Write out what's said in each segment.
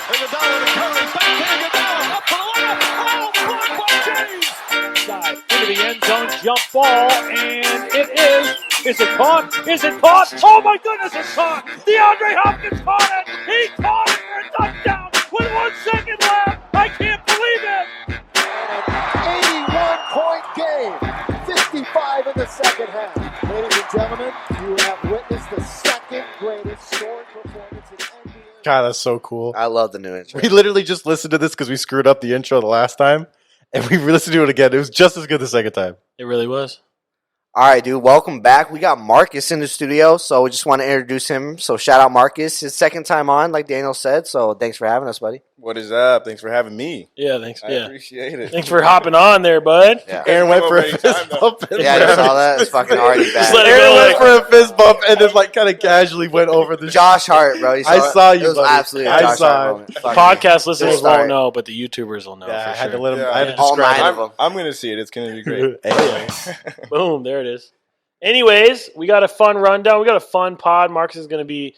Iguodala to Curry. Back to Iguodala. Up for the layup. Oh, blocked by James. Side into the end zone, jump ball, and it is. Is it caught? Is it caught? Oh my goodness, it's caught! DeAndre Hopkins caught it! He caught it for a touchdown with 1 second left! I can't believe it! An 81-point game, 55 in the second half. Ladies and gentlemen, you have witnessed the second greatest scoring performance in NBA. God, that's so cool. I love the new intro. We literally just listened to this because we screwed up the intro the last time, and we listened to it again. It was just as good the second time. It really was. All right, dude, welcome back. We got Marcus in the studio, so we just want to introduce him. So shout out Marcus. His second time on, like Daniel said, so thanks for having us, buddy. What is up? Thanks for having me. Yeah, thanks. I Yeah, appreciate it. thanks for hopping on there, bud. Yeah, Aaron went for a Anytime, fist though. bump. And yeah, you saw that? It's fucking already Just let bad. it Aaron go, went like- for a fist bump and then like kind of casually went over the Josh Hart, bro. You I it? saw you, It was buddy. absolutely a I Josh saw Hart it. moment. The Fucking- podcast listeners Sorry. won't know, but the YouTubers will know. Yeah, for I had sure. to let him. Yeah. I had to All describe nine it. of them. I'm going to see it. It's going to be great. Anyway. Boom, there it is. Anyways, we got a fun rundown. We got a fun pod. Marcus is going to be,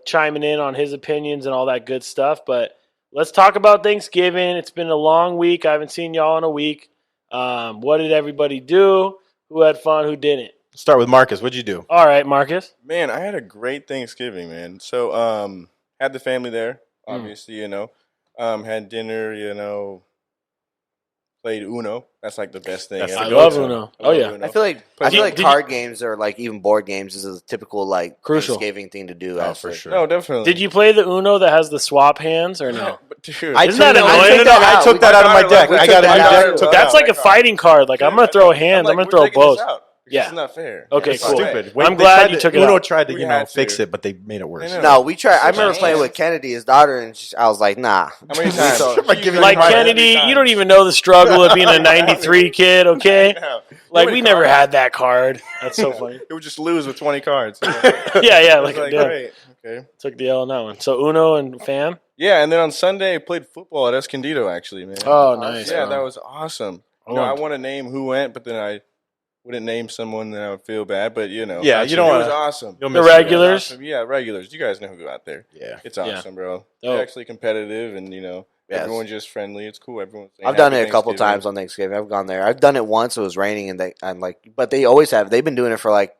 chiming in on his opinions and all that good stuff. But let's talk about Thanksgiving. It's been a long week. I haven't seen y'all in a week. What did everybody do? Who had fun? Who didn't? Start with Marcus. What'd you do? All right, Marcus. Man, I had a great Thanksgiving, man. So, had the family there, obviously, had dinner, played Uno. That's like the best thing. That's ever. I the love go-to. Uno. I Oh, love yeah. Uno. I feel like Did you- card games or like even board games is a typical like Crucial. Thanksgiving thing to do. Oh, actually. for sure. No, definitely. Did you play the Uno that has the swap hands or no? But, dude, I Isn't took that that, annoying? I took that out of my deck. We I took got it in that my out. deck. Took That's it out. like a fighting card. Like, I'm going to throw hands. I'm going to throw both. Yeah. It's not fair. Okay, It's cool. stupid. Stupid. I'm they glad tried you to- took it Uno out. tried to, We had fix to. it, but they made it worse. I know. No, we tried. I Such remember a playing chance. with Kennedy, his daughter, and I was like, nah. How many times? By giving Like Right. Kennedy, you don't even know the struggle of being a 93 kid, okay? Like, we never had that card. That's so funny. It would just lose with 20 cards. Yeah, like, Like, yeah. great. Okay. Took the L on that one. So Uno and fam? Yeah, and then on Sunday I played football at Escondido, actually, man. Oh, nice. Yeah, that was awesome. I want to name who went, but then I wouldn't name someone, then I would feel bad. But Yeah, it you don't was wanna- awesome. You'll The miss it. regulars? Awesome. Yeah, regulars. You guys know who go out there. Yeah. It's awesome, bro. Dope. They're actually competitive, and Yes. everyone's just friendly. It's cool. Everyone's. saying I've done happy it a couple Thanksgiving. times on Thanksgiving. I've gone there. I've done it once. It was raining, but they always have. They've been doing it for like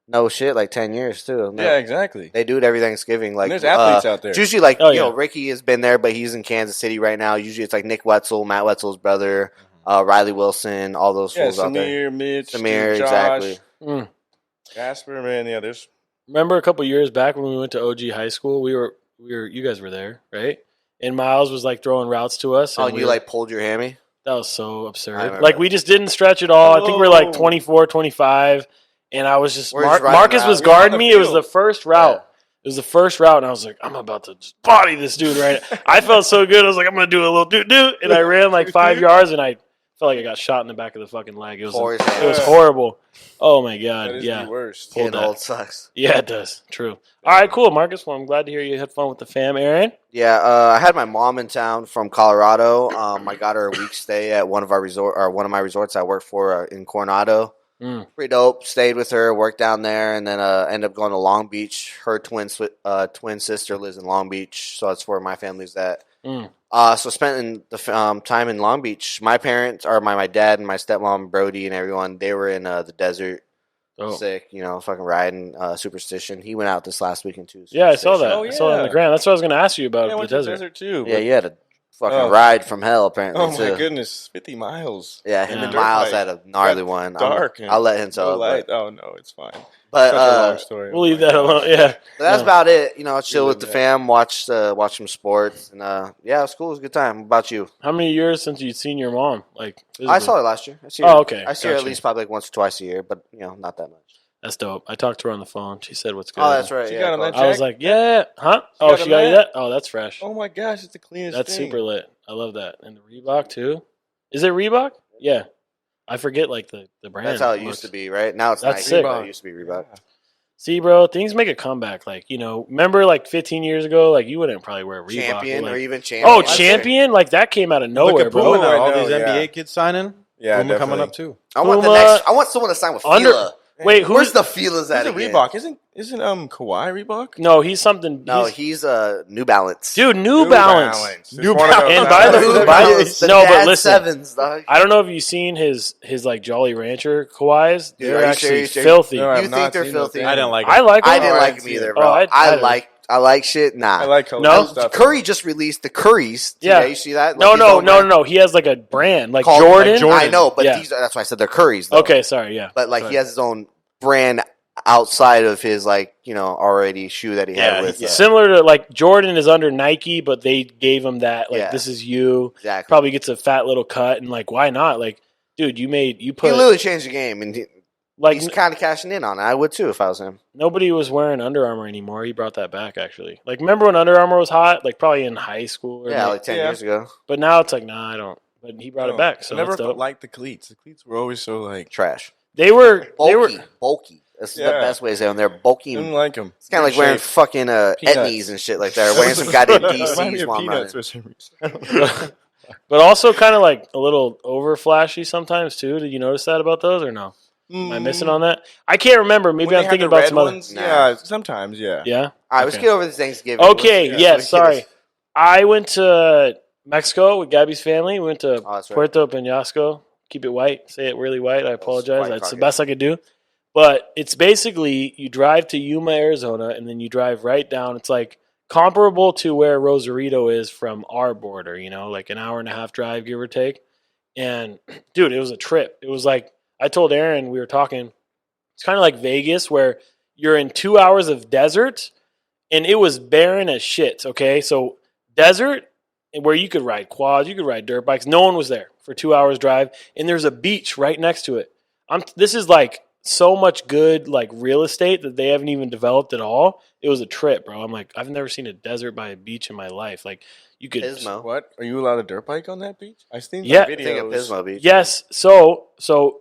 10 years too. No. Yeah, exactly. They do it every Thanksgiving. Like And there's athletes out there. It's usually like Oh, yeah. Ricky has been there, but he's in Kansas City right now. Usually it's like Nick Wetzel, Matt Wetzel's brother, Riley Wilson, all those Yeah, fools out there. Samir, Mitch, Samir, Josh, exactly. Mm. Jasper, man. Yeah, there's. Remember a couple years back when we went to OG High School? We were. You guys were there, right? And Miles was like throwing routes to us. Oh, and and we you were- like pulled your hammy? That was so I absurd. remember Like, that. we just didn't stretch at all. I think we were like Oh. 24, 25. And I was just, We're just riding Marcus around. was We were on guarding the me. It was field. the first route. It was the first route. And I was like, I'm about to just body this dude right now. I felt so good. I was like, I'm going to do a little doo-doo. And I ran like 5 yards and I felt like I got shot in the back of the fucking leg. It was horrible. Oh, my That God. is Yeah. the worst. Pulled Getting that. old sucks. Yeah, it does. True. All right, cool, Marcus. Well, I'm glad to hear you had fun with the fam. Aaron? Yeah, I had my mom in town from Colorado. I got her a week stay at one of my resorts I work for in Coronado. Mm. Pretty dope. Stayed with her, worked down there, and then ended up going to Long Beach. Her twin sister lives in Long Beach, so that's where my family's at. Mm. So spending the time in Long Beach. My parents, or my dad and my stepmom Brody and everyone, they were in the desert, Oh. sick, fucking riding Superstition. He went out this last weekend too. Yeah, I saw that. Oh, I saw that on yeah. the ground. That's what I was going to ask you about Yeah, I the went to the desert. desert too. Yeah, but- you had a fucking Oh. ride from hell apparently. Oh my too. goodness, 50 miles. Yeah, him Yeah. and Dirt Miles bike. had a gnarly Got one. dark. I'll let him So tell it. light. But, Oh no, it's fine. but, Such a long story. We'll leave Oh, my that gosh. alone. Yeah. that's Yeah. about it. I chill with live the that. fam, watch some sports, and yeah, it was cool. It was a good time. What about you? How many years since you'd seen your mom? Like, I saw her last year. I see her, Oh, okay. I see her at Gotcha. least probably like once or twice a year, but not that much. That's dope. I talked to her on the phone. She said what's good. Oh, that's right. She yeah, got on cool. that I was check? like, yeah, huh? She Oh, got she a got you mat? that? Oh, that's fresh. Oh my gosh, it's the cleanest. That's thing. super lit. I love that. And the Reebok too. Is it Reebok? Yeah. I forget like the brand. That's how it looks. used to be, right? Now it's That's Nike, sick. but it used to be Reebok. See, bro, things make a comeback. Like, remember like 15 years ago, like you wouldn't probably wear Reebok. Champion like, or even Champion. oh, Champion? Like that came out of Look nowhere, at bro. Puma now. I All know, these yeah. NBA kids signing. Yeah, Puma coming definitely. up too. I want Puma, I want someone to sign with Under- Fila. Wait, who? Where's the feelers at Who's a again? Reebok? Isn't Kawhi Reebok? No, he's something. No, he's, he's New Balance. dude, New Balance. New Balance. And by the- New by the- Balance, the no, but Dad listen. Sevens, dog. I don't know if you've seen his like Jolly Rancher Kawhis. Dude, They're are you actually serious, Jay? filthy. No, I have You not think they're seen filthy? those I things. didn't like it. I like them. I didn't Oh, I like didn't him see either, it. bro. Oh, I like shit. Nah. I like color No? stuff. Curry just released the Curries. Yeah. You see that? No, Like his no, own no, brand. no. He has like a brand, like Called- Jordan. like Jordan. I know, but Yeah. that's why I said they're Curries. Though. Okay, sorry, yeah. But like Go he ahead. has his own brand outside of his already shoe that he Yeah, had with. yeah. Similar to like Jordan is under Nike, but they gave him that like Yeah. this is you. Exactly. Probably gets a fat little cut, and like why not? Like, dude, you He put literally changed the game, and like he's kind of cashing in on it. I would too if I was him. nobody was wearing Under Armour anymore. He brought that back actually. Like, remember when Under Armour was hot? Like probably in high school. Or Yeah, like- like 10 Yeah. years ago. but now it's like nah, I don't. But he brought it back, so I never that's dope. liked the cleats. The cleats were always so like. Trash. They were Bulky. That's the Yeah. best way to say them. They're bulky. Didn't like them. It's kind of like wearing fucking Peanuts. Etnies and shit like that. Or wearing some goddamn DCs while I'm running. for some reason. but also kind of like a little over flashy sometimes too. Did you notice that about those or no? Am I missing on that? I can't remember. Maybe I'm thinking about some other. ones. Nah. Yeah, sometimes. Yeah. Yeah. All right, let's Okay. get over this Thanksgiving. Okay. Let's- Yes. let's get Sorry. this- I went to Mexico with Gabby's family. We went to Oh, that's right. Puerto Peñasco. Keep it white. Say it really white. I apologize. white That's the fucking. best I could do. But it's basically you drive to Yuma, Arizona, and then you drive right down. It's like comparable to where Rosarito is from our border, like an hour and a half drive, give or take. And dude, it was a trip. It was like I told Aaron, we were talking, it's kind of like Vegas where you're in 2 hours of desert and it was barren as shit. Okay. So desert where you could ride quads, you could ride dirt bikes. No one was there for 2 hours drive. And there's a beach right next to it. This is like so much good like real estate that they haven't even developed at all. It was a trip, bro. I'm like, I've never seen a desert by a beach in my life. Like you could Pismo. What? Are you allowed a dirt bike on that beach? I seen Yeah. the I think of videos. Pismo Beach. Yes. So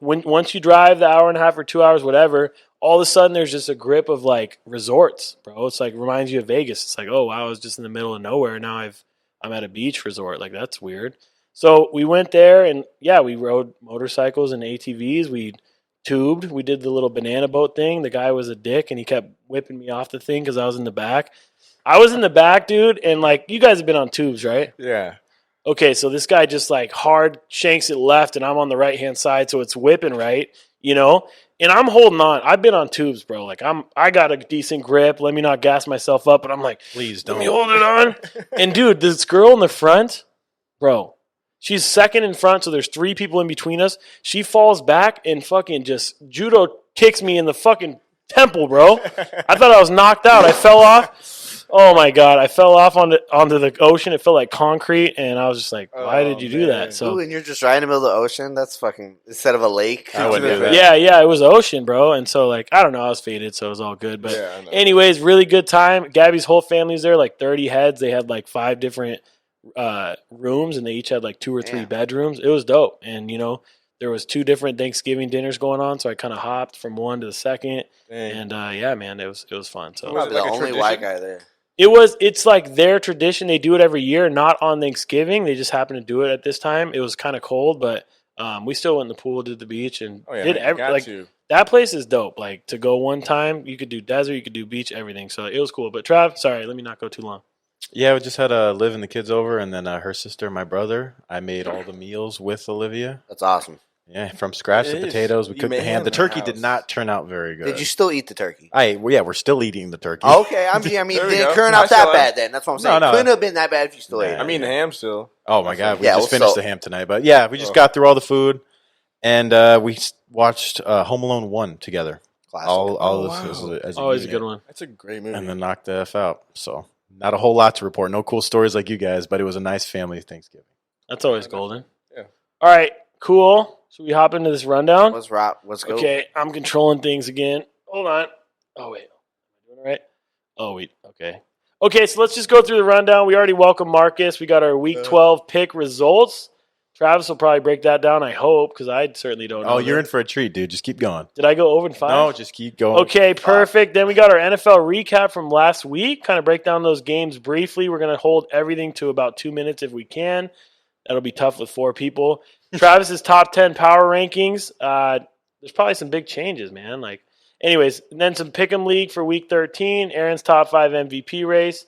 once you drive the hour and a half or 2 hours, whatever, all of a sudden there's just a grip of like resorts, bro. It's like reminds you of Vegas. It's like, oh wow, I was just in the middle of nowhere. Now I'm at a beach resort. Like that's weird. So we went there and yeah, we rode motorcycles and ATVs. We tubed. We did the little banana boat thing. The guy was a dick and he kept whipping me off the thing because I was in the back. I was in the back, dude, and like you guys have been on tubes, right? Yeah. Okay, so this guy just like hard shanks it left and I'm on the right hand side, so it's whipping right, and I'm holding on. I've been on tubes, bro. Like I got a decent grip. Let me not gas myself up, but I'm like, Please let don't. me hold it on. And dude, this girl in the front, bro, she's second in front, so there's 3 people in between us. She falls back and fucking just judo kicks me in the fucking temple, bro. I thought I was knocked out. I fell off. Oh my god, I fell off onto the ocean. It felt like concrete, and I was just like, "Why did you do man. that?" Ooh, So and you're just right in the middle of the ocean? That's fucking, instead of a lake. I wouldn't do that. yeah, it was ocean, bro. And so like I don't know, I was faded, so it was all good. But Yeah, I know. anyways, really good time. Gabby's whole family's there, like 30 heads. They had like 5 different rooms, and they each had like 2 or 3 Damn. bedrooms. It was dope, and there was 2 different Thanksgiving dinners going on, so I kind of hopped from one to the second. Dang. And yeah, man, it was fun. So Was Probably it the like a only tradition? white guy there. it's like their tradition. They do it every year, not on Thanksgiving. They just happen to do it at this time. It was kind of cold, but we still went in the pool, did the beach, and Oh yeah. did got like to. that place is dope. Like to go one time, you could do desert, you could do beach, everything. So it was cool. But Trav, sorry, let me not go too long. Yeah, we just had Liv and the kids over, and then her sister and my brother. I made all the meals with Olivia. That's awesome. Yeah, from scratch, It the is. potatoes. We You cooked the made ham. in The the turkey house. did not turn out very good. Did you still eat the turkey? We're still eating the turkey. Okay, I mean, There we it didn't go. turn out Nice that one. bad then. That's what I'm saying. No. Couldn't have been that bad if you still ate Nah. it. I mean, the ham still. Oh my god, we Yeah, just well, finished so- the ham tonight. But yeah, we just Oh. got through all the food, and we watched Home Alone 1 together. Classic. All Oh, as, wow. as a Always a unit, good one. That's a great movie. and then knocked the F out. So not a whole lot to report. No cool stories like you guys, but it was a nice family Thanksgiving. That's always golden. Yeah. All right, cool. Should we hop into this rundown? Let's rock. Let's go. Okay, I'm controlling things again. Hold on. Oh wait, am I doing it right? Oh wait, okay. Okay, so let's just go through the rundown. We already welcomed Marcus. We got our Week 12 pick results. Travis will probably break that down, I hope, because I certainly don't know. Oh, you're that. in for a treat, dude. Just keep going. Did I go over in 5? No, just keep going. Okay, perfect. Then we got our NFL recap from last week. Kind of break down those games briefly. We're going to hold everything to about 2 minutes if we can. That'll be tough with 4 people. Travis's top 10 power rankings. There's probably some big changes, man. Like Anyways, and then some Pick'em League for Week 13. Aaron's top 5 MVP race.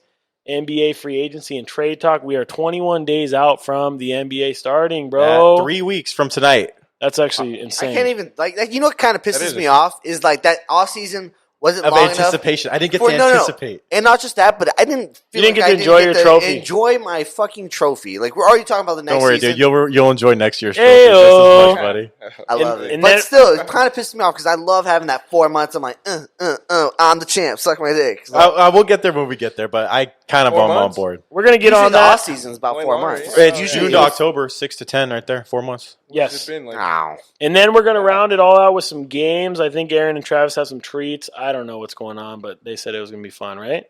NBA free agency and trade talk. We are 21 days out from the NBA starting, bro. 3 weeks from tonight. That's actually insane. I can't even like you know what kind of That pisses is me a- off is like that off season wasn't Of long enough. anticipation. I didn't get For- to no, no. anticipate. And not just that, but I didn't feel You didn't like get to enjoy your trophy. Enjoy my fucking trophy. Like we're already talking about the next Don't worry, season. dude. You'll enjoy next year's trophy Ayo. just as much, buddy. I love it. and But then- still, it kind of pissed me off because I love having that 4 months. I'm like, I'm the champ. Suck my dick. So, I will get there when we get there, but I kind of 4 am on months? board. We're going to get usually on the that. off season's about Way 4 longer, months. yeah. It's Yeah. June to October, 6 to 10 right there, 4 months. Yes. It's been like Wow. And then we're going to round it all out with some games. I think Aaron and Travis have some treats. I don't know what's going on, but they said it was going to be fun, right?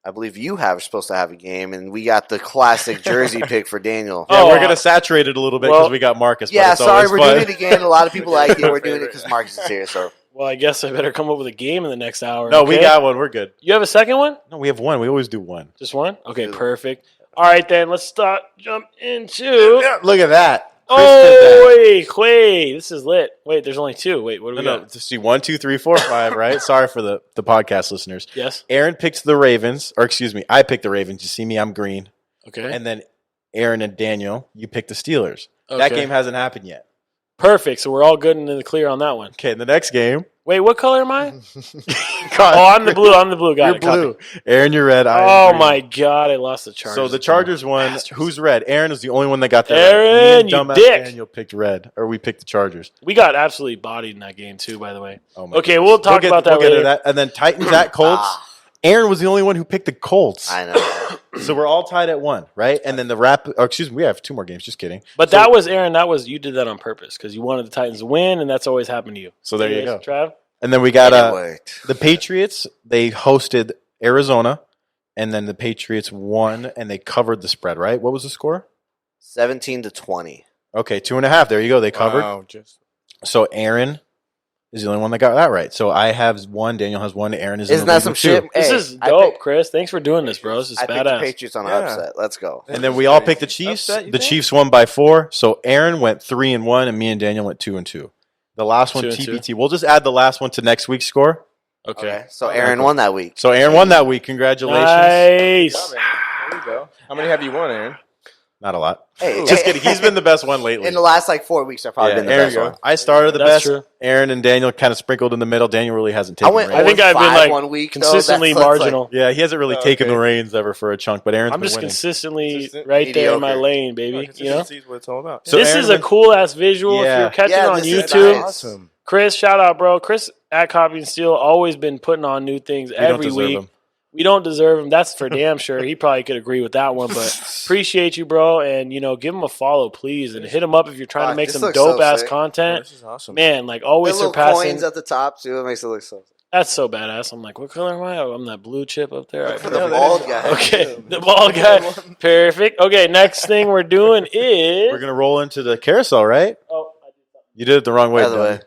I believe you have supposed to have a game, and we got the classic jersey pick for Daniel. Oh, Yeah, we're gonna saturate it a little bit because well, we got Marcus. but Yeah, it's sorry, always we're fun. doing it again. A lot of people like it. We're doing it Favorite. because Marcus is here. So Well, I guess I better come up with a game in the next hour. No, we okay? got one. We're good. You have a second one? No, we have one. We always do one. Just one? Okay, Two. perfect. All right, then. Let's jump into... Look at that. Chris did Oh, that. wait. This is lit. Wait, there's only two. Wait, what do we No, got? see 1, 2, 3, 4, 5. Right. Sorry for the podcast listeners. Yes? Aaron picked the Ravens, or excuse me, I picked the Ravens. You see me, I'm green. Okay. And then Aaron and Daniel, you picked the Steelers. Okay. That game hasn't happened yet. Perfect. So we're all good and in the clear on that one. Okay, in the next game, Wait, what color am I? God, Oh, I'm the blue. I'm the blue guy. you're blue. Aaron, you're red. I am Oh, green. my God. I lost the Chargers. So the Chargers won. Bastards. Who's red? Aaron is the only one that got that. Aaron, right. Me you and dumbass dick. Daniel picked red, or we picked the Chargers. We got absolutely bodied in that game, too, by the way. Oh my Okay, goodness. we'll talk about that We'll get to later. that. And then Titans at Colts. Ah. Aaron was the only one who picked the Colts. I know. So we're all tied at 1, right? And then we have 2 more games. Just kidding. But that was, Aaron, you did that on purpose because you wanted the Titans to win, and that's always happened to you. So there you Anyways, go. Trav? And then we got And it worked. the Patriots. They hosted Arizona, and then the Patriots won, and they covered the spread, right? What was the score? 17-20. Okay, 2.5. There you go. They covered. Wow, just So Aaron is the only one that got that right. So I have 1. Daniel has 1. Aaron is in Isn't the that lead some with shit? 2. This Hey, is I dope, picked- Chris. Thanks for doing this, bro. This is I picked the badass. Patriots on an Yeah. upset. Let's go. And then we all picked the Chiefs. Upset, you The think? Chiefs won by 4. So Aaron went 3-1, and me and Daniel went 2-2. The last one 2-2. TBT. We'll just add the last one to next week's score. Okay. So Aaron won that week. So Aaron won that week. Congratulations. Nice. there you go. How many have you won, Aaron? Not a lot. Hey, Just hey, kidding. He's been the best one lately. in the last 4 weeks. I've probably Yeah, been the Aaron, best one. I started the That's best. true. Aaron and Daniel kind of sprinkled in the middle. Daniel really hasn't I taken went. the I reins. think I've been, 0-5 like, 1 week. though. consistently That's marginal. Yeah, he hasn't really Oh, taken okay. the reins ever for a chunk, but Aaron's I'm been just winning. consistently Consistent, right there in my mediocre. lane, baby. You know? Consistency is what it's all about. So this Aaron is a went- cool ass visual. If Yeah. you're catching Yeah, on this is YouTube, nice. Awesome. Chris, shout out, bro. Chris at Copy and Steal always been putting on new things We don't every deserve week. him. We don't deserve him. That's for damn sure. He probably could agree with that one, but appreciate you, bro. And, give him a follow, please. And hit him up if you're trying to Fuck, make this some looks so dope ass sick. Oh, content. this is awesome. Man, like The always little surpassing. coins at the top too. It makes it look so. That's so badass. I'm like, what color am I? Oh, I'm that blue chip up there. All right, For the perfect. bald guy. Okay, the bald guy. Perfect. Okay, next thing we're doing is. We're going to roll into the carousel, right? Oh, I did something. You did it the wrong way. By the way, Daniel.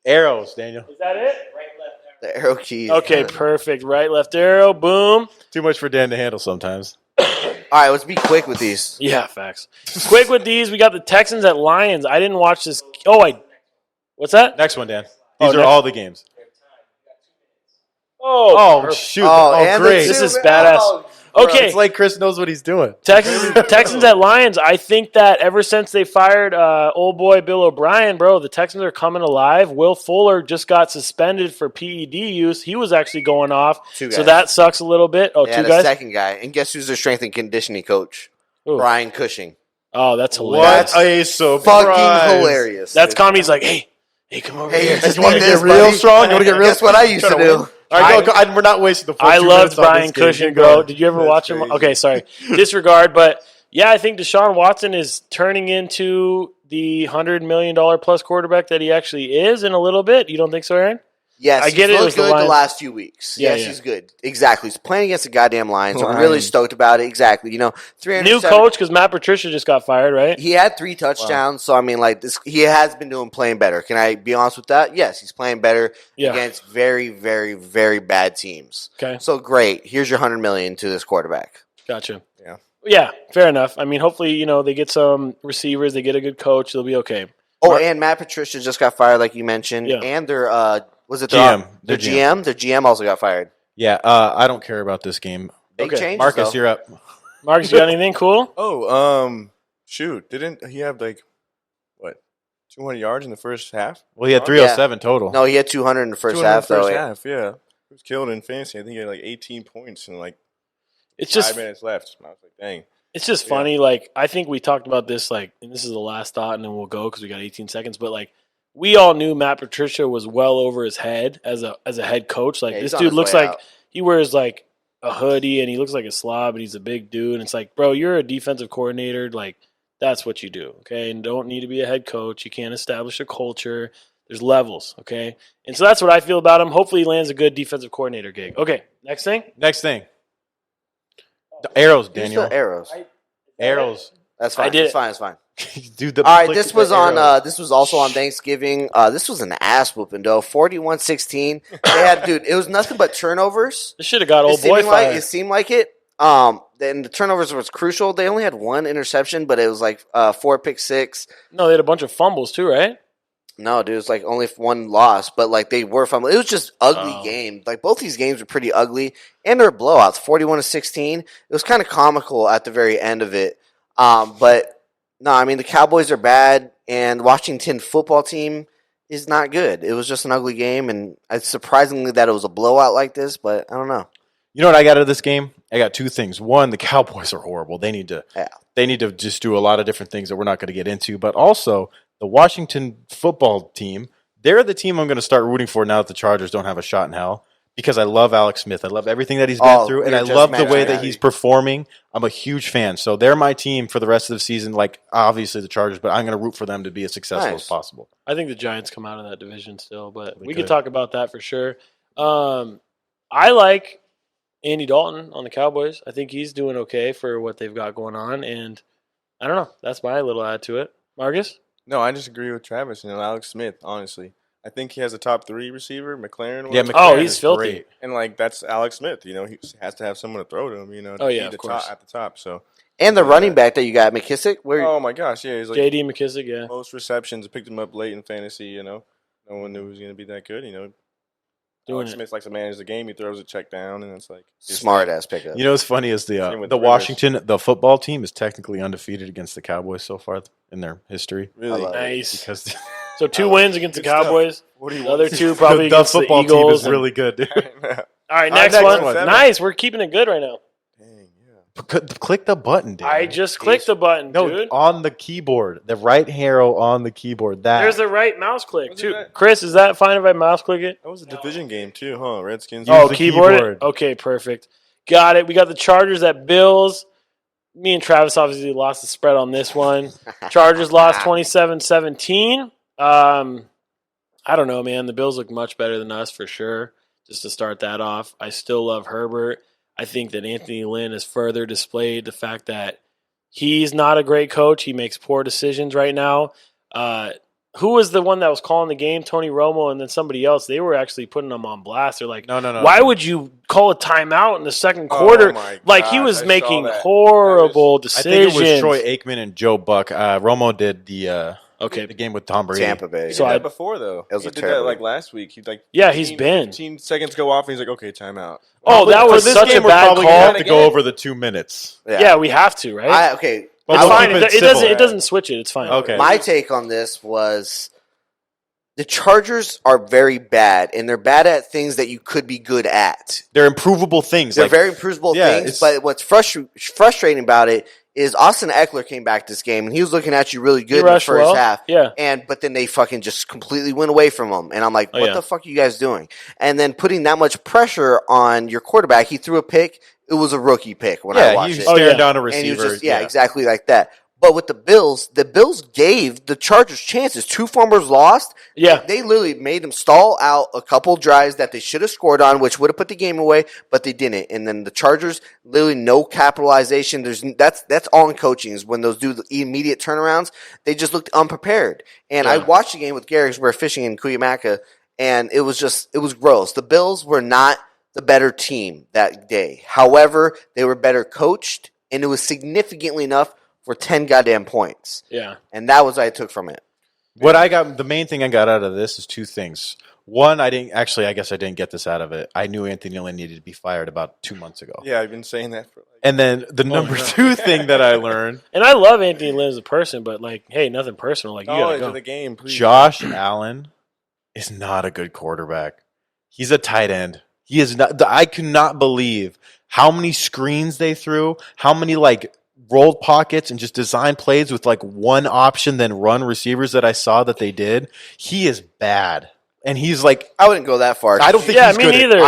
Arrows, Daniel. Is that it? Right, left, the arrow keys. Okay, perfect. Right, left arrow. Boom. Too much for Dan to handle sometimes. All right, let's be quick with these. Yeah, facts. Quick with these. We got the Texans at Lions. I didn't watch this. Oh, what's that? Next one, Dan. Oh, These are next- all the games. Oh, Oh, perfect. shoot. Oh, Oh, and the great. This is two- badass. oh, Okay. It's like Chris knows what he's doing. Texans at Lions. I think that ever since they fired old boy Bill O'Brien, bro, the Texans are coming alive. Will Fuller just got suspended for PED use. He was actually going off. Two So guys. that sucks a little bit. Oh, Yeah, two the guys? second guy. And guess who's their strength and conditioning coach? Ooh. Brian Cushing. Oh, that's hilarious. What a surprise. Fucking hilarious. That's Comedy's like, hey, come over Hey, here. you just You want to did get this, real buddy. strong? You want to get real Guess what I used to Trying to do? win? All right, go. We're not wasting the full I 2 loved minutes on Brian this game. Cushing, Keep bro. going. Did you ever That's watch him? crazy. Okay, sorry. Disregard, but yeah, I think Deshaun Watson is turning into the $100 million plus quarterback that he actually is in a little bit. You don't think so, Aaron? Yes, I get he's it, it looked was the good the Lions. last few weeks. Yeah, Yes, yeah. he's good. Exactly. He's playing against the goddamn Lions. I'm Lions. really stoked about it. Exactly. 300 New coach because Matt Patricia just got fired, right? He had 3 touchdowns, so I mean, like this, he has been playing better. Can I be honest with that? Yes, he's playing better Yeah. against very, very, very bad teams. Okay, So great. Here's your $100 million to this quarterback. gotcha. Yeah. Yeah, fair enough. I mean, hopefully, they get some receivers, they get a good coach, they'll be okay. Oh, and Matt Patricia just got fired, like you mentioned, Yeah. and their Was it GM. Their Their GM? Their GM also got fired. Yeah, I don't care about this game. Big Okay. changes, Marcus, though. you're up. Marcus, you got anything cool? Oh, shoot! Didn't he have like what 200 yards in the first half? Well, he had 307 total. No, he had 200 in the first 200 in half, the first though. half, yeah. He was killed in fantasy. I think he had like 18 points in like It's 5 just minutes left. I was like, dang. It's just Yeah. funny. Like, I think we talked about this, like, and this is the last thought, and then we'll go because we got 18 seconds. But, like, we all knew Matt Patricia was well over his head as a head coach. Like, Yeah, he's this on dude his looks way like out. he wears, like, a hoodie and he looks like a slob and he's a big dude. And it's like, bro, you're a defensive coordinator. Like, that's what you do, okay? And don't need to be a head coach. You can't establish a culture. There's levels, okay? And so that's what I feel about him. Hopefully he lands a good defensive coordinator gig. Okay, next thing. Next thing. The arrows, Here's Daniel. the arrows. Arrows. That's fine. I did It's fine. It's fine. Dude, the All right, click this the was on. arrows. This was also on Thanksgiving. This was an ass whooping, though. 41-16. They had, dude. It was nothing but turnovers. This should have got It old boy seemed like fired. it seemed like it. Then the turnovers was crucial. They only had one interception, but it was like 4 pick six. No, they had a bunch of fumbles too, right? No, dude, it was like only one loss, but like they were fumbling. It was just ugly Oh. game. Like both these games were pretty ugly, and they're blowouts. 41-16. It was kind of comical at the very end of it. But no, I mean the Cowboys are bad, and the Washington football team is not good. It was just an ugly game, and it's surprisingly that it was a blowout like this. But I don't know. You know what I got out of this game? I got two things. One, the Cowboys are horrible. They need to Yeah. just do a lot of different things that we're not going to get into. But also, the Washington football team, they're the team I'm going to start rooting for now that the Chargers don't have a shot in hell. Because I love Alex Smith. I love everything that he's been Oh, through. And we I were just love the way mentioning that that. he's performing. I'm a huge fan. So they're my team for the rest of the season. Like, obviously the Chargers, but I'm going to root for them to be as successful Nice. as possible. I think the Giants come out of that division still, but They we could could. talk about that for sure. I like Andy Dalton on the Cowboys. I think he's doing okay for what they've got going on, and I don't know. That's my little add to it. Marcus? No, I just agree with Travis and Alex Smith. Honestly, I think he has a top 3 receiver, McLaren. Yeah, was. Oh, McLaren he's is filthy. great. And like that's Alex Smith. You know, he has to have someone to throw to him. You know, to Oh, yeah, be of the course. top, at the top. So, And the running back that you got, McKissick. Where oh my gosh, yeah, he's like J.D. McKissick, yeah. most receptions. I picked him up late in fantasy. You know, no one knew he was going to be that good. You know, Doing Alex it. Smith likes to manage the game. He throws a check down, and it's like his smart thing. ass pickup. You know what's funny is Same the with the Rivers. Washington the football team is technically undefeated against the Cowboys so far in their history Really, I love it. Nice. because So 2 wins against the Good stuff. Cowboys. What do you The other want? 2 probably the against the football Eagles. team is and- really good. Dude. All right, Next next one. one. Nice. We're keeping it good right now. Dang, yeah. Click the button, dude. I just clicked the button, no dude. on the keyboard, the right arrow on the keyboard. That There's the right mouse click, Wasn't too. that- Chris, is that fine if I mouse click it? That was a division game too, huh? Redskins. Oh, the keyboard it? keyboard. Okay, perfect. Got it. We got the Chargers at Bills. Me and Travis obviously lost the spread on this one. Chargers lost 27-17. I don't know, man. The Bills look much better than us for sure. Just to start that off, I still love Herbert. I think that Anthony Lynn has further displayed the fact that he's not a great coach. He makes poor decisions right now. Who was the one that was calling the game? Tony Romo and then somebody else. They were actually putting them on blast. They're like, no. why would you call a timeout in the second quarter? Oh my Like he gosh, was I saw making that. horrible I decisions. think it was Troy Aikman and Joe Buck. Romo did the Okay, game with Tom Brady. Tampa Bay. He So did I- that before though. It was he a did terrible- that like last week. He like Yeah, he's been. 15 seconds go off and he's like, okay, timeout. Oh, that For was this such a game, we're bad probably gonna call. have to go over the 2 minutes. Yeah, we have to, right? Okay. But It's we'll fine. keep It, it it doesn't. civil. It doesn't switch it. It's fine. Okay. My take on this was the Chargers are very bad, and they're bad at things that you could be good at. They're improvable things. They're Like, very improvable yeah, things, it's- but what's frustrating about it is Austin Eckler came back this game, and he was looking at you really He good in the rushed first well. half. Yeah. But then they fucking just completely went away from him. And I'm like, Oh, what yeah. the fuck are you guys doing? And then putting that much pressure on your quarterback, he threw a pick. It was a rookie pick when I yeah, watched he's it. Oh, staring yeah. down a And he receiver. was just, exactly like that. But with the Bills gave the Chargers chances. 2 fumbles lost. Yeah. They literally made them stall out a couple drives that they should have scored on, which would have put the game away, but they didn't. And then the Chargers, literally no capitalization. That's all in coaching is when those do the immediate turnarounds, they just looked unprepared. And I Yeah. watched the game with Gary because we were fishing in Cuyamaca, and it was gross. The Bills were not the better team that day. However, they were better coached, and it was significantly enough for 10 goddamn points. Yeah. And that was what I took from it. What I got, the main thing I got out of this is 2 things. One, I guess I didn't get this out of it. I knew Anthony Lynn needed to be fired about 2 months ago. Yeah, I've been saying that for. And then the number two thing that I learned, And I love Anthony Lynn as a person, but like, hey, nothing personal. Like, you gotta Knowledge go. of the game, please. Josh Allen is not a good quarterback. He's a tight end. He is not. I could not believe how many screens they threw, how many like rolled pockets and just design plays with like one option then run receivers that I saw that they did. He is bad. And he's like, I wouldn't go that far. I don't think Yeah, he's me good. neither.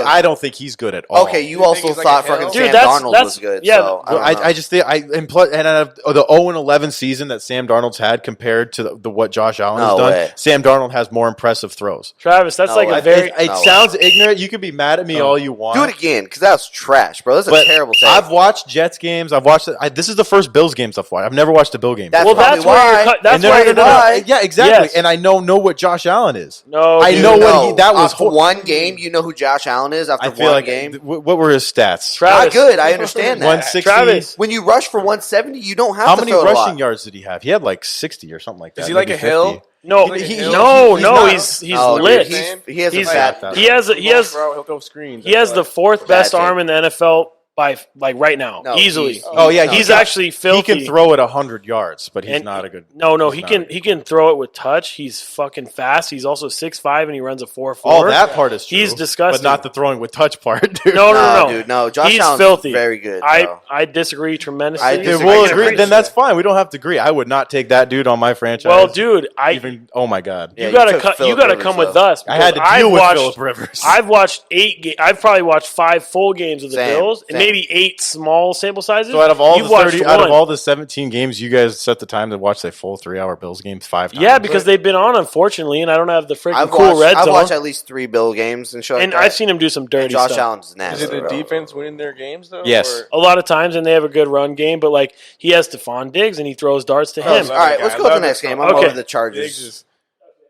I don't think he's good at all. Okay, you think also he's like thought a fucking hell? Sam Dude, that's- Darnold that's- was good. yeah, so I, Well, don't know. I just think and out of the 0-11 season that Sam Darnold's had compared to the what Josh Allen has No done, way. Sam Darnold has more impressive throws. Travis, that's No, like a I very. It No. sounds ignorant. You can be mad at me all you want. do it again because that was trash, bro. That's a But terrible take. I've watched Jets games. I've watched. This is the first Bills games I've watched. I've never watched a Bill game. That's well, probably that's where why. you're. That's And they're- why you're. why. Yeah, exactly. Yes. And I know what Josh Allen is. No, I dude. know No, what that was. after one game. You know who Josh Allen is after I feel one like game. what were his stats? Travis. Not good. I understand that. 160. Travis. When you rush for 170, you don't have How to many throw it a rushing lot. yards did he have? He had like 60 or something like that. Is he like maybe a hill? 50. No, He's no, he's no. not. He's No, dude, lit. he has a He's- bad. He has He'll go screens. he has the fourth best Bad arm in the NFL by like right now, No, easily. he's- Oh yeah, He's got- actually filthy. He can throw it 100 yards, but he's And- not a good. No, he's he not can a- he can throw it with touch. He's fucking fast. He's also 6'5" and he runs a 4.4. All that part is true. He's disgusting. but not the throwing with touch part, dude. No, No, dude, no. Josh He's Allen's filthy. very good. I bro. I disagree tremendously. I Dude, disagree. we'll can agree. agree Then with that's that. fine. We don't have to agree. I would not take that dude on my franchise. well, dude, even oh my god, Yeah, you you gotta took you Phillip gotta Rivers, come with though. us. I had to because deal with watched, Phillip Rivers. I've watched 8 games. I've probably watched 5 full games of the Same, Bills and same. maybe 8 small sample sizes. So out of all You've the watched 30, out of one. all the 17 games, you guys set the time to watch the full 3-hour Bills games 5 times. Yeah, because they've been on, unfortunately, and I don't have the freaking I've cool watched, red I've zone. watched at least 3 Bill games and shit like And that. I've seen him do some dirty Josh stuff. Allen's Is nasty. it the bro. defense winning their games though? Yes. Or- a lot of times, and they have a good run game, but like he has Stephon Diggs and he throws darts to Oh, him. so- All right, Okay, let's I go to the love next it. game. I'm Okay. over the Diggs Chargers. is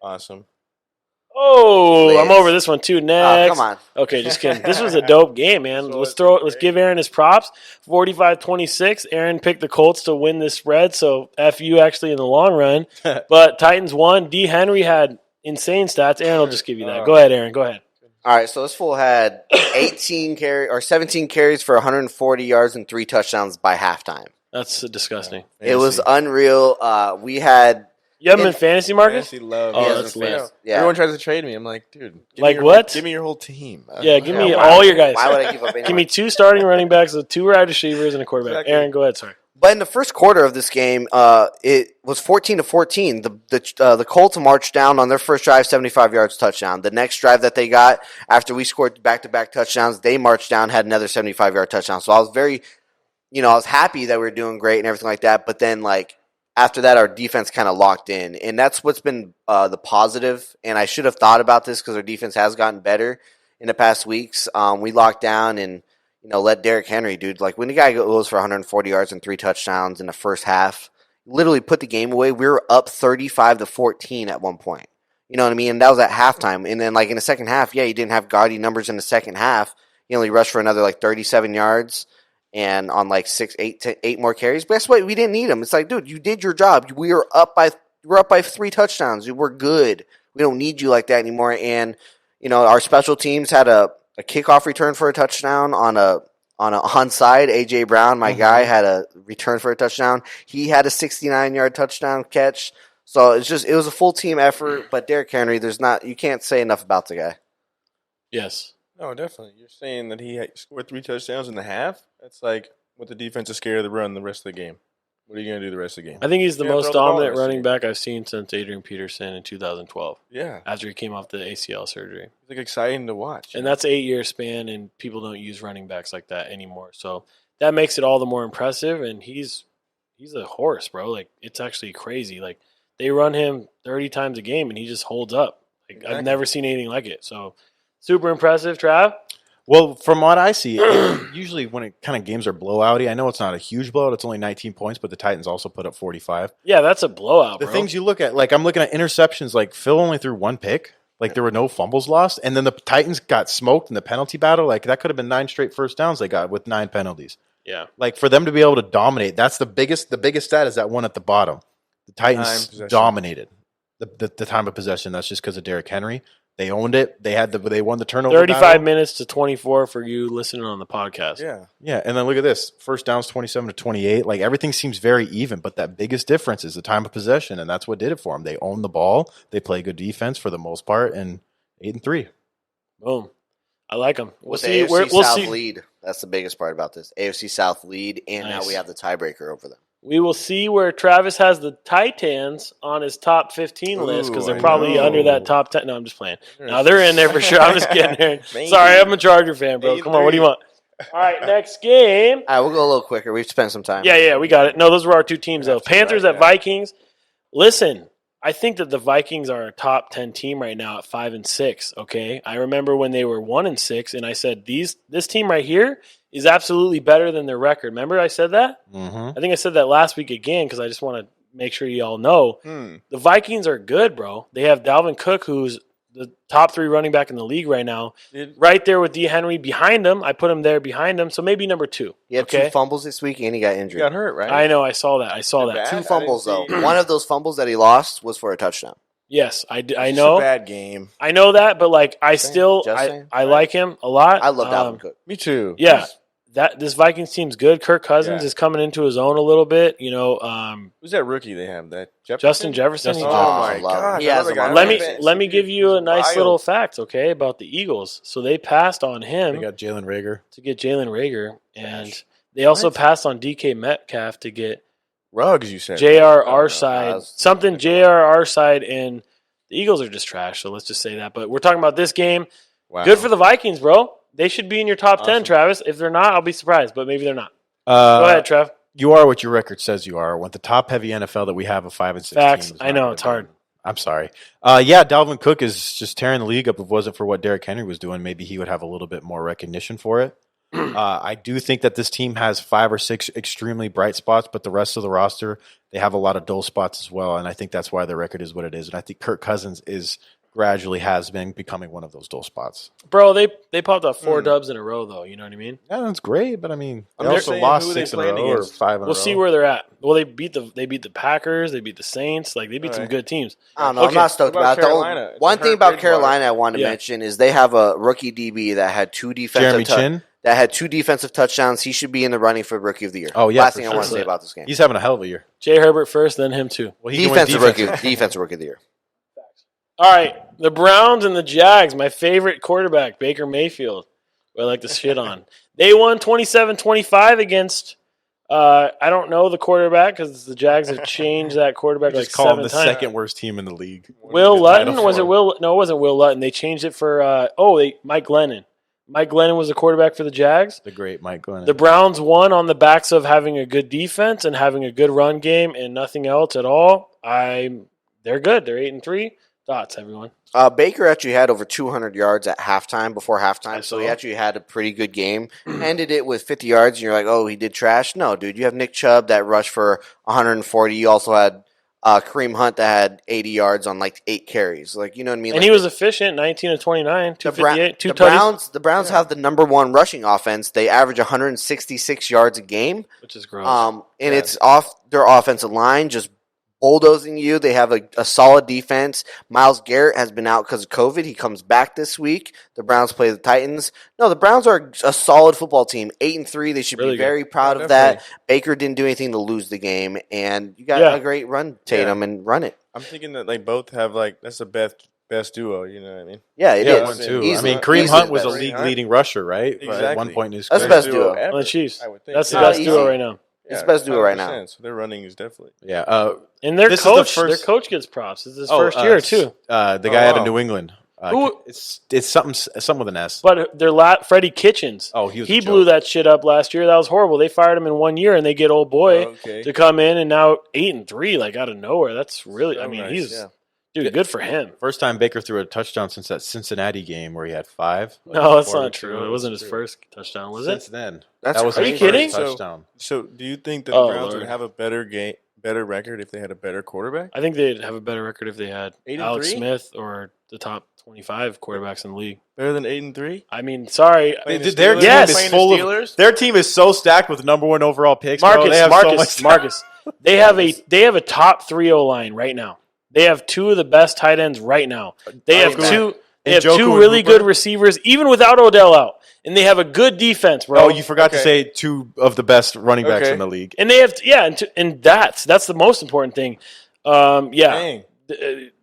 awesome. Oh, I'm Please. over this one too. Oh, Next, come on. okay, just kidding. This was a dope game, man. So Let's give Aaron his props. 45-26. Aaron picked the Colts to win this spread, so F you actually in the long run. But Titans won. D. Henry had insane stats. Aaron will just give you that. Go ahead, Aaron. Go ahead. All right, so this fool had 17 carries for 140 yards and 3 touchdowns by halftime. That's disgusting. It was unreal. We had You have him in fantasy, Marcus? Fantasy love. Oh, Yeah, that's lit. lit. Yeah. Everyone tries to trade me. I'm like, dude, give Like me your what? Give me your whole team. Yeah, give me why all would- your guys. Why would I give up anyone? Give me 2 starting running backs, 2 wide receivers, and a quarterback. Exactly. Aaron, go ahead. Sorry. But in the first quarter of this game, it was 14-14. The Colts marched down on their first drive, 75 yards touchdown. The next drive that they got after we scored back-to-back touchdowns, they marched down, had another 75-yard touchdown. So I was very, I was happy that we were doing great and everything like that. But then, like, after that, our defense kind of locked in, and that's what's been the positive. And I should have thought about this because our defense has gotten better in the past weeks. We locked down and let Derrick Henry, dude. Like when the guy goes for 140 yards and 3 touchdowns in the first half, literally put the game away. We were up 35-14 at one point. You know what I mean? And that was at halftime. And then like in the second half, yeah, he didn't have gaudy numbers in the second half. He only rushed for another like 37 yards and on like 8 more carries. But guess what? We didn't need him. It's like, dude, you did your job. We're up by 3 touchdowns. We're good. We don't need you like that anymore. And our special teams had a kickoff return for a touchdown on a onside. AJ Brown, my guy, had a return for a touchdown. He had a 69-yard touchdown catch. So it was a full team effort. But Derrick Henry, you can't say enough about the guy. Yes. No, definitely. You're saying that he scored 3 touchdowns in the half? That's like what the defense is scared of the run the rest of the game. What are you going to do the rest of the game? I think he's the Yeah, most throw the ball dominant the rest of running the game. back I've seen since Adrian Peterson in 2012 Yeah. after he came off the ACL surgery. It's like exciting to watch. And that's 8-year span, and people don't use running backs like that anymore. So that makes it all the more impressive. And he's a horse, bro. Like it's actually crazy. Like they run him 30 times a game, and he just holds up. Like I've Exactly. never seen anything like it. So super impressive, Trav. Well, from what I see, usually when it kind of games are blowouty, I know it's not a huge blowout. It's only 19 points, but the Titans also put up 45. Yeah, that's a blowout, The bro. things you look at, like I'm looking at interceptions, like Phil only threw 1 pick. Like there were no fumbles lost. And then the Titans got smoked in the penalty battle. Like that could have been 9 straight first downs they got with 9 penalties. Yeah. Like for them to be able to dominate, that's the biggest stat is that one at the bottom. The Time Titans possession. dominated the time of possession. That's just because of Derrick Henry. They owned it. They won the turnover 35 battle. minutes to 24 for you listening on the podcast. Yeah. Yeah, and then look at this. First downs 27 to 28. Like everything seems very even, but that biggest difference is the time of possession, and that's what did it for them. They own the ball. They play good defense for the most part, and 8-3. Boom. I like them. We'll With see. the AFC We'll South see. lead. That's the biggest part about this. AFC South lead, and now Nice. we have the tiebreaker over them. We will see where Travis has the Titans on his top 15 list because Ooh, they're I probably know. under that top 10. No, I'm just playing. No, they're in there for sure. I'm just getting there. Maybe. Sorry, I'm a Charger fan, bro. Come on, what do you want? All right, next game. All right, we'll go a little quicker. We've spent some time. Yeah, we got it. No, those were our two teams, though. Have to, Panthers right? at Yeah. Vikings. Listen, I think that the Vikings are a top 10 team right now at 5-6. Okay, I remember when they were 1-6, and I said this team right here is absolutely better than their record. Remember, I said that. Mm-hmm. I think I said that last week again because I just want to make sure you all know the Vikings are good, bro. They have Dalvin Cook, who's the top 3 running back in the league right now, right there with D. Henry behind him. I put him there behind him, so maybe number 2. He had Okay, 2 fumbles this week, and he got injured. You got hurt, right? I know. I saw that. They're bad. 2 fumbles, I though. didn't see- One of those fumbles that he lost was for a touchdown. Yes, I It's know. a bad game. I know that, but like I still Just saying. I like him a lot. I love Dalvin Cook. Me too. Yeah, this Vikings team's good. Kirk Cousins Yeah. is coming into his own a little bit. You know, Who's that rookie they have? That Justin Jefferson. Justin he- Jefferson. Oh my love him. god! He has him on let me fantasy. let me give you a nice Wild. little fact, okay, about the Eagles. So they passed on They him got Jalen Rager. to get Jalen Rager, and they also What? passed on DK Metcalf to get Rugs. You said J.R.R. Oh, no, side, was- something J.R.R. side, and the Eagles are just trash. So let's just say that. But we're talking about this game. Wow. Good for the Vikings, bro. They should be in your top 10, Awesome. Travis. If they're not, I'll be surprised, but maybe they're not. Go Go ahead, Trev. You are what your record says you are. With the top heavy NFL that we have of 5-6 Facts. teams, I know, not it's gonna hard. be- I'm sorry. Yeah, Dalvin Cook is just tearing the league up. If it wasn't for what Derrick Henry was doing, maybe he would have a little bit more recognition for it. I do think that this team has 5 or 6 extremely bright spots, but the rest of the roster, they have a lot of dull spots as well, and I think that's why their record is what it is. And I think Kirk Cousins gradually has been becoming one of those dull spots. Bro, they popped up 4 dubs in a row, though. You know what I mean? Yeah, that's great, but I mean, they I'm also saying lost who they 6 in a playing row or against. 5 in a row. We'll see where they're at. Well, they beat the Packers, they beat the Saints, like they beat some Alright. good teams. I don't know. Okay. I'm not stoked What about about it. The Carolina? only- It's One a thing hurt about Bridgewater. Carolina I wanted to Yeah. mention is they have a rookie DB that had 2 defensive Jeremy Chin. that had 2 defensive touchdowns. He should be in the running for Rookie of the Year. Oh, yeah, Last for thing I sure. want to say about this game. He's having a hell of a year. Jay Herbert first, then him too. Well, he can win Defensive Rookie of the Year. All right, the Browns and the Jags, my favorite quarterback, Baker Mayfield, who I like to shit on. They won 27-25 against, I don't know the quarterback because the Jags have changed that quarterback like Just call him 7 the times. second worst team in the league. Will The Lutton? title Was it for him. Will? No, it wasn't Will Lutton. They changed it for, Mike Glennon. Mike Glennon was the quarterback for the Jags. The great Mike Glennon. The Browns won on the backs of having a good defense and having a good run game and nothing else at all. They're good. They're 8-3. Thoughts, everyone? Baker actually had over 200 yards at halftime, before I halftime, so he saw. actually had a pretty good game. Ended it with 50 yards, and you're like, oh, he did trash? No, dude. You have Nick Chubb that rushed for 140. You also had Kareem Hunt that had 80 yards on like 8 carries. Like, you know what I mean? And Like, he was efficient, 19 of 29, the, Bra- 258, 2 the tutties, Browns have the number 1 rushing offense. They average 166 yards a game. which is gross. And it's off their offensive line, just bulldozing you. They have a solid defense. Myles Garrett has been out because of COVID. He comes back this week. The Browns play the Titans. No, the Browns are a solid football team. 8-3. They should Really be good. very proud Yeah, of that. definitely. Baker didn't do anything to lose the game, and you got Yeah. a great run, Tatum, and run it. I'm thinking that they both have like that's the best duo. You know what I mean? Yeah, it Yeah, is. one too. I Easily- mean, Kareem easily Hunt was the a best. league leading rusher, right? At Exactly. one point in his That's the career. best duo. ever, On the Chiefs. I would think. That's the Yeah. best Easy. duo right now. It's the best duo right now. 100%. So their running is definitely. Yeah. And their This is the coach, first- their coach gets props. It's his first year too. The Oh, guy out wow. of New England. Who- It's something with an S. But their Freddie Kitchens, Oh, he was a he joke. blew that shit up last year. That was horrible. They fired him in 1 year, and they get old boy Okay. to come in, and now 8-3, like out of nowhere. That's really, So I mean, nice, he's yeah. dude, good for him. First time Baker threw a touchdown since that Cincinnati game where he had 5. No, that's Four not to true. two. It wasn't his first touchdown, was Since it? then. That's that was crazy. his Are you kidding? first touchdown. So do you think that Oh, the Browns Lord. would have a better record if they had a better quarterback? I think they'd have a better record if they had 8-3? Alex Smith or the top 25 quarterbacks in the league. Better than 8-3? I mean, sorry, Playing the Their Steelers? team Yes. is Playing the full of. Steelers? Their team is so stacked with number 1 overall picks. bro. They have so much Marcus. They have a top 3 O line right now. They have 2 of the best tight ends right now. They have Amen. They have Njoku two and really Hooper? good receivers, even without Odell out. And they have a good defense, bro. Oh, you forgot to Okay. say two of the best running backs Okay. in the league. And they have, and that's the most important thing. Dang.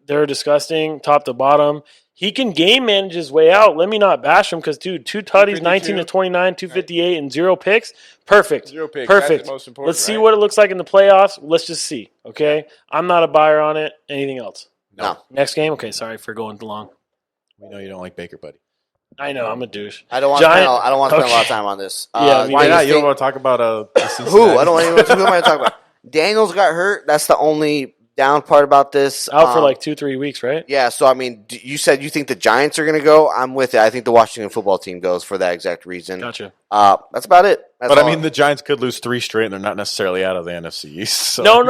They're disgusting, top to bottom. He can game manage his way out. Let me not bash him because, dude, 2 tutties, 19 to 29, 258, and 0 picks. Perfect. 0 picks. That's Perfect. the most important, Let's see right? what it looks like in the playoffs. Let's just see. Okay, I'm not a buyer on it. Anything else? No. Next game. Okay, sorry for going long. We know you don't like Baker, buddy. I know I'm a douche. I don't want to Giant- spend a lot of Okay. time on this. Yeah, me why Why neither. not? do You don't think- want to talk about who? I don't even know who am I talking about. Daniels got hurt. That's the only down part about this. Out for like 2-3 weeks, right? Yeah, so I mean, you said you think the Giants are going to go. I'm with it. I think the Washington football team goes for that exact reason. Gotcha. That's about it. That's But I all. mean, the Giants could lose 3 straight, and they're not necessarily out of the NFC East. So. No.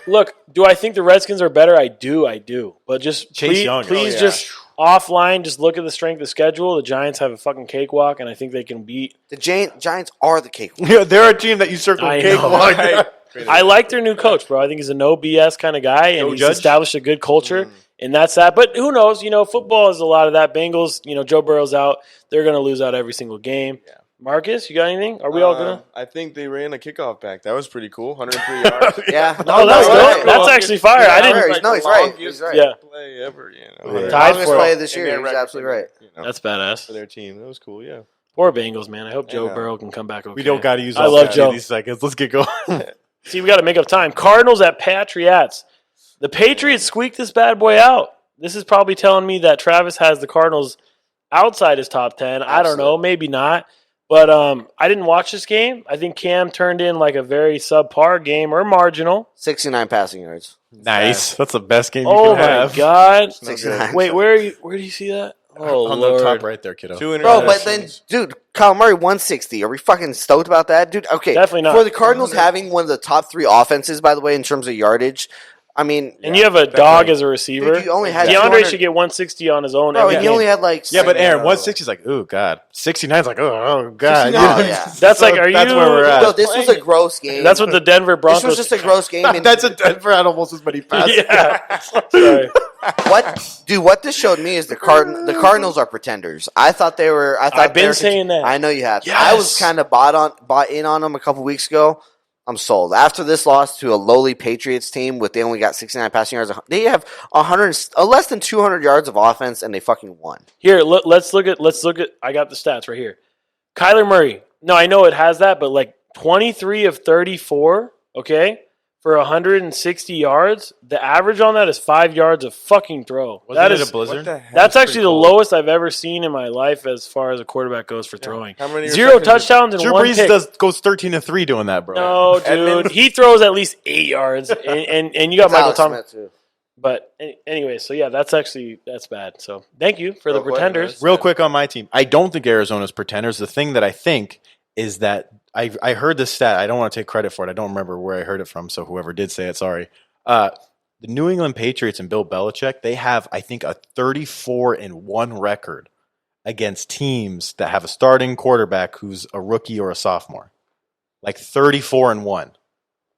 Look. Do I think the Redskins are better? I do. But just Chase please, Young. please Oh, yeah. just offline, just look at the strength of schedule. The Giants have a fucking cakewalk, and I think they can beat. the Giants are the cake. Yeah, they're a team that you circle I know. cakewalk. Right. I like their new coach, bro. I think he's a no BS kind of guy, and Joe he's Judge? established a good culture, and that's that. But who knows? Football is a lot of that. Bengals, Joe Burrow's out. They're going to lose out every single game. Yeah. Marcus, you got anything? Are we all going to? I think they ran a kickoff back. That was pretty cool. 103 yards. Yeah. Oh, that's no, dope. right. That's actually fire. I Yeah, didn't. right. No, he's right. He's right. Yeah. Play ever, Yeah. Tied Longest for it. play this year. And their He's record absolutely right. That's badass. for their team. That was cool. Yeah. Poor Bengals, man. I hope Joe know. Burrow can come back okay. We don't got to use I all love 50 Joe. of these seconds. Let's get going. See, we got to make up time. Cardinals at Patriots. The Patriots squeaked this bad boy out. This is probably telling me that Travis has the Cardinals outside his top 10. I don't know. Maybe not. But I didn't watch this game. I think Cam turned in like a very subpar game or marginal. 69 passing yards. Nice. That's the best game you Oh, can my have. God. 69. Wait, where do you see that? Oh, On Lord. the top right there, kiddo. 2 Bro, but then, interceptions. dude, Kyle Murray 160. Are we fucking stoked about that, dude? Okay, Definitely not. For the Cardinals having one of the top 3 offenses, by the way, in terms of yardage. I mean, And you have a dog as a receiver. Dude, you only had DeAndre 200 should get 160 on his own. bro, every and you game. only had like Yeah, but Aaron, no. 160 is like, oh, God. 69 is like, oh, God. 69, yeah. That's like, are That's you- where we're at. No, this was a gross game. That's what the Denver Broncos. This was just a gross game. And That's a Denver had almost as many passes. Yeah. Sorry. what this showed me is the Cardinals are pretenders. I thought they were. I thought I've been they were- saying that. I know you have. Yes. I was kind of bought in on them a couple weeks ago. I'm sold. After this loss to a lowly Patriots team with they only got 69 passing yards, they have 100 less than 200 yards of offense, and they fucking won. Here, let's look at. I got the stats right here. Kyler Murray. No, I know it has that, but like 23 of 34. Okay, for 160 yards. The average on that is 5 yards of fucking throw. Wasn't That it is a blizzard? What the heck? that's pretty actually the cold. lowest I've ever seen in my life as far as a quarterback goes for throwing. How many 0 receptions? touchdowns and Drew 1 Brees pick. goes 13-3 doing that, bro. No, And dude, he throws at least 8 yards, and you got Michael Alex Thomas. Smith, too. But anyway, so yeah, that's bad. So thank you for the Real quick, pretenders. Real quick on my team. I don't think Arizona's pretenders. The thing that I think is that I heard this stat. I don't want to take credit for it. I don't remember where I heard it from, so whoever did say it, sorry. The New England Patriots and Bill Belichick, they have, I think, a 34-1 record against teams that have a starting quarterback who's a rookie or a sophomore. Like 34-1.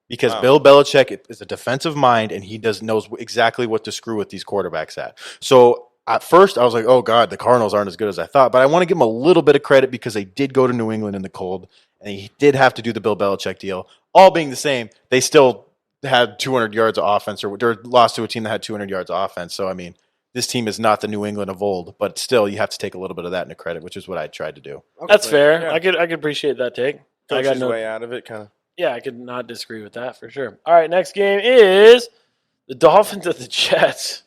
Because Wow. Bill Belichick is a defensive mind, and he knows exactly what to screw with these quarterbacks at. So at first, I was like, oh, God, the Cardinals aren't as good as I thought. But I want to give them a little bit of credit because they did go to New England in the cold, and they did have to do the Bill Belichick deal. All being the same, they still had 200 yards of offense or lost to a team that had 200 yards of offense. So, I mean, this team is not the New England of old, but still, you have to take a little bit of that into credit, which is what I tried to do. That's fair. Yeah. I could appreciate that take. I Coached got his no. way out of it, kind of. Yeah, I could not disagree with that for sure. All right, next game is the Dolphins at the Jets.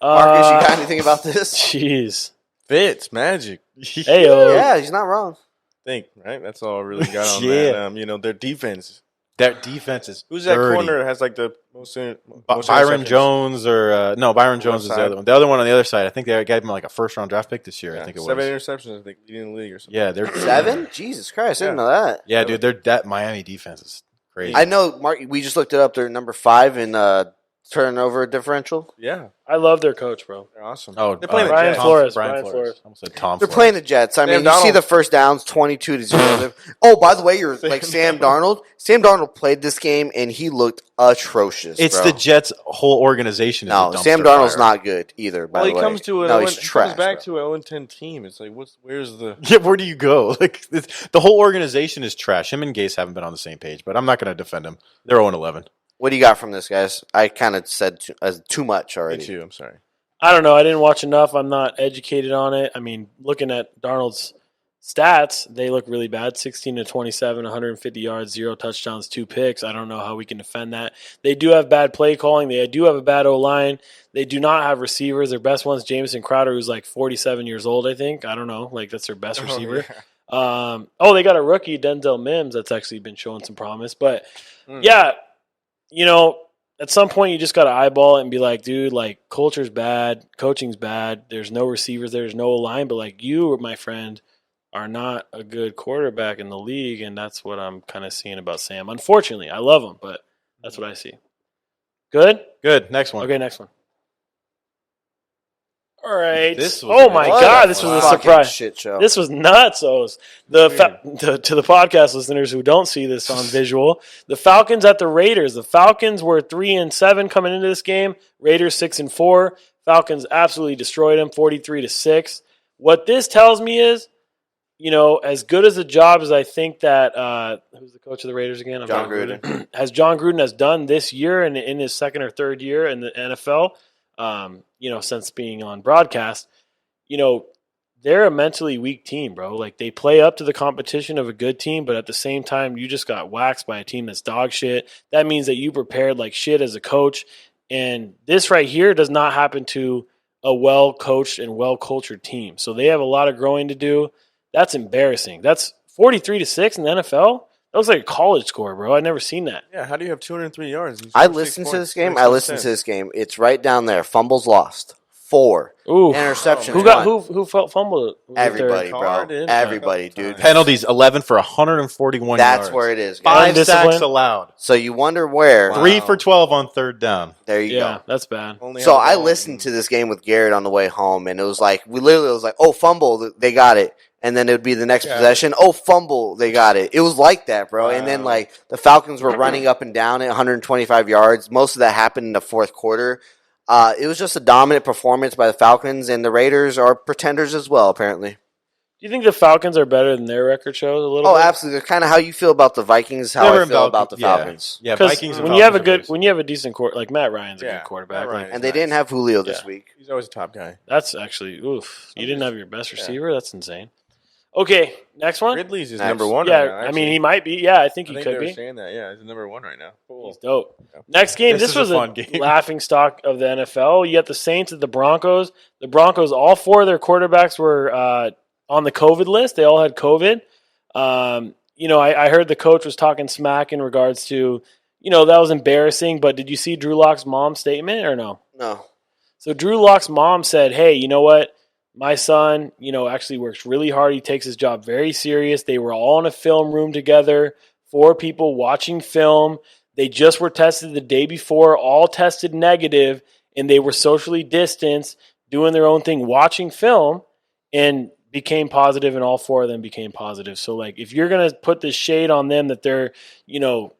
Marcus, you got anything about this? Jeez. Fitz, magic. Hey, yo. Yeah, he's not wrong. Think, right? That's all I really got on Yeah. that. Their defense. Their defense is Who's that dirty. corner that has like the most Byron interceptions? Jones or no, Byron Jones is the side? other one. The other one on the other side, I think they gave him like a first-round draft pick this year. I think it was. 7 interceptions, I think, leading the league or something. Yeah, they're 7? Jesus Christ, I didn't know that. Yeah, dude, that Miami defense is crazy. I know, Mark. We just looked it up. They're number 5 in turnover differential. Yeah, I love their coach, bro. they're awesome. Oh, they're playing the Brian Jets. Flores. Brian Brian Flores. I almost said Tom They're Flores. playing the Jets. I mean, Sam you see Darnold. the first downs, 22-0. Oh, by the way, you're like Sam Darnold. Sam Darnold played this game, and he looked atrocious. It's bro. the Jets' whole organization. Is No, a Sam dumpster Darnold's fire. not good either. By Well, the he way, comes to no, he he's trash. comes back bro. to an 0-10 team. It's like, where's the? Yeah, where do you go? Like the whole organization is trash. Him and Gase haven't been on the same page, but I'm not going to defend him. They're 0-11. What do you got from this, guys? I kind of said too much Me already. too. I'm sorry. I don't know. I didn't watch enough. I'm not educated on it. I mean, looking at Darnold's stats, they look really bad. 16-27, 150 yards, 0 touchdowns, 2 picks. I don't know how we can defend that. They do have bad play calling. They do have a bad O-line. They do not have receivers. Their best one's Jamison Crowder, who's like 47 years old, I think. I don't know. Like, that's their best receiver. They got a rookie, Denzel Mims, that's actually been showing some promise. But, yeah, you know, at some point you just got to eyeball it and be like, dude, like, culture's bad, coaching's bad, there's no receivers, there's no line, but, like, you, my friend, are not a good quarterback in the league, and that's what I'm kind of seeing about Sam. Unfortunately, I love him, but that's what I see. Good? Good. Next one. Okay, next one. All right. This was oh, an my What God, a this was a fucking surprise. shit show. This was nuts. To the podcast listeners who don't see this on visual, the Falcons at the Raiders. The Falcons were 3-7 coming into this game. Raiders 6-4. Falcons absolutely destroyed them, 43-6. What this tells me is, you know, as good as a job as I think that who's the coach of the Raiders again? John Gruden. As John Gruden has done this year and in his second or third year in the NFL, you know, since being on broadcast, you know, they're a mentally weak team, bro. Like, they play up to the competition of a good team, but at the same time, you just got waxed by a team that's dog shit. That means that you prepared like shit as a coach. And this right here does not happen to a well-coached and well-cultured team. So they have a lot of growing to do. That's embarrassing. That's 43-6 in the NFL. That looks like a college score, bro. I've never seen that. Yeah, how do you have 203 yards? I listened to this game. It's right down there. Fumbles lost. 4. Ooh, Interceptions. who got 1. who fumbled it? Was it their- Everybody, bro. Harden. Everybody, dude. Penalties 11 for 141 That's yards. where it is, guys. 5 Undisciplined. sacks allowed. So you wonder where. 3 for 12 on third down. There you Yeah, go. that's bad. So I listened to this game with Garrett on the way home, and it was like oh, fumble, they got it, and then it would be the next possession, oh, fumble, they got it. It was like that, bro. And then like the Falcons were running up and down at 125 yards. Most of that happened in the fourth quarter. It was just a dominant performance by the Falcons, and the Raiders are pretenders as well, apparently. Do you think the Falcons are better than their record shows a little Oh, bit? absolutely. It's kind of how you feel about the Vikings, how I feel about the Falcons. Yeah, Because Vikings and when you have Falcons are when you have a decent like Matt Ryan's a Yeah, good quarterback. Matt Ryan. Like, And they didn't have Julio this Yeah. week. He's always a top guy. that's actually oof. You didn't have your best receiver. That's insane. Okay, next one. Ridley's is Nice. number one. Yeah, right now, I mean actually. he might be. Yeah, I think he I think could they were be. saying that. Yeah, he's number one right now. Cool. He's dope. Yeah. Next game. This This is a was fun game. laughing stock of the NFL. You got the Saints at the Broncos. The Broncos, all 4 of their quarterbacks were on the COVID list. They all had COVID. You know, I heard the coach was talking smack in regards to, you know, that was embarrassing. But did you see Drew Lock's mom's statement or no? No. So Drew Lock's mom said, hey, you know what? My son, you know, actually works really hard. He takes his job very serious. They were all in a film room together, 4 people watching film. They just were tested the day before, all tested negative, and they were socially distanced, doing their own thing, watching film, and became positive, and all 4 of them became positive. So, like, if you're going to put this shade on them that they're, you know,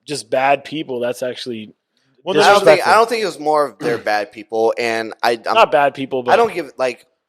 just bad people, that's actually Well, This I was don't think it was more of they're bad people, and I'm not bad people, but I don't give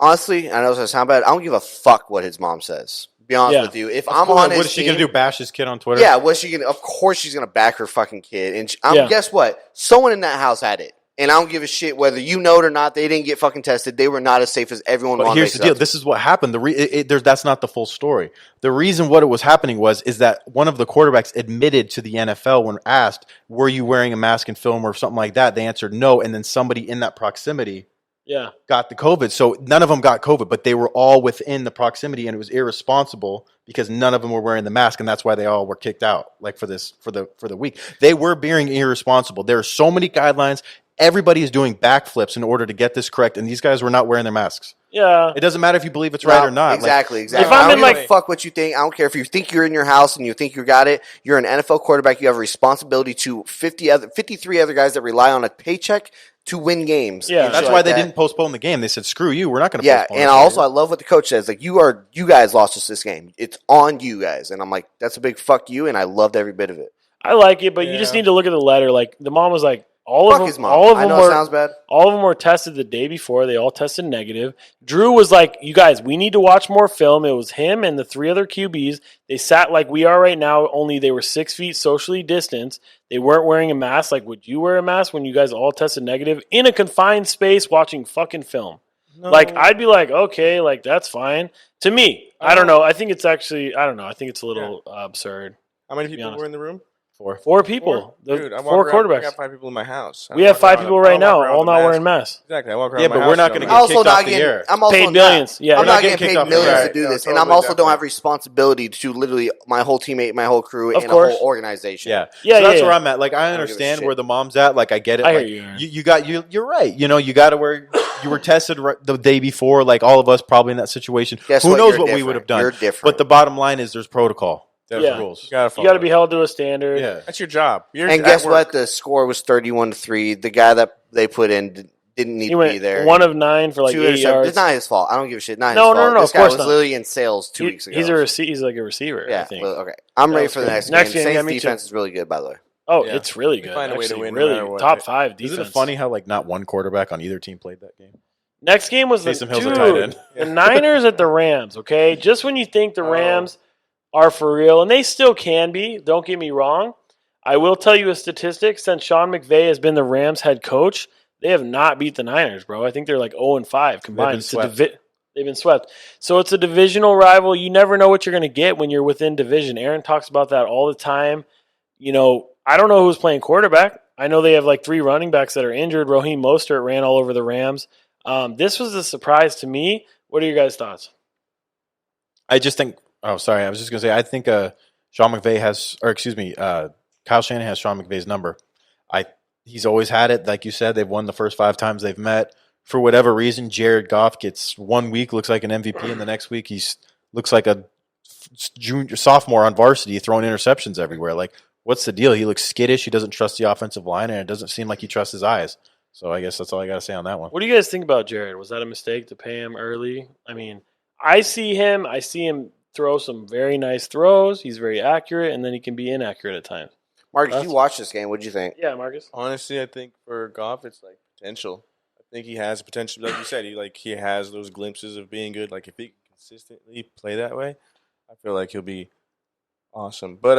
honestly. I know it's gonna sound bad. I don't give a fuck what his mom says. Be honest Yeah. with you. If Of I'm course, on his what is she team, going to do? Bash his kid on Twitter? yeah, what's she gonna? Of course, she's gonna back her fucking kid. And Yeah. guess what? Someone in that house had it, and I don't give a shit whether you know it or not. They didn't get fucking tested. They were not as safe as everyone. But here's the deal. This is what happened. That's not the full story. The reason what it was happening is that one of the quarterbacks admitted to the NFL when asked, were you wearing a mask in film or something like that? They answered no. And then somebody in that proximity yeah. got the COVID. So none of them got COVID, but they were all within the proximity, and it was irresponsible because none of them were wearing the mask, and that's why they all were kicked out. Like for the week, they were being irresponsible. There are so many guidelines. Everybody is doing backflips in order to get this correct, and these guys were not wearing their masks. Yeah. It doesn't matter if you believe it's right No, or not. Exactly. If I'm I don't in, give like- a fuck what you think. I don't care if you think you're in your house and you think you got it. You're an NFL quarterback. You have a responsibility to 53 other guys that rely on a paycheck to win games. Yeah. and That's shit why like they that. didn't postpone the game. They said, "Screw you, we're not going to." Yeah, postpone and it." also I love what the coach says. Like you guys lost us this game. It's on you guys, and I'm like, that's a big fuck you, and I loved every bit of it. I like it, but you just Yeah. need to look at the letter. Like the mom was like, all Fuck of his them, mom. all of I them know it were, sounds bad. all of them were tested the day before. They all tested negative. Drew was like, "You guys, we need to watch more film." It was him and the 3 other QBs. They sat like we are right now. Only they were 6 feet socially distanced. They weren't wearing a mask. Like, would you wear a mask when you guys all tested negative in a confined space watching fucking film? Like, I'd be like, okay, like that's fine. To me, I don't know. I think it's actually, I don't know. I think it's a little absurd. How many be people honest. were in the room? 4 people. Dude, I walk 4 around, I quarterbacks. got 5 people in my house. I We don't have walk 5 around- people I right don't walk now, around all with not a wearing mask. masks. Exactly. I walk around Yeah, my but house we're not with gonna no get mask. Also kicked not off the getting. air. I'm also Paid not. billions. Yeah. I'm We're not not getting getting paid kicked off the millions air. to do Yeah, this, and totally I'm also don't have definitely. responsibility to literally my whole teammate, my whole crew, Of and course. a whole organization. Yeah, Yeah, so that's yeah, where yeah. I'm at. Like, I give a understand shit. where the mom's at. Like, I get it. I hear Like, you, Aaron. you got you're right. You know, you got to where you were tested the day before. Like all of us, probably in that situation. Guess Who what? knows You're what we different. would have done? You're different. But the bottom line is, there's protocol. There's Yeah. rules. You gotta You got to follow be it. held to a standard. Yeah. That's your job. You're And at guess work. what? The score was 31-3. The guy that they put in didn't need He to went be there. 1 of 9 for like 2 8 interceptions. yards. It's not his fault. I don't give a shit. Not No, his no, fault. no, This of guy course was not. literally in sales 2 weeks ago. He's like a receiver, I yeah. think. Well, okay. I'm That ready was for the good. next Next game. game, yeah, Saints me too. defense is really good, by the way. Oh, Yeah. it's really They good. find a way to Actually, win no really matter what. top 5 defense. Isn't it funny how like not one quarterback on either team played that game? Next game was the Taysom Hill's a tight end. the Niners at the Rams. Okay, just when you think the Rams are for real, and they still can be. Don't get me wrong. I will tell you a statistic. Since Sean McVay has been the Rams head coach, they have not beat the Niners, bro. I think they're like 0-5 combined. It's a swept. they've been swept. So it's a divisional rival. You never know what you're going to get when you're within division. Aaron talks about that all the time. You know, I don't know who's playing quarterback. I know they have like 3 running backs that are injured. Raheem Mostert ran all over the Rams. This was a surprise to me. What are your guys' thoughts? I just think. Oh, sorry. I was just gonna say. I think Sean McVay has, or excuse me, Kyle Shanahan has Sean McVay's number. He's always had it. Like you said, they've won the first 5 times they've met. For whatever reason, Jared Goff gets 1 week looks like an MVP, and the next week he's looks like a sophomore on varsity throwing interceptions everywhere. Like, what's the deal? He looks skittish. He doesn't trust the offensive line, and it doesn't seem like he trusts his eyes. So I guess that's all I got to say on that one. What do you guys think about Jared? Was that a mistake to pay him early? I mean, I see him throw some very nice throws. He's very accurate, and then he can be inaccurate at times. Marcus, you watched this game. What'd you think? Yeah, Marcus. Honestly, I think for Goff, it's like potential. I think he has potential. Like you said, he has those glimpses of being good. Like if he can consistently play that way, I feel like he'll be awesome. But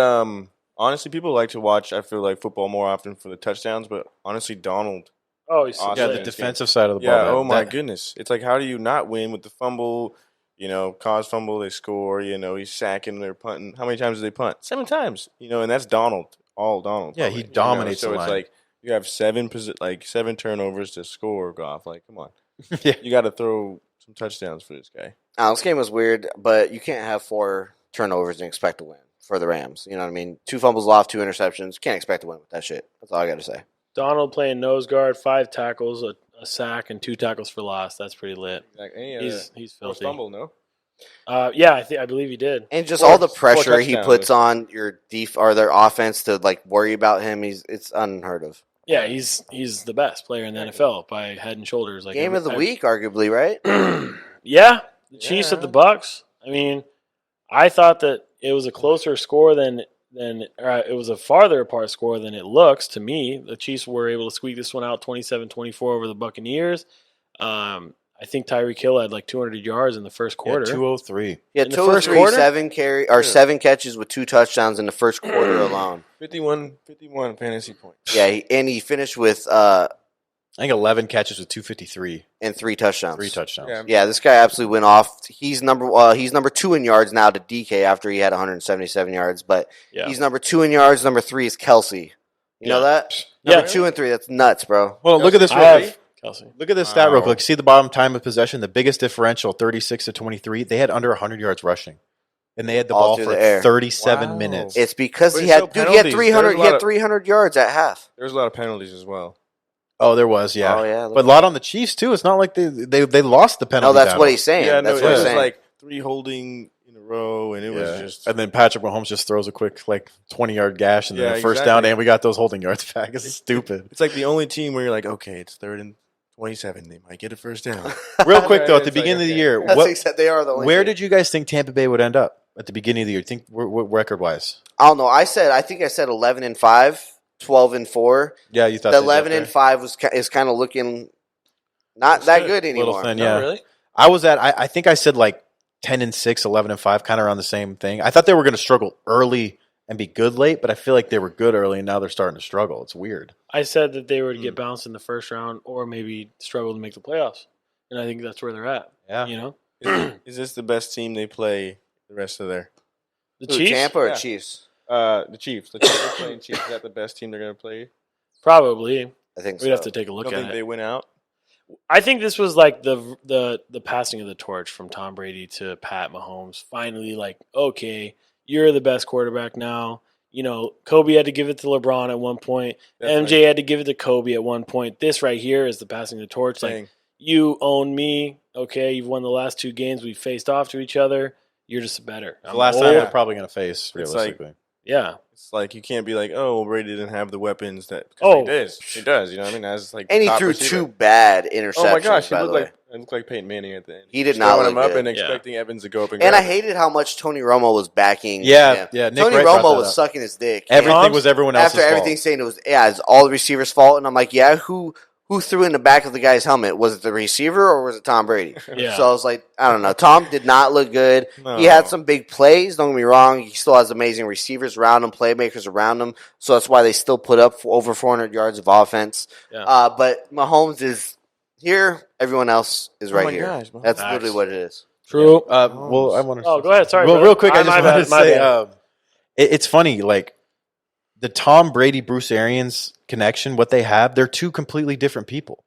honestly, people like to watch. I feel like football more often for the touchdowns. But honestly, Donald. Oh, he's Awesome. Yeah, Yeah, the the defensive side of the Yeah. ball. Oh my goodness. It's like how do you not win with the fumble? You know, cause fumble, they score. You know, he's sacking, they're punting. How many times did they punt? 7 times. You know, and that's Donald. All Donald. Yeah, he you know? dominates So the it's line. like you have 7 turnovers to score. Goff, like come on, Yeah. you got to throw some touchdowns for this guy. This game was weird, but you can't have 4 turnovers and expect to win for the Rams. You know what I mean? 2 fumbles lost, 2 interceptions. Can't expect to win with that shit. That's all I got to say. Donald playing nose guard, 5 tackles, a sack, and 2 tackles for loss. That's pretty lit. Like He's forced filthy. fumble, no? Yeah, I believe he did. And just 4 all the pressure he touchdowns. puts on your or their offense to like worry about him, it's unheard of. Yeah, he's the best player in the NFL by head and shoulders. Like Game of the week, arguably, right? Yeah, the Chiefs Yeah. at the Bucks. I mean, I thought that it was a closer score than it was a farther apart score than it looks to me. The Chiefs were able to squeak this one out 27-24 over the Buccaneers. I think Tyreek Hill had like 200 yards in the first quarter. 203. Yeah, In the 2 or first 3, quarter? 7 catches with 2 touchdowns in the first quarter alone. 51 fantasy points. Yeah, he finished with I think 11 catches with 253. and 3 touchdowns. 3 touchdowns. Yeah. Yeah, this guy absolutely went off. He's number 2 in yards now to DK after he had 177 yards, but Yeah. he's number 2 in yards. Number 3 is Kelsey. You know that? Yeah. Number 2 and 3. That's nuts, bro. Well, look at this. I Real have quick. Kelsey. Look at this stat real Wow. quick. See the bottom time of possession? The biggest differential, 36-23. They had under 100 yards rushing. And they had the All ball through for the air. 37 Wow. minutes. It's because But he so had penalties. 300. There's a He lot had of- 300 yards at half. There's a lot of penalties as well. Oh, there was, yeah. Oh, yeah. But a lot on the Chiefs, too. It's not like they lost the penalty No, that's battle. what he's saying. Yeah, that's no, what it he's was saying. like 3 holding in a row, and it was just. And then Patrick Mahomes just throws a quick, 20-yard gash, and then Yeah, a first exactly. down, and we got those holding yards back. It's stupid. It's like the only team where you're like, okay, it's 3rd and 27. They might get a first down. Real quick, though, at the It's like, beginning of the okay. year, That's what he said. They are the only where team. did you guys think Tampa Bay would end up at the beginning of the year? Think what record-wise? I don't know. I think I said 11-5, 12-4. Yeah, you thought The they'd get there? 11-5 is kind of looking not that good A little anymore. thin, No, yeah. really? I was at. I think I said 10-6, 11-5, kind of around the same thing. I thought they were going to struggle early and be good late, but I feel like they were good early, and now they're starting to struggle. It's weird. I said that they were to get bounced in the first round or maybe struggle to make the playoffs. And I think that's where they're at. Yeah. You know? Is this the best team they play the rest of their? The Who, Chiefs? Tampa or Yeah. Chiefs? The Chiefs. The Chiefs are playing Chiefs. Is that the best team they're going to play? Probably. I think so. We'd have to take a look Don't at think it. they win out. I think this was like the passing of the torch from Tom Brady to Pat Mahomes. Finally, like, okay, you're the best quarterback now. You know, Kobe had to give it to LeBron at one point. Definitely. MJ had to give it to Kobe at one point. This right here is the passing of the torch. Like, Dang. you own me. Okay, you've won the last 2 games. We faced off to each other. You're just better. The last time old. they're probably going to face, It's realistically. Yeah. It's like you can't be like, oh, well, Brady didn't have the weapons that. Oh. He does. He does. You know what I mean? As like And he top threw receiver. 2 bad interceptions. Oh my gosh, he by looked the way. like it looked like Peyton Manning at the end. He did Just not throwing look him up good. and expecting Evans to go up and And grab I him. hated how much Tony Romo was backing. Yeah, him. yeah, Nick Tony Wright brought Romo that was up. sucking his dick. Everything Tom's- was everyone else's After everything fault. saying it's all the receiver's fault, and I'm like, yeah, who threw in the back of the guy's helmet? Was it the receiver or was it Tom Brady? Yeah. So I was like, I don't know. Tom did not look good. No. He had some big plays. Don't get me wrong. He still has amazing receivers around him, playmakers around him. So that's why they still put up over 400 yards of offense. Yeah. But Mahomes is here. Everyone else is right my here. gosh, Mahomes. That's Facts. literally what it is. True. Well, I want to. Oh, go ahead. Sorry. Well, brother. real quick, I just my wanted bad, to my say bad. it's funny, like the Tom Brady Bruce Arians connection. What they have, they're 2 completely different people.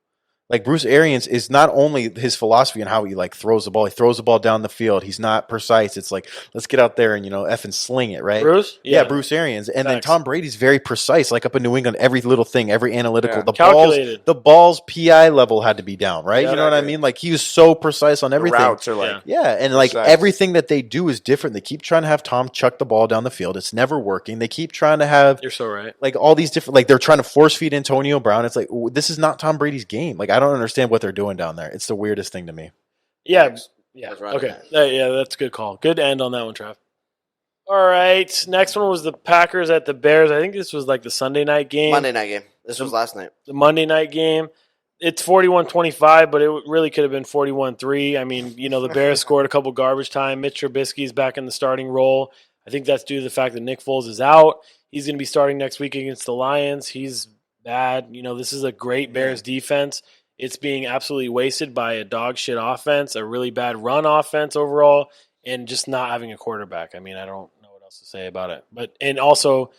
Like Bruce Arians is not only his philosophy and how he like throws the ball. He throws the ball down the field. He's not precise. It's like let's get out there and effing sling it, right? Bruce? Yeah, Bruce Arians. And then Facts. Tom Brady's very precise, like up in New England, every little thing, every analytical. Yeah. Calculated. The ball's PI level had to be down, right? Yeah, you know what I exactly. mean? Like he was so precise on The everything. routes are like. Yeah. Yeah, and like Precise. everything that they do is different. They keep trying to have Tom chuck the ball down the field. It's never working. They keep trying to have You're so right. like all these different, like they're trying to force feed Antonio Brown. It's like this is not Tom Brady's game. Like I don't understand what they're doing down there. It's the weirdest thing to me. Yeah. Yeah. That's right. Okay. Yeah, that's a good call. Good end on that one, Trav. All right. Next one was the Packers at the Bears. I think this was like the Sunday night game. Monday night game. This was last night. The Monday night game. It's 41-25, but it really could have been 41-3. I mean, the Bears scored a couple garbage time. Mitch Trubisky's back in the starting role. I think that's due to the fact that Nick Foles is out. He's going to be starting next week against the Lions. He's bad. This is a great Bears defense. It's being absolutely wasted by a dog shit offense, a really bad run offense overall, and just not having a quarterback. I mean, I don't know what else to say about it. And also,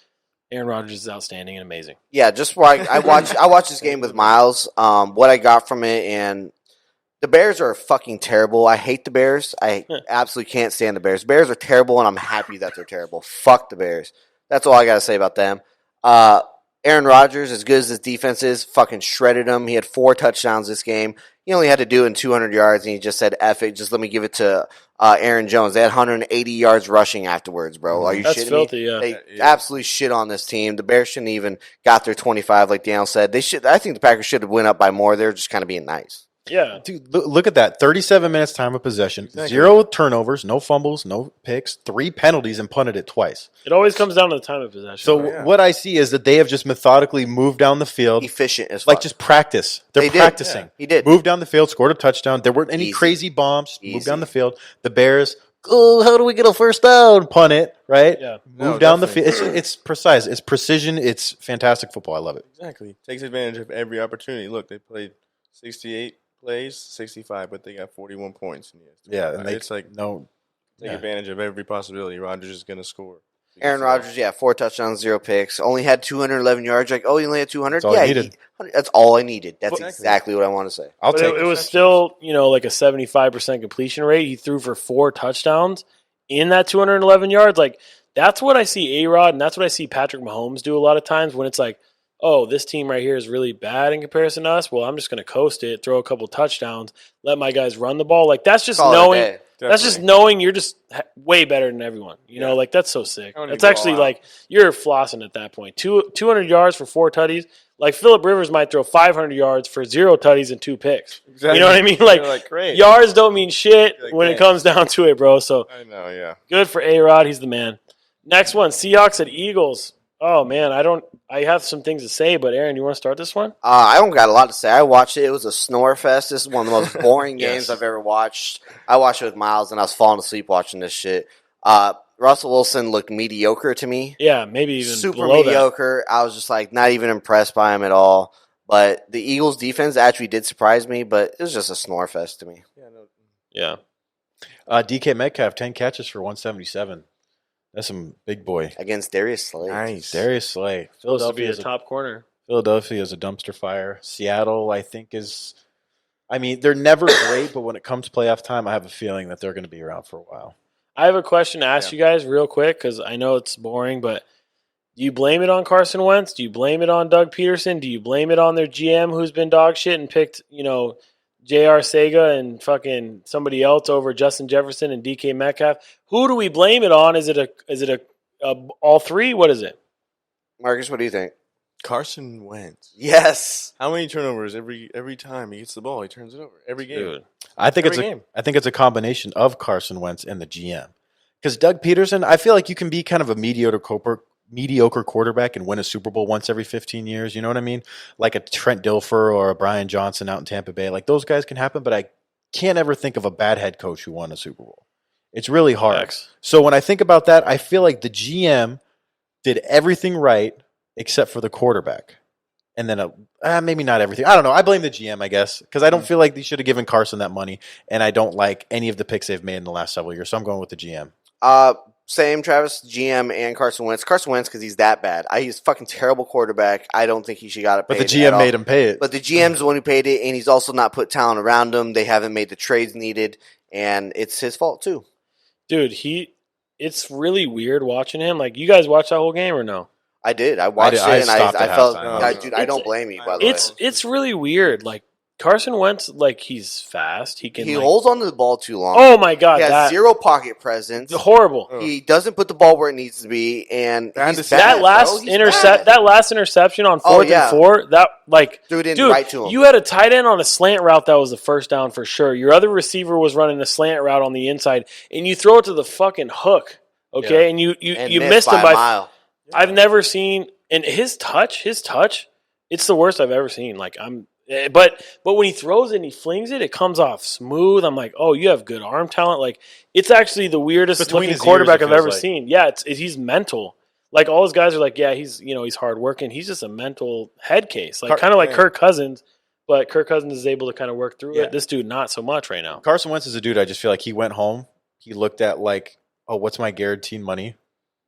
Aaron Rodgers is outstanding and amazing. Yeah, just why I watched this game with Miles. What I got from it, and the Bears are fucking terrible. I hate the Bears. I absolutely can't stand the Bears. Bears are terrible, and I'm happy that they're terrible. Fuck the Bears. That's all I got to say about them. Aaron Rodgers, as good as his defense is, fucking shredded him. He had 4 touchdowns this game. He only had to do it in 200 yards, and he just said, F it, just let me give it to Aaron Jones. They had 180 yards rushing afterwards, bro. Are you That's shitting filthy, me? yeah. They Yeah. absolutely shit on this team. The Bears shouldn't even got their 25, like Daniel said. They should. I think the Packers should have went up by more. They're just kind of being nice. Yeah. Dude, look at that. 37 minutes time of possession, Exactly. 0 turnovers, no fumbles, no picks, 3 penalties, and punted it twice. It always comes down to the time of possession. So yeah. what I see is that they have just methodically moved down the field, Efficient as fuck. like just practice. They're They did. practicing. Yeah, he did. Moved down the field, scored a touchdown. There weren't any Easy. crazy bombs. Easy. Moved down the field. The Bears, oh, how do we get a first down? Punt it, right? Yeah. Move No, down the definitely. field. It's precise. It's precision. It's fantastic football. I love it. Exactly. Takes advantage of every opportunity. Look, they played 68 plays, 65, but they got 41 points. Yeah, and it's like no. take yeah. advantage of every possibility. Rodgers is going to score. Aaron Rodgers, 4 touchdowns, 0 picks. Only had 211 yards. Like, oh, you only had 200? That's all you needed. That's all I needed. That's Exactly. exactly what I want to say. I'll But take it was still, like a 75% completion rate. He threw for 4 touchdowns in that 211 yards. Like, that's what I see A-Rod, and that's what I see Patrick Mahomes do a lot of times when it's like oh, this team right here is really bad in comparison to us. Well, I'm just going to coast it, throw a couple touchdowns, let my guys run the ball. Like that's just Call it a knowing. day. That's just knowing you're just way better than everyone. You know, like that's so sick. I don't That's even go actually all out. like you're flossing at that point. 200 yards for 4 tutties. Like Phillip Rivers might throw 500 yards for 0 tutties and 2 picks. Exactly. You know what I mean? You're Like, like, great. yards don't mean shit Like, when it thanks. comes down to it, bro. So I know, yeah. good for A-Rod. He's the man. Next one, Seahawks at Eagles. Oh man, I have some things to say, but Aaron, you want to start this one? I don't got a lot to say. I watched it. It was a snore fest. This is one of the most boring Yes. games I've ever watched. I watched it with Miles, and I was falling asleep watching this shit. Russell Wilson looked mediocre to me. Yeah, maybe even Super below that. mediocre. I was just like not even impressed by him at all. But the Eagles' defense actually did surprise me, but it was just a snore fest to me. Yeah, no. Yeah. DK Metcalf, 10 catches for 177. That's some big boy. Against Darius Slade. Nice. Darius Slay. Supposed to be a is top corner. Philadelphia is a dumpster fire. Seattle, I think, is. I mean, they're never great, but when it comes playoff time, I have a feeling that they're going to be around for a while. I have a question to ask you guys real quick because I know it's boring, but do you blame it on Carson Wentz? Do you blame it on Doug Peterson? Do you blame it on their GM who's been dog shit and picked, J.R. Sega and fucking somebody else over Justin Jefferson and DK Metcalf? Who do we blame it on? Is it a all three? What is it? Marcus, what do you think? Carson Wentz. Yes. How many turnovers every time he gets the ball? He turns it over every game. Dude. I think Every game. I think it's a combination of Carson Wentz and the GM. Because Doug Peterson, I feel like you can be kind of a mediocre quarterback and win a Super Bowl once every 15 years. You know what I mean? Like a Trent Dilfer or a Brian Johnson out in Tampa Bay. Like those guys can happen, but I can't ever think of a bad head coach who won a Super Bowl. It's really hard. Facts. So when I think about that, I feel like the GM did everything right except for the quarterback. And then maybe not everything. I don't know. I blame the GM, I guess, because I don't feel like they should have given Carson that money, and I don't like any of the picks they've made in the last several years. So I'm going with the GM. Same, Travis, GM and Carson Wentz. Carson Wentz because he's that bad. He's a fucking terrible quarterback. I don't think he should got it paid. But the GM made him pay it. But the GM's the one who paid it, and he's also not put talent around him. They haven't made the trades needed, and it's his fault too. Dude, it's really weird watching him. Like, you guys watch that whole game or no? I did. I watched I it, and stopped I at felt, halftime. dude, I don't blame you, by the way. It's really weird. Like, Carson Wentz, like, he's fast. He can. He like, holds onto the ball too long. Oh my god, he has that zero pocket presence. horrible. He doesn't put the ball where it needs to be, and And he's that bad, That last bro. He's bad. that last interception on Oh, 4th yeah. and 4, that like Threw it in dude, right to him. you had a tight end on a slant route that was the first down for sure. Your other receiver was running a slant route on the inside, and you throw it to the fucking hook, okay? Yeah. And you And missed him a by. mile. I've never seen, and his touch, it's the worst I've ever seen. Like but when he throws it and he flings it, it comes off smooth. I'm like, oh, you have good arm talent. Like, it's actually the weirdest Between looking his quarterback ears, it I've ever feels like. seen. Yeah, he's mental. Like, all his guys are like, yeah, he's hard working. He's just a mental head case, like kind of like yeah. Kirk Cousins. But Kirk Cousins is able to kind of work through Yeah. it. This dude, not so much right now. Carson Wentz is a dude I just feel like he went home. He looked at like, oh, what's my guaranteed money?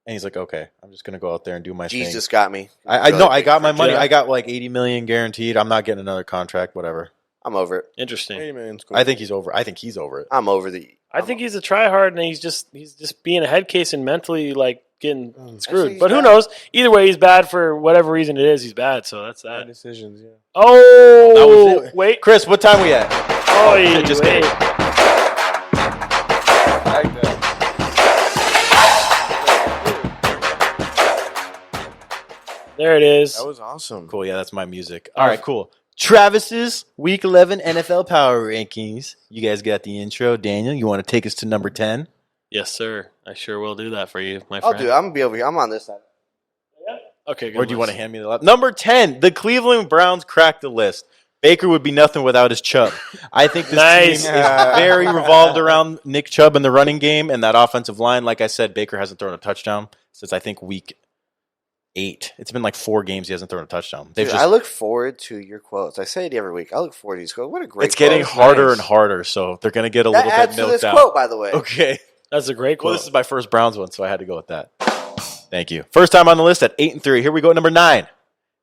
And he's like, okay, I'm just going to go out there and do my thing. Jesus got me. I know I got my money. Yeah. I got like 80 million guaranteed. I'm not getting another contract, whatever. I'm over it. Interesting. Hey, man, it's cool. I think he's over it. I'm over the. I think he's a tryhard, and he's just being a head case and mentally like getting screwed. he's But who bad. knows? Either way, he's bad for whatever reason it is. He's bad, so that's Bad that. decisions, yeah. Oh, That was it. wait. Chris, what time we at? Oh, just wait. kidding. I like that. There it is. That was awesome. Cool. Yeah, that's my music. All right, cool. Travis's Week 11 NFL Power Rankings. You guys got the intro. Daniel, you want to take us to number 10? Yes, sir. I sure will do that for you, my I'll friend. do it. I'm gonna be over here. I'm on this side. Okay, good. Or do you want to hand me the lap? Number 10, the Cleveland Browns cracked the list. Baker would be nothing without his Chubb. I think this Nice. team is very revolved around Nick Chubb in the running game and that offensive line. Like I said, Baker hasn't thrown a touchdown since I think week 8. It's been like 4 games he hasn't thrown a touchdown. They've Dude, just I look forward to your quotes. I say it every week. I look forward to these quotes. What a great it's getting quote. harder Nice. and harder, so they're going to get a That little adds bit to this milked out. quote, by the way. Okay. That's a great Well, quote. this is my first Browns one, so I had to go with that. Thank you. First time on the list at 8-3. Here we go at number 9.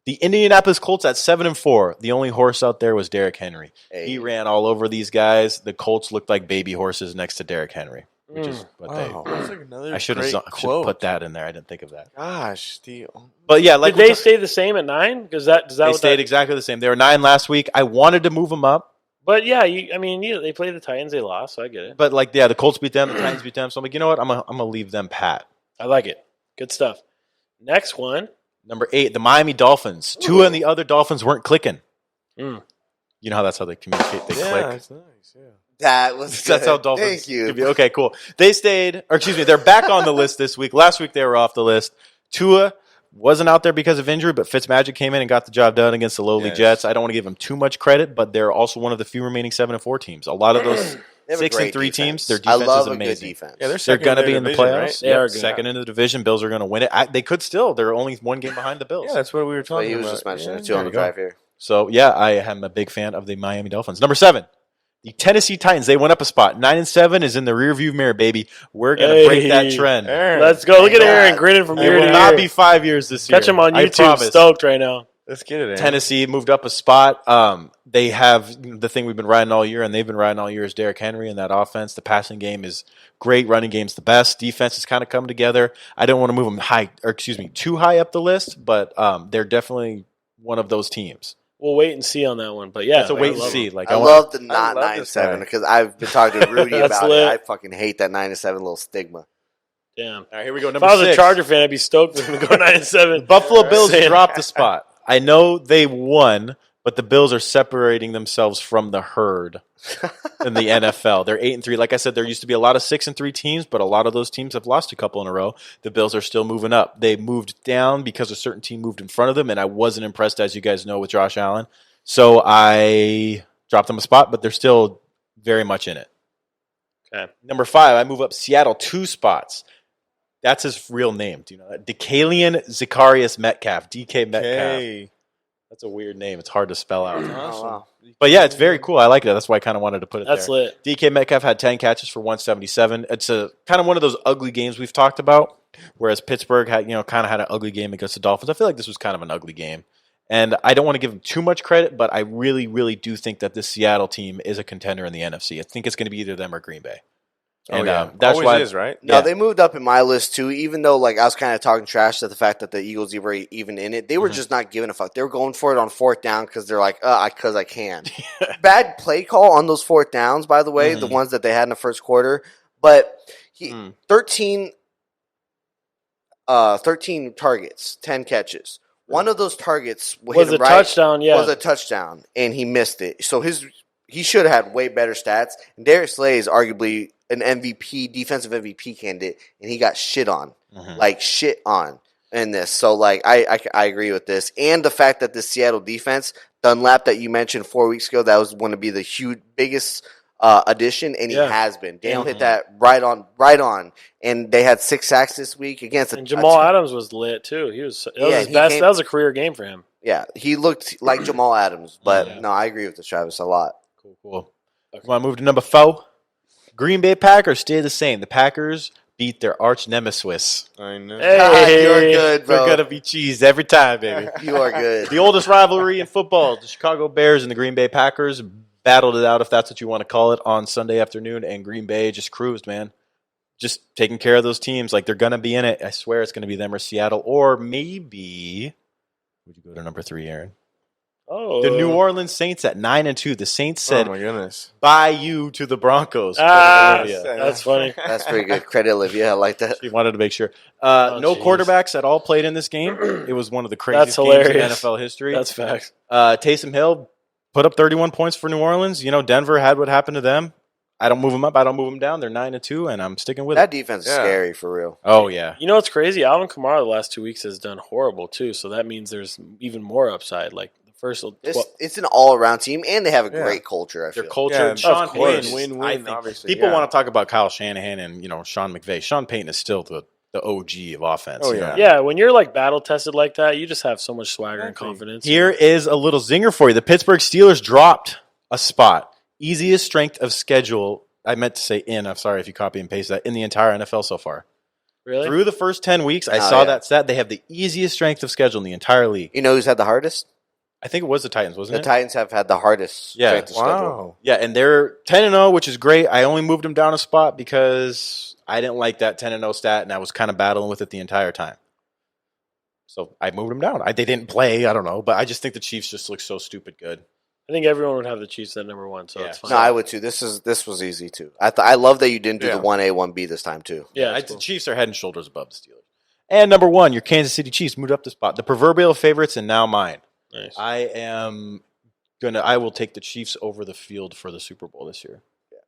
The Indianapolis Colts at 7-4. The only horse out there was Derrick Henry. Hey. He ran all over these guys. The Colts looked like baby horses next to Derrick Henry. which is what Wow, that's like another I should have great quote. put that in there. I didn't think of that. Gosh, But yeah, like Did they stay the same at 9? Because that does that they what stayed that, exactly the same. They were 9 last week. I wanted to move them up, But yeah, they played the Titans, they lost, so I get it. but like the Colts beat them, the Titans beat them. So I'm like, you know what? I'm gonna leave them pat. I like it. Good stuff. Next one. Number 8, the Miami Dolphins. Tua and the other Dolphins weren't clicking. Mm. You know how that's how they communicate. They yeah, click. that's nice. Yeah. That was That's good. how Dolphins. Thank you. could be. Okay, cool. They stayed, or excuse me, they're back on the list this week. Last week they were off the list. Tua wasn't out there because of injury, but Fitzmagic came in and got the job done against the lowly Yes. Jets. I don't want to give them too much credit, but they're also one of the few remaining 7-4 teams. A lot of those They have a 6 great and 3 defense. teams, their I defense love is a amazing. good defense. Yeah, they're They're second going to in be their in the division, playoffs. right? They are good. Second in the division. Bills are going to win it. They could still. They're only one game behind the Bills. Yeah, that's what we were But talking he was about. just mentioning Yeah, it too on there the you go. drive here. So, yeah, I am a big fan of the Miami Dolphins. Number 7, the Tennessee Titans. They went up a spot. 9-7 is in the rearview mirror, baby. We're going to break that Hey. trend. Aaron, Let's go. Look at God. Aaron grinning from It ear will to not ear. be 5 years this year. Catch him on I YouTube. promise. Stoked right now. let's get it, Aaron. Tennessee moved up a spot. They have the thing we've been riding all year, and they've been riding all year is Derrick Henry and that offense. The passing game is great. Running game's the best. Defense has kind of come together. I don't want to move them too high up the list, but they're definitely one of those teams. We'll wait and see on that one. But yeah, It's a I wait and love see. him. Like I want- love the not love this 9-7 guy. because I've been talking to Rudy That's about lit. it. I fucking hate that 9-7 little stigma. Damn. All right, here we go. If Number I was 6. a Charger fan, I'd be stoked with him to go 9-7. The Buffalo Bills Saying- dropped the spot. I know they won, but the Bills are separating themselves from the herd in the NFL. They're 8-3. Like I said, there used to be a lot of 6-3 teams, but a lot of those teams have lost a couple in a row. The Bills are still moving up. They moved down because a certain team moved in front of them, and I wasn't impressed, as you guys know, with Josh Allen. So I dropped them a spot, but they're still very much in it. Okay. Number 5, I move up Seattle 2 spots. That's his real name. Do you know that? DeKalian Zacharias Metcalf. DK Metcalf. Okay. That's a weird name. It's hard to spell out. Oh, wow. But yeah, it's very cool. I like it. That's why I kind of wanted to put it That's there. lit. DK Metcalf had 10 catches for 177. It's a kind of one of those ugly games we've talked about, whereas Pittsburgh had, kind of had an ugly game against the Dolphins. I feel like this was kind of an ugly game. And I don't want to give them too much credit, but I really, really do think that this Seattle team is a contender in the NFC. I think it's going to be either them or Green Bay. And that's Always why is, right? No, Yeah. they moved up in my list too, even though like I was kind of talking trash to the fact that the Eagles were even in it. They were just not giving a fuck. They were going for it on 4th down because they're like, because I can. Bad play call on those 4th downs, by the way, the ones that they had in the first quarter. But 13 targets, 10 catches. One of those targets Was hit a him right, touchdown, yeah. was a touchdown, and he missed it. So he should have had way better stats. And Darius Slay is arguably an MVP, defensive MVP candidate, and he got shit on, like shit on in this. So like I agree with this, and the fact that the Seattle defense, Dunlap that you mentioned 4 weeks ago, that was going to be the biggest addition, and he Yeah. has been. Daniel hit that right on, and they had 6 sacks this week against And Jamal Adams was lit too. That was Yeah, his he best. came- That was a career game for him. Yeah, he looked like Jamal Adams, but Yeah. no, I agree with this, Travis, a lot. Cool. Come on, move to number 4. Green Bay Packers stay the same. The Packers beat their arch nemesis. I know. Hey. You're good, bro. They're going to be cheesed every time, baby. You are good. The oldest rivalry in football, the Chicago Bears and the Green Bay Packers battled it out, if that's what you want to call it, on Sunday afternoon, and Green Bay just cruised, man. Just taking care of those teams. Like, they're going to be in it. I swear it's going to be them or Seattle, or maybe, would you go to number 3, Aaron? Oh, The New Orleans Saints at 9-2. The Saints said, Oh my goodness. bye you to the Broncos. Ah, Olivia. that's funny. That's pretty good. Credit, Olivia. I like that. She wanted to make sure. Oh, No geez. quarterbacks at all played in this game. It was one of the craziest That's games in hilarious. NFL history. That's facts. Taysom Hill put up 31 points for New Orleans. Denver had what happened to them. I don't move them up. I don't move them down. They're 9-2, and I'm sticking with That it. defense is Yeah. scary for real. Oh, yeah. You know what's crazy? Alvin Kamara the last 2 weeks has done horrible too. So that means there's even more upside. Like the first, It's an all around team, and they have a Yeah. great culture. I Their feel. culture. Yeah, and Sean of course. Payton. Win-win, I think obviously, people yeah. want to talk about Kyle Shanahan and, Sean McVay. Sean Payton is still the OG of offense. Oh, you know? yeah. yeah, when you're like battle tested like that, you just have so much swagger and Exactly. confidence. Here is a little zinger for you. The Pittsburgh Steelers dropped a spot. Easiest strength of schedule. I meant to say I'm sorry if you copy and paste that. In the entire NFL so far. Really? Through the first 10 weeks, I Oh, saw yeah. that stat. They have the easiest strength of schedule in the entire league. You know who's had the hardest? I think it was the Titans, wasn't The it? Titans have had the hardest Yeah. strength of schedule. Wow. Yeah, and they're 10-0, which is great. I only moved them down a spot because I didn't like that 10-0 stat, and I was kind of battling with it the entire time. So I moved them down. They didn't play, I don't know, but I just think the Chiefs just look so stupid good. I think everyone would have the Chiefs at number 1, so Yeah. it's fine. No, I would too. This was easy too. I love that you didn't do Yeah. the 1A 1B this time too. yeah, The Chiefs are head and shoulders above the Steelers. And number 1, your Kansas City Chiefs moved up the spot. The proverbial favorites, and now mine. nice. I will take the Chiefs over the field for the Super Bowl this year. Yeah.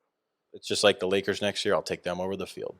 It's just like the Lakers next year. I'll take them over the field.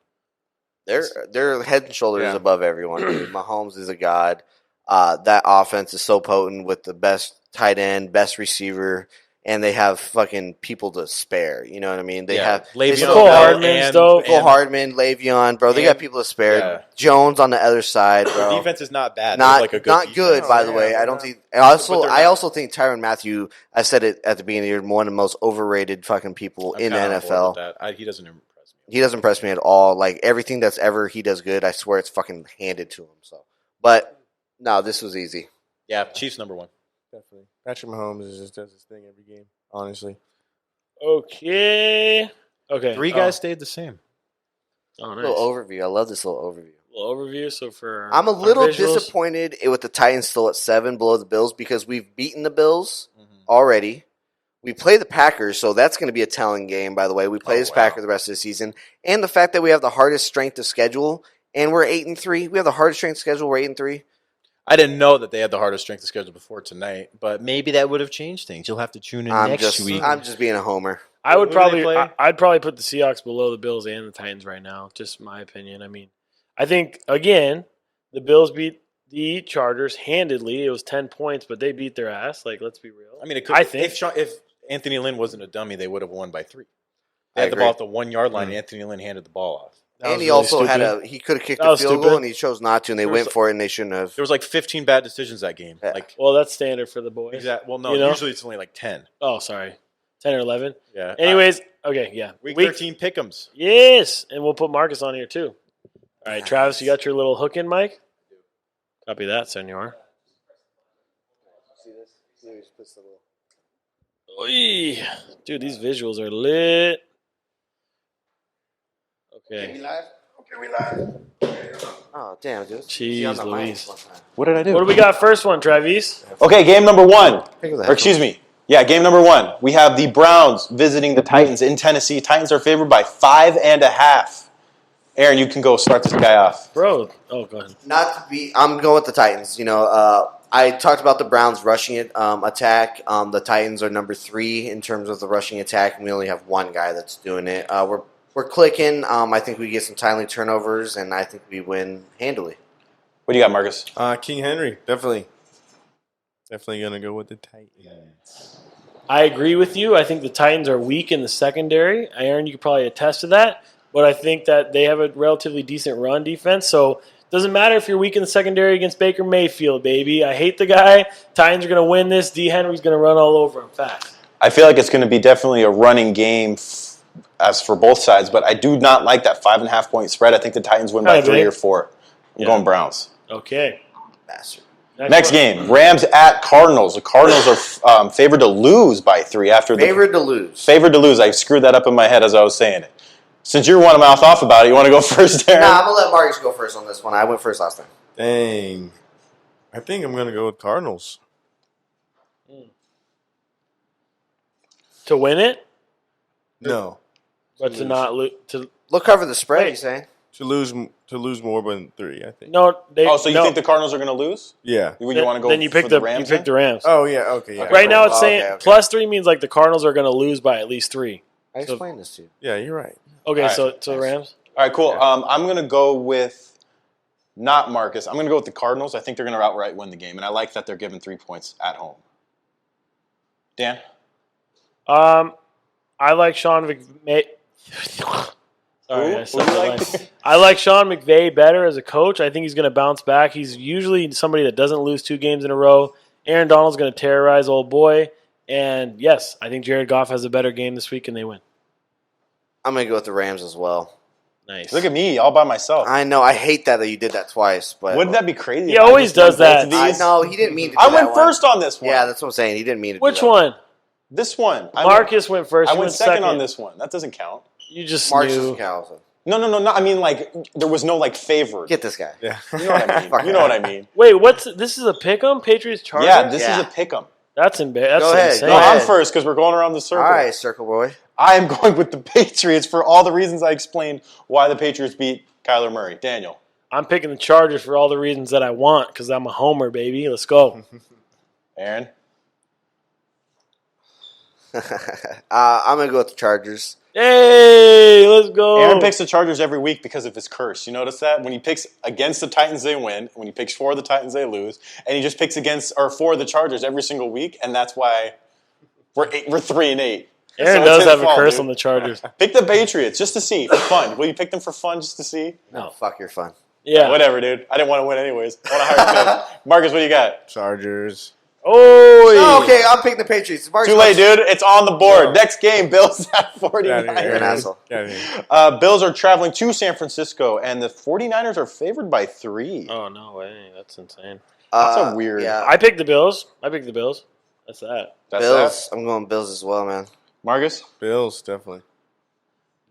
They're head and shoulders Yeah. above everyone. Dude. Mahomes is a god. That offense is so potent with the best tight end, best receiver, and they have fucking people to spare. You know what I mean? They have Le'Veon still Cole got Hardman's dope. Cole Hardman, Le'Veon, bro. They got and- people to spare. yeah. Jones on the other side, The bro. defense is not bad. They're Not like a good not defense. good, by the Yeah, way. I they're don't not. think. And also, But they're I not. also think Tyrann Mathieu. I said it at the beginning of the year. One of the most overrated fucking people I'm in the kinda on board NFL. with that. He doesn't impress me. He doesn't impress me at all. Like everything that's ever he does good, I swear it's fucking handed to him. So, but no, this was easy. Yeah, Chiefs number 1. Definitely. Patrick Mahomes just does his thing every game, honestly. Okay. 3 guys stayed the same. Oh, nice. Little overview. I love this little overview. Little overview. So for I'm a our little visuals- disappointed with the Titans still at 7 below the Bills because we've beaten the Bills Mm-hmm. already. We play the Packers, so that's going to be a telling game, by the way. We play Oh, this wow. Packer the rest of the season. And the fact that we have the hardest strength of schedule, and we're 8-3. We have the hardest strength of schedule, we're 8-3. I didn't know that they had the hardest strength of schedule before tonight, but maybe that would have changed things. You'll have to tune in next week. I'm just being a homer. I would Who do they probably, play? I'd probably put the Seahawks below the Bills and the Titans right now. Just my opinion. I mean, I think again, the Bills beat the Chargers handedly. It was 10 points, but they beat their ass. Like, let's be real. I mean, it could, I think if Anthony Lynn wasn't a dummy, they would have won by 3. I They had the agree. ball at the 1 yard line, and Anthony Lynn handed the ball off. That And was he really also had stupid. he could have kicked That a was field stupid. goal, and he chose not to, and they There was went for it, and they shouldn't have. There was like 15 bad decisions that game. Yeah. Like Well, that's standard for the boys. exact. Well, no, You know? usually it's only like 10. Oh, sorry, 10 or 11. Yeah. Anyways, okay, yeah. week 13 pick'ems. Yes, and we'll put Marcus on here too. All right, Travis, you got your little hook in, Mike? Copy that, senor. See this? See how he puts the little- Oy. Dude, these visuals are lit. Okay. Oh, damn, dude. Jeez See on the mic Louise. one time. What did I do? What do we got first one, Travis? Okay, game number 1. Pick up the Or excuse me. Yeah, game number 1. We have the Browns visiting the Titans in Tennessee. Titans are favored by 5.5. Aaron, you can go start this guy off. Bro. Oh, go ahead. Not to be. I'm going with the Titans. You know, I talked about the Browns rushing attack. The Titans are number 3 in terms of the rushing attack, and we only have one guy that's doing it. We're clicking. I think we get some timely turnovers, and I think we win handily. What do you got, Marcus? King Henry, definitely gonna go with the Titans. I agree with you. I think the Titans are weak in the secondary. Aaron, you could probably attest to that. But I think that they have a relatively decent run defense. So it doesn't matter if you're weak in the secondary against Baker Mayfield, baby. I hate the guy. Titans are going to win this. D. Henry's going to run all over him fast. I feel like it's going to be definitely a running game as for both sides, but I do not like that 5.5 point spread. I think the Titans win by Kinda 3 big. or 4. I'm Yeah. going Browns. Okay. Bastard. Next one. game, Rams at Cardinals. The Cardinals are favored to lose by 3 after the Favored to lose. favored to lose. I screwed that up in my head as I was saying it. Since you want to mouth off about it, you want to go first, Aaron? Nah, I'm gonna let Marcus go first on this one. I went first last time. Dang. I think I'm gonna go with Cardinals. To win it, No, but to not lose. To Look, cover the spread. Wait. He's saying. to lose more than 3. I think. no, they. Oh, so you no. think the Cardinals are going to lose? Yeah. You Then, want to go then you pick for the Rams? you pick the Rams. Oh yeah. Okay. Yeah. Okay. Right now, it's Oh, saying okay, okay. +3 means like the Cardinals are going to lose by at least 3. I So- explained this to you. Yeah, you're right. Okay, All right. so the Rams. All right, cool. I'm going to go with not Marcus. I'm going to go with the Cardinals. I think they're going to outright win the game, and I like that they're given 3 points at home. Dan? I like Sean McVay. Sorry, Who? I Who said do you that like? line. I like Sean McVay better as a coach. I think he's going to bounce back. He's usually somebody that doesn't lose 2 games in a row. Aaron Donald's going to terrorize old boy. And yes, I think Jared Goff has a better game this week and they win. I'm gonna go with the Rams as well. Nice. Look at me, all by myself. I know. I hate that you did that twice. But Wouldn't that be crazy? He if I always just won does that. both of I these? know he didn't mean to. Do I that went first on this one. Yeah, that's what I'm saying. He didn't mean to. Which do that one? This one. Marcus went first. I You went went second on this one. That doesn't count. You just Marcus knew. counts. No. I mean, like, there was no, like, favored. Get this guy. Yeah. You know what I mean? You know what I mean? Wait, this is a pick'em? Patriots Chargers? Yeah, this Yeah. is a pick'em. That's embarrassing. Go ahead, Insane. No, go ahead. I'm first because we're going around the circle. All right, Circle Boy. I am going with the Patriots for all the reasons I explained why the Patriots beat Kyler Murray. Daniel. I'm picking the Chargers for all the reasons that I want because I'm a homer, baby. Let's go. Aaron. I'm gonna go with the Chargers. Hey, let's go. Aaron picks the Chargers every week because of his curse. You notice that? When he picks against the Titans, they win. When he picks for the Titans, they lose. And he just picks against or for the Chargers every single week, and that's why we're 3-8. Aaron So it's does his have a fault, curse dude. on the Chargers. Pick the Patriots just to see, for fun. Will you pick them for fun just to see? No. Fuck your fun. Yeah. Whatever, dude. I didn't want to win anyways. I want to hire you. Marcus, what do you got? Chargers. Oh, Okay, I'm picking the Patriots. Marcus, Too late, dude. It's on the board. No. Next game, Bills at Get out of here. 49ers. You're an asshole. Get out of here. Bills are traveling to San Francisco, and the 49ers are favored by 3. Oh, no way. That's insane. That's a weird- Yeah, I picked the Bills. That's that. That's Bills. that. I'm going Bills as well, man. Marcus? Bills, definitely.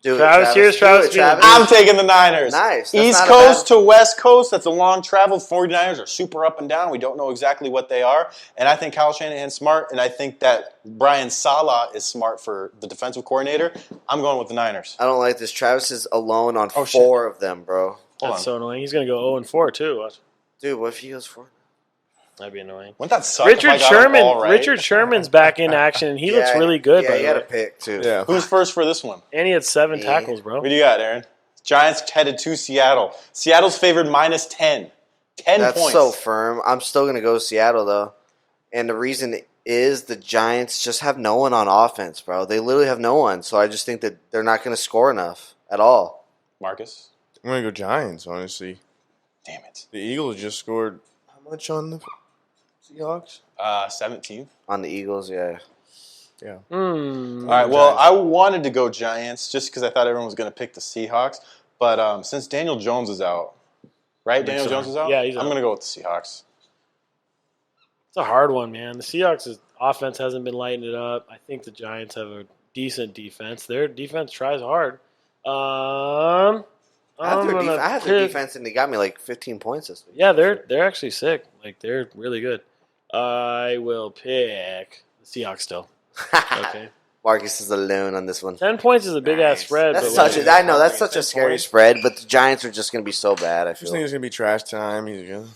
Do Travis, here's Do Travis it, being- Travis. I'm taking the Niners. Nice. That's East not a Coast bad- to West Coast. That's a long travel. 49ers are super up and down. We don't know exactly what they are. And I think Kyle Shanahan's smart, and I think that Brian Sala is smart for the defensive coordinator. I'm going with the Niners. I don't like this. Travis is alone on Oh, shit. 4 of them, bro. Hold That's on. so annoying. He's going to go 0-4, too. Watch. Dude, what if he goes 4? That'd be annoying. Wouldn't that suck if I Richard got them Sherman. all right? Richard Sherman's back in action, and he looks really good. Yeah, by he the had a way. pick, too. Yeah. Who's first for this one? And he had 7 Me. tackles, bro. What do you got, Aaron? Giants headed to Seattle. Seattle's favored minus 10. 10 That's points. so firm. I'm still going to go Seattle, though. And the reason is the Giants just have no one on offense, bro. They literally have no one. So I just think that they're not going to score enough at all. Marcus? I'm going to go Giants, honestly. Damn it. The Eagles just scored how much on the Seahawks? 17th. On the Eagles, yeah. Yeah. Hmm. All right, well, I wanted to go Giants just because I thought everyone was going to pick the Seahawks. But since Daniel Jones is out, right? Daniel so. Jones is out? Yeah, he's I'm out. going to go with the Seahawks. It's a hard one, man. The Seahawks' offense hasn't been lighting it up. I think the Giants have a decent defense. Their defense tries hard. I have I'm their, gonna I have their pick- defense, and they got me like 15 points this week. Yeah, they're actually sick. Like they're really good. I will pick the Seahawks still. Okay, Marcus is alone on this one. 10 points is a big ass spread. That's but such like, a, I know that's such a 10 scary points. spread, but the Giants are just going to be so bad. I Just feel. think it's going to be trash time. He's good.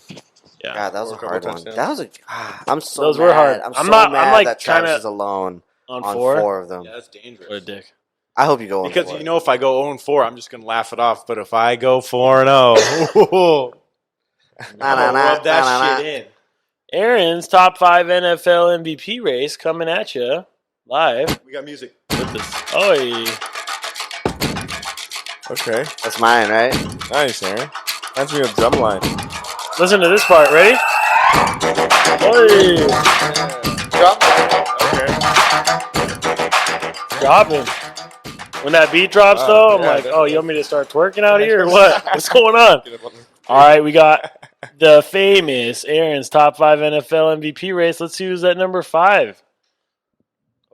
yeah. God, that was a Score a hard couple one. touchdowns. That was a. I'm so. Those mad. were hard. I'm I'm so not- I'm mad like that Travis kinda is alone on on 4. 4 of them. Yeah, that's dangerous. What a dick. I hope you go on Because 4. you know, if I go 0-4, I'm just gonna laugh it off. But if I go 4-0, Nah, nah, nah, rub that nah, nah, shit nah. in. Aaron's top 5 NFL MVP race coming at you live We got music. with this. Oh, Okay. That's mine, right? Nice, Aaron. That's me a drum line. listen to this part. Ready? Oi. Dropping. When that beat drops, though, I'm yeah, like, oh, you definitely. want me to start twerking out here or what? What's going on? All right, we got the famous Aaron's top 5 NFL MVP race. Let's see who's at number 5.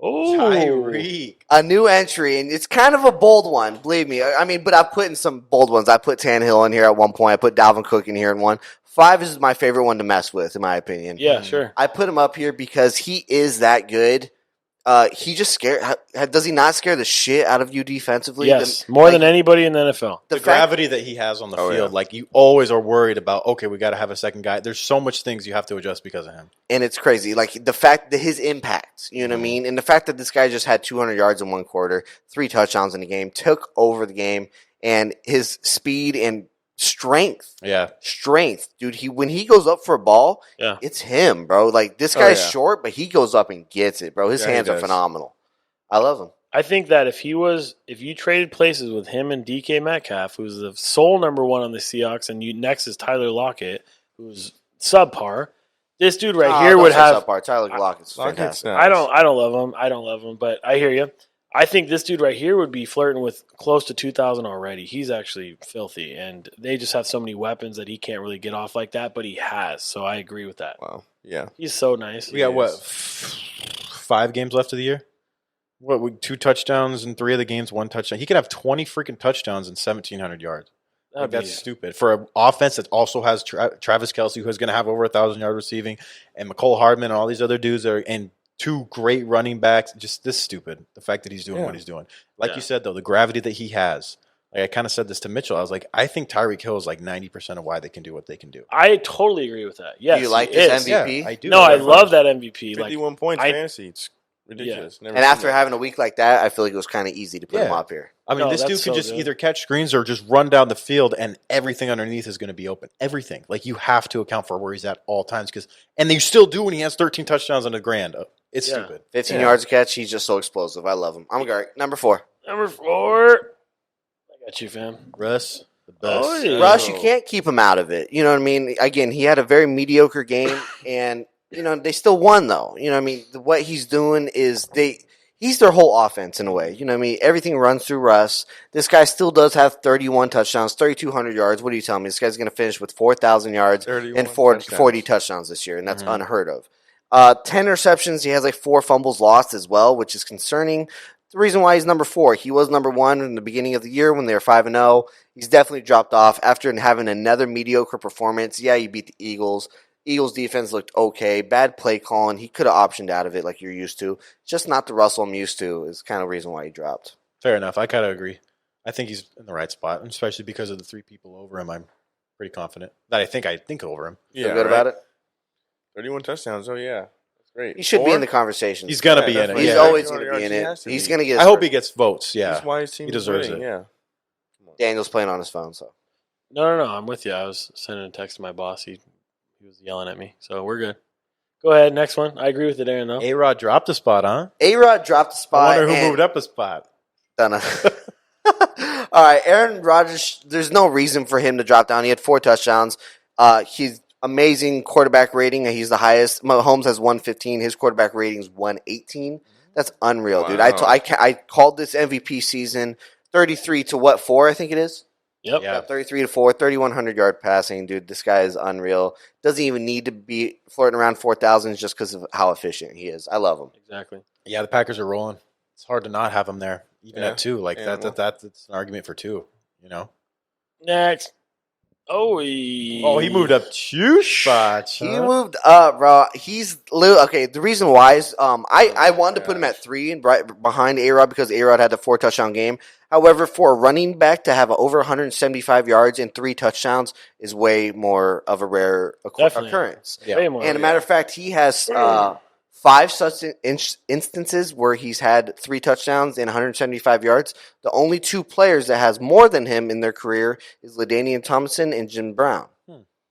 Oh, Tyreek. A new entry, and it's kind of a bold one, believe me. I mean, but I've put in some bold ones. I put Tannehill in here at one point. I put Dalvin Cook in here in one. 5 is my favorite one to mess with, in my opinion. yeah, sure. I put him up here because he is that good. He just scared. Does he not scare the shit out of you defensively? Yes, more than anybody in the NFL. The gravity that he has on the Oh, field, yeah. like you always are worried about. Okay, we got to have a second guy. There's so much things you have to adjust because of him. And it's crazy. Like the fact that his impact, you know what I mean? And the fact that this guy just had 200 yards in one quarter, 3 touchdowns in the game, took over the game, and his speed and strength, Yeah, dude. When he goes up for a ball, Yeah. it's him, bro. Like this Oh, guy's yeah. short, but he goes up and gets it, bro. His Yeah, he hands are does. phenomenal. I love him. I think that if you traded places with him and DK Metcalf, who's the sole number 1 on the Seahawks, and next is Tyler Lockett, who's subpar, this dude right here don't would say have. subpar. Tyler Lockett's Lockett's fantastic. nice. I don't love him. I don't love him, but I hear you. I think this dude right here would be flirting with close to 2,000 already. He's actually filthy, and they just have so many weapons that he can't really get off like that, but he has. So I agree with that. Wow. Yeah. He's so nice. We got what? 5 games left of the year. What? 2 touchdowns in 3 of the games, 1 touchdown. He could have 20 freaking touchdowns and 1,700 yards. Like, that's stupid for an offense that also has Travis Kelce, who's going to have over 1,000 yards receiving, and McCole Hardman and all these other dudes and 2 great running backs. Just this stupid. The fact that he's doing what he's doing. Like you said, though, the gravity that he has. Like I kind of said this to Mitchell. I was like, I think Tyreek Hill is like 90% of why they can do what they can do. I totally agree with that. Yes, Do you like he this is. MVP? Yeah, I do. No, I love that MVP. Like 51 points I- fantasy. It's ridiculous. Never And seen after that. having a week like that, I feel like it was kind of easy to put him Yeah. up here. I mean, No, this dude that's can so just good. either catch screens or just run down the field, and everything underneath is going to be open. Everything. Like, you have to account for where he's at all times. And you still do when he has 13 touchdowns on a grand. It's Yeah. stupid. 15 yards a catch. He's just so explosive. I love him. I'm going number 4. Number 4. I got you, fam. Russ, the best. Oh, yeah. Rush, you can't keep him out of it. You know what I mean? Again, he had a very mediocre game, and they still won though. You know what I mean? What he's doing is he's their whole offense in a way. You know what I mean? Everything runs through Russ. This guy still does have 31 touchdowns, 3,200 yards. What are you telling me? This guy's going to finish with 4,000 yards 31 and 40 touchdowns. touchdowns this year, and that's Mhm. unheard of. 10 interceptions. He has like 4 fumbles lost as well, which is concerning. The reason why he's number 4, he was number 1 in the beginning of the year when they were 5-0. He's definitely dropped off after having another mediocre performance. Yeah, you beat the Eagles. Eagles defense looked okay. Bad play calling. He could have optioned out of it like you're used to. Just not the Russell I'm used to is kind of the reason why he dropped. Fair enough. I kind of agree. I think he's in the right spot, especially because of the 3 people over him. I'm pretty confident that I think over him. Feel good about it? 31 touchdowns. Oh, yeah. That's great. He should be 4? in the conversation. He's going to Yeah, be in it. definitely. He's Yeah. always 200 going to be in yards, he it. has to He's be. going to get I his hope first. he gets votes. Yeah. That's why his team He deserves winning. it. Yeah. Daniel's playing on his phone, so. No, I'm with you. I was sending a text to my boss. He was yelling at me, so we're good. Go ahead, next one. I agree with it, Aaron, though. A-Rod dropped a spot, huh? A-Rod dropped the spot. I wonder who and- moved up a spot. Done. All right, Aaron Rodgers, there's no reason for him to drop down. He had 4 touchdowns. He's amazing quarterback rating. He's the highest. Mahomes has 115. His quarterback rating is 118. That's unreal, dude. Wow. I called this MVP season 33 to 4, I think it is. Yep. Yeah. 33 to 4, 3,100 yard passing, dude. This guy is unreal. Doesn't even need to be flirting around 4,000 just because of how efficient he is. I love him. Exactly. Yeah, the Packers are rolling. It's hard to not have him there, even Yeah. at 2. Like Yeah, that's an argument for 2. You know. Next. Oh, He moved up 2 spots. He huh? moved up, bro. He's okay. The reason why is I wanted to put him at 3 and right behind A-Rod because A-Rod had the 4 touchdown game. However, for a running back to have over 175 yards and 3 touchdowns is way more of a rare Definitely. occurrence. Yeah. Way more. And a matter of fact, he has 5 such instances where he's had 3 touchdowns and 175 yards. The only 2 players that has more than him in their career is LaDainian Tomlinson and Jim Brown.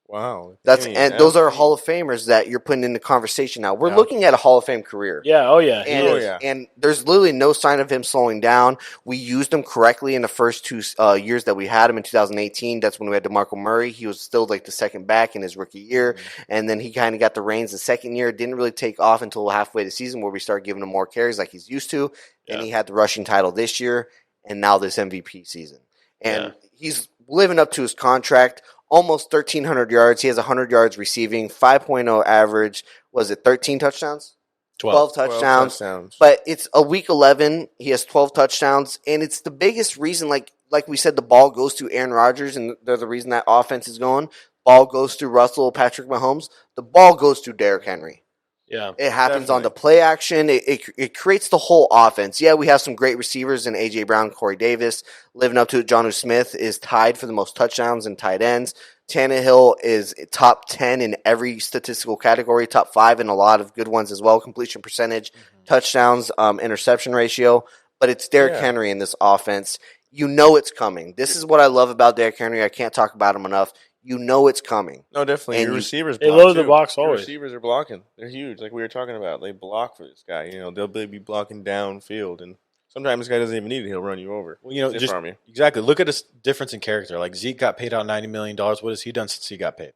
Wow. And those are Hall of Famers that you're putting in the conversation now. We're Yeah. looking at a Hall of Fame career. Yeah. Oh, yeah. He And, is. yeah. and there's literally no sign of him slowing down. We used him correctly in the first 2 years that we had him in 2018. That's when we had DeMarco Murray. He was still like the second back in his rookie year. And then he kind of got the reins the second year. Didn't really take off until halfway the season where we started giving him more carries like he's used to. And Yeah. he had the rushing title this year and now this MVP season. And he's living up to his contract. Almost 1,300 yards. He has 100 yards receiving, 5.0 average. Was it 13 touchdowns? 12 touchdowns. But it's a week 11. He has 12 touchdowns, and it's the biggest reason. Like we said, the ball goes to Aaron Rodgers, and they're the reason that offense is going. Ball goes to Russell, Patrick Mahomes. The ball goes to Derrick Henry. Yeah. It happens on the play action. It creates the whole offense. Yeah, we have some great receivers in A.J. Brown, Corey Davis. Living up to it, Jonnu Smith is tied for the most touchdowns and tight ends. Tannehill is top 10 in every statistical category, top 5 in a lot of good ones as well. Completion percentage, touchdowns, interception ratio. But it's Derrick Henry in this offense. You know it's coming. This is what I love about Derrick Henry. I can't talk about him enough. You know it's coming. No, definitely. And Your you- receivers They block load the too. box Your always. receivers are blocking. They're huge. Like we were talking about. They block for this guy. You know, they'll be blocking downfield. And sometimes this guy doesn't even need it. He'll run you over. Well, you know, Stiff just arm you. exactly. Look at his difference in character. Like Zeke got paid out $90 million. What has he done since he got paid?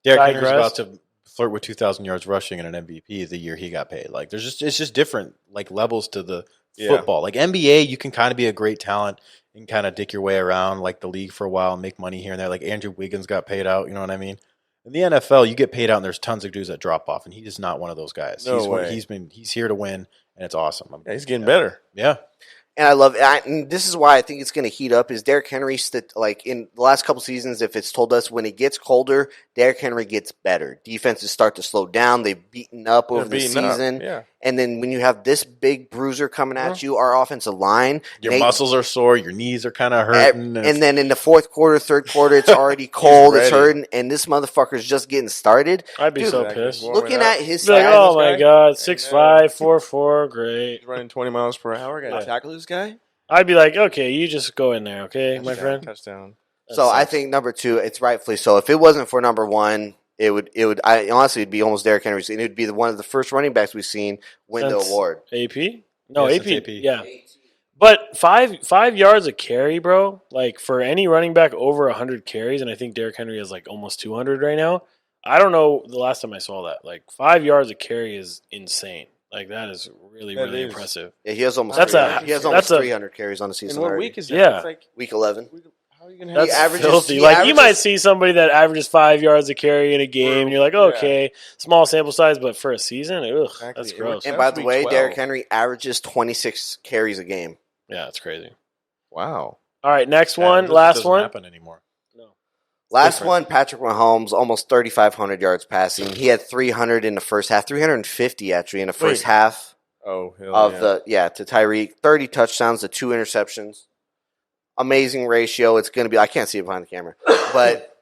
Derrick Henry's about Digress. to flirt with 2,000 yards rushing and an MVP the year he got paid. Like it's just different like levels to the Yeah. football. Like NBA, you can kind of be a great talent and kind of dick your way around like the league for a while and make money here and there. Like Andrew Wiggins got paid out, you know what I mean? In the NFL, you get paid out and there's tons of dudes that drop off, and he is not one of those guys. No way. He's here to win, and it's awesome. Yeah, he's getting better. Yeah. And I love it. And this is why I think it's going to heat up. Is Derrick Henry like in the last couple seasons? If it's told us when it gets colder, Derrick Henry gets better. Defenses start to slow down. They've beaten up over the season. Yeah. And then when you have this big bruiser coming at you, our offensive line, Your muscles are sore, your knees are kind of hurting. and then in the fourth quarter, third quarter, it's already cold, it's hurting, and this motherfucker's just getting started. I'd be Dude, so exactly. pissed. Warming Looking up. at his Be like, stats, oh this my guy? god, And, 6'5", 4'4", great. He's running 20 miles per hour. Got to tackle this guy. I'd be like, okay, you just go in there, okay, my friend. Touchdown. That so I sucks. think number 2, it's rightfully so. If it wasn't for number 1, it would. I honestly, it'd be almost Derrick Henry. It would be one of the first running backs we've seen win the Since award. AP? No, Yeah, AP. since AP. Yeah. But five yards a carry, bro. Like for any running back over 100 carries, and I think Derrick Henry is like almost 200 right now. I don't know the last time I saw that. Like 5 yards a carry is insane. Like that is really That really is. impressive. Yeah, he has almost. That's 300. a- he has that's almost a- 300 carries on the season. And what already. week is that? Yeah. It's like, Week 11. how are you going to That's averages- filthy. he Like you averages- might see somebody that averages 5 yards a carry in a game, and you're like, Yeah. okay, small sample size, but for a season, ugh, Exactly. that's It gross. would- And by That's the week way, 12. Derrick Derrick Henry averages 26 carries a game. Yeah, it's crazy. Wow. All right, next Yeah, one, this last doesn't one. happen anymore. Last different. one, Patrick Mahomes, almost 3,500 yards passing. He had 300 in the first half, 350 actually in the first Wait. half Oh, hell of yeah. to Tyreek. 30 touchdowns to 2 interceptions. Amazing ratio. It's going to be, I can't see it behind the camera, but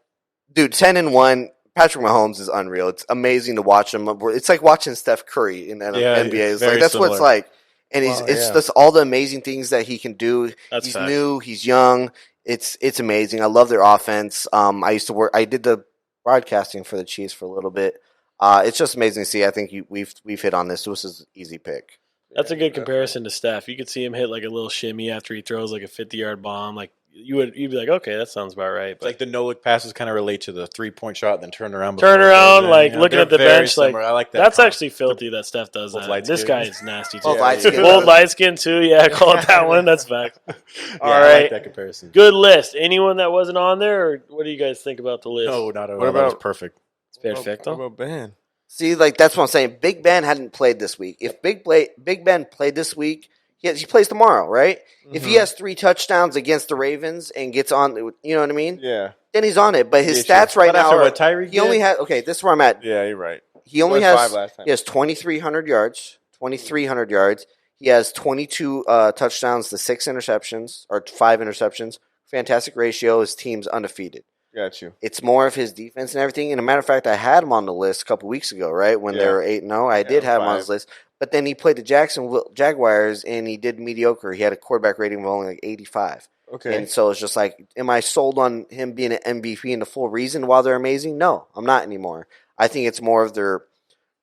dude, 10-1. Patrick Mahomes is unreal. It's amazing to watch him. It's like watching Steph Curry in the Yeah, NBA. It's very like that's what it's similar. like. And it's yeah. just all the amazing things that he can do. That's He's facts. new. He's young. It's amazing. I love their offense. I did the broadcasting for the Chiefs for a little bit. It's just amazing to see. I think we've hit on this. This is an easy pick. That's a good comparison to Steph. You could see him hit like a little shimmy after he throws like a 50-yard bomb. Like you'd be like, okay, that sounds about right. It's But like the no-look passes kind of relate to the three-point shot, then turn around. turn before it around, goes in. like Yeah, looking they're at the very bench, like similar. I like that. that's comp. actually filthy that Steph does Both that. light This skin. guy is nasty too. Both light skin. Both light skin too. Yeah, call it that one. That's fact. Yeah, All I right, like that comparison. good list. Anyone that wasn't on there, or what do you guys think about the list? No, not at all. What That was about- perfect. It's What perfecto. about Ben? See, like that's what I'm saying. Big Ben hadn't played this week. If Big Ben played this week, he plays tomorrow, right? If he has 3 touchdowns against the Ravens and gets on, you know what I mean? Yeah. Then he's on it. But his Get you. stats right But now after are what Tyreek he only did? had. Okay, this is where I'm at. Yeah, you're right. He only He was has 5 last time. he has 2,300 yards. 2,300 yards. He has 22 touchdowns to 6 interceptions or 5 interceptions. Fantastic ratio. His team's undefeated. Got you. It's more of his defense and everything. And a matter of fact, I had him on the list a couple weeks ago, right? When they Yeah. were 8-0. I did have him on 5. his list. But then he played the Jacksonville Jaguars and he did mediocre. He had a quarterback rating of only like 85. Okay. And so it's just like, am I sold on him being an MVP and the full reason while they're amazing? No, I'm not anymore. I think it's more of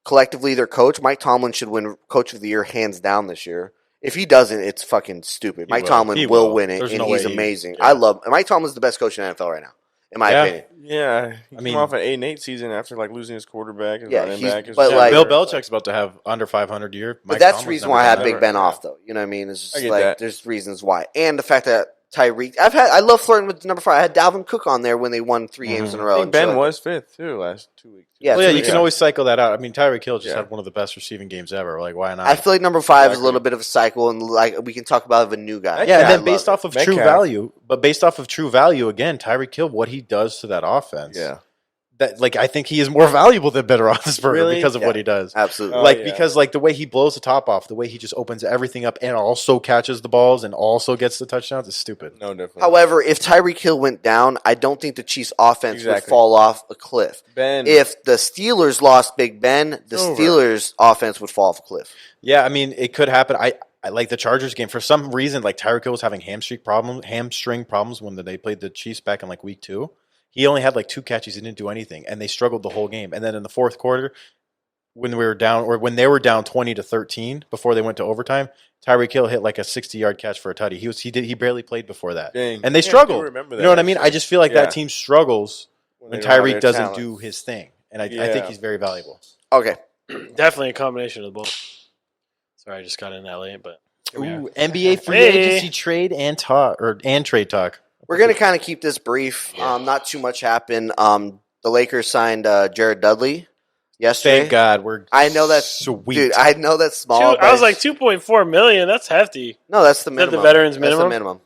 collectively their coach. Mike Tomlin should win Coach of the Year hands down this year. If he doesn't, it's fucking stupid. Mike will. Tomlin He will will. win it, There's and no he's way he- amazing. yeah. I love Mike Tomlin's the best coach in the NFL right now, in my Yeah. opinion. Yeah. He I came mean- off an 8-8 season after like losing his quarterback, his Yeah, running he's- back. His but, Yeah, like- Bill Belichick's about to have under 500 year. But Mike that's the Tomlin's reason never why I done had that. Big Ben Yeah. off, though. You know what I mean? It's I just get like that. there's reasons why, and the fact that Tyreek. I love flirting with number 5. I had Dalvin Cook on there when they won 3 games in a I row. think and shit Ben like was 5th too last 2 weeks. Yeah, Well, yeah, so you can always cycle that out. I mean, Tyreek Hill just Yeah. had one of the best receiving games ever. Like, why not? I feel like number 5 is a Exactly. little bit of a cycle, and like we can talk about of a new guy. yeah, and I then love based it. off of Metcalf. true value, again, Tyreek Hill, what he does to that offense. Yeah. That, like, I think he is more valuable than Ben Roethlisberger Really? because of Yeah. what he does. Absolutely. Oh, Like, yeah. because, like, the way he blows the top off, the way he just opens everything up and also catches the balls and also gets the touchdowns is stupid. No different. However, if Tyreek Hill went down, I don't think the Chiefs' offense would Exactly. fall off a cliff. Ben, If the Steelers lost Big Ben, the Over. Steelers' offense would fall off a cliff. Yeah, I mean, it could happen. I like the Chargers game. For some reason, like, Tyreek Hill was having hamstring problems when they played the Chiefs back in, like, week 2. He only had like 2 catches. He didn't do anything, and they struggled the whole game. And then in the fourth quarter, when they were down 20-13 before they went to overtime, Tyreek Hill hit like a 60-yard catch for a tutty. He barely played before that, Dang. and they Yeah, I do struggled. remember You know what I that, mean? actually. I just feel like Yeah. that team struggles when they don't have Tyreek their doesn't talent. do his thing, and I think Yeah. he's very valuable. Okay. Definitely a combination of both. Sorry, I just got in that late, but Ooh, NBA free Hey. agency trade and trade talk. We're going to kind of keep this brief. Not too much happened. The Lakers signed Jared Dudley yesterday. Thank God. We're I know that's sweet. Dude, I know that's small. I was but like 2.4 million. That's hefty. no, that's the that the minimum. veterans That's the minimum? minimum.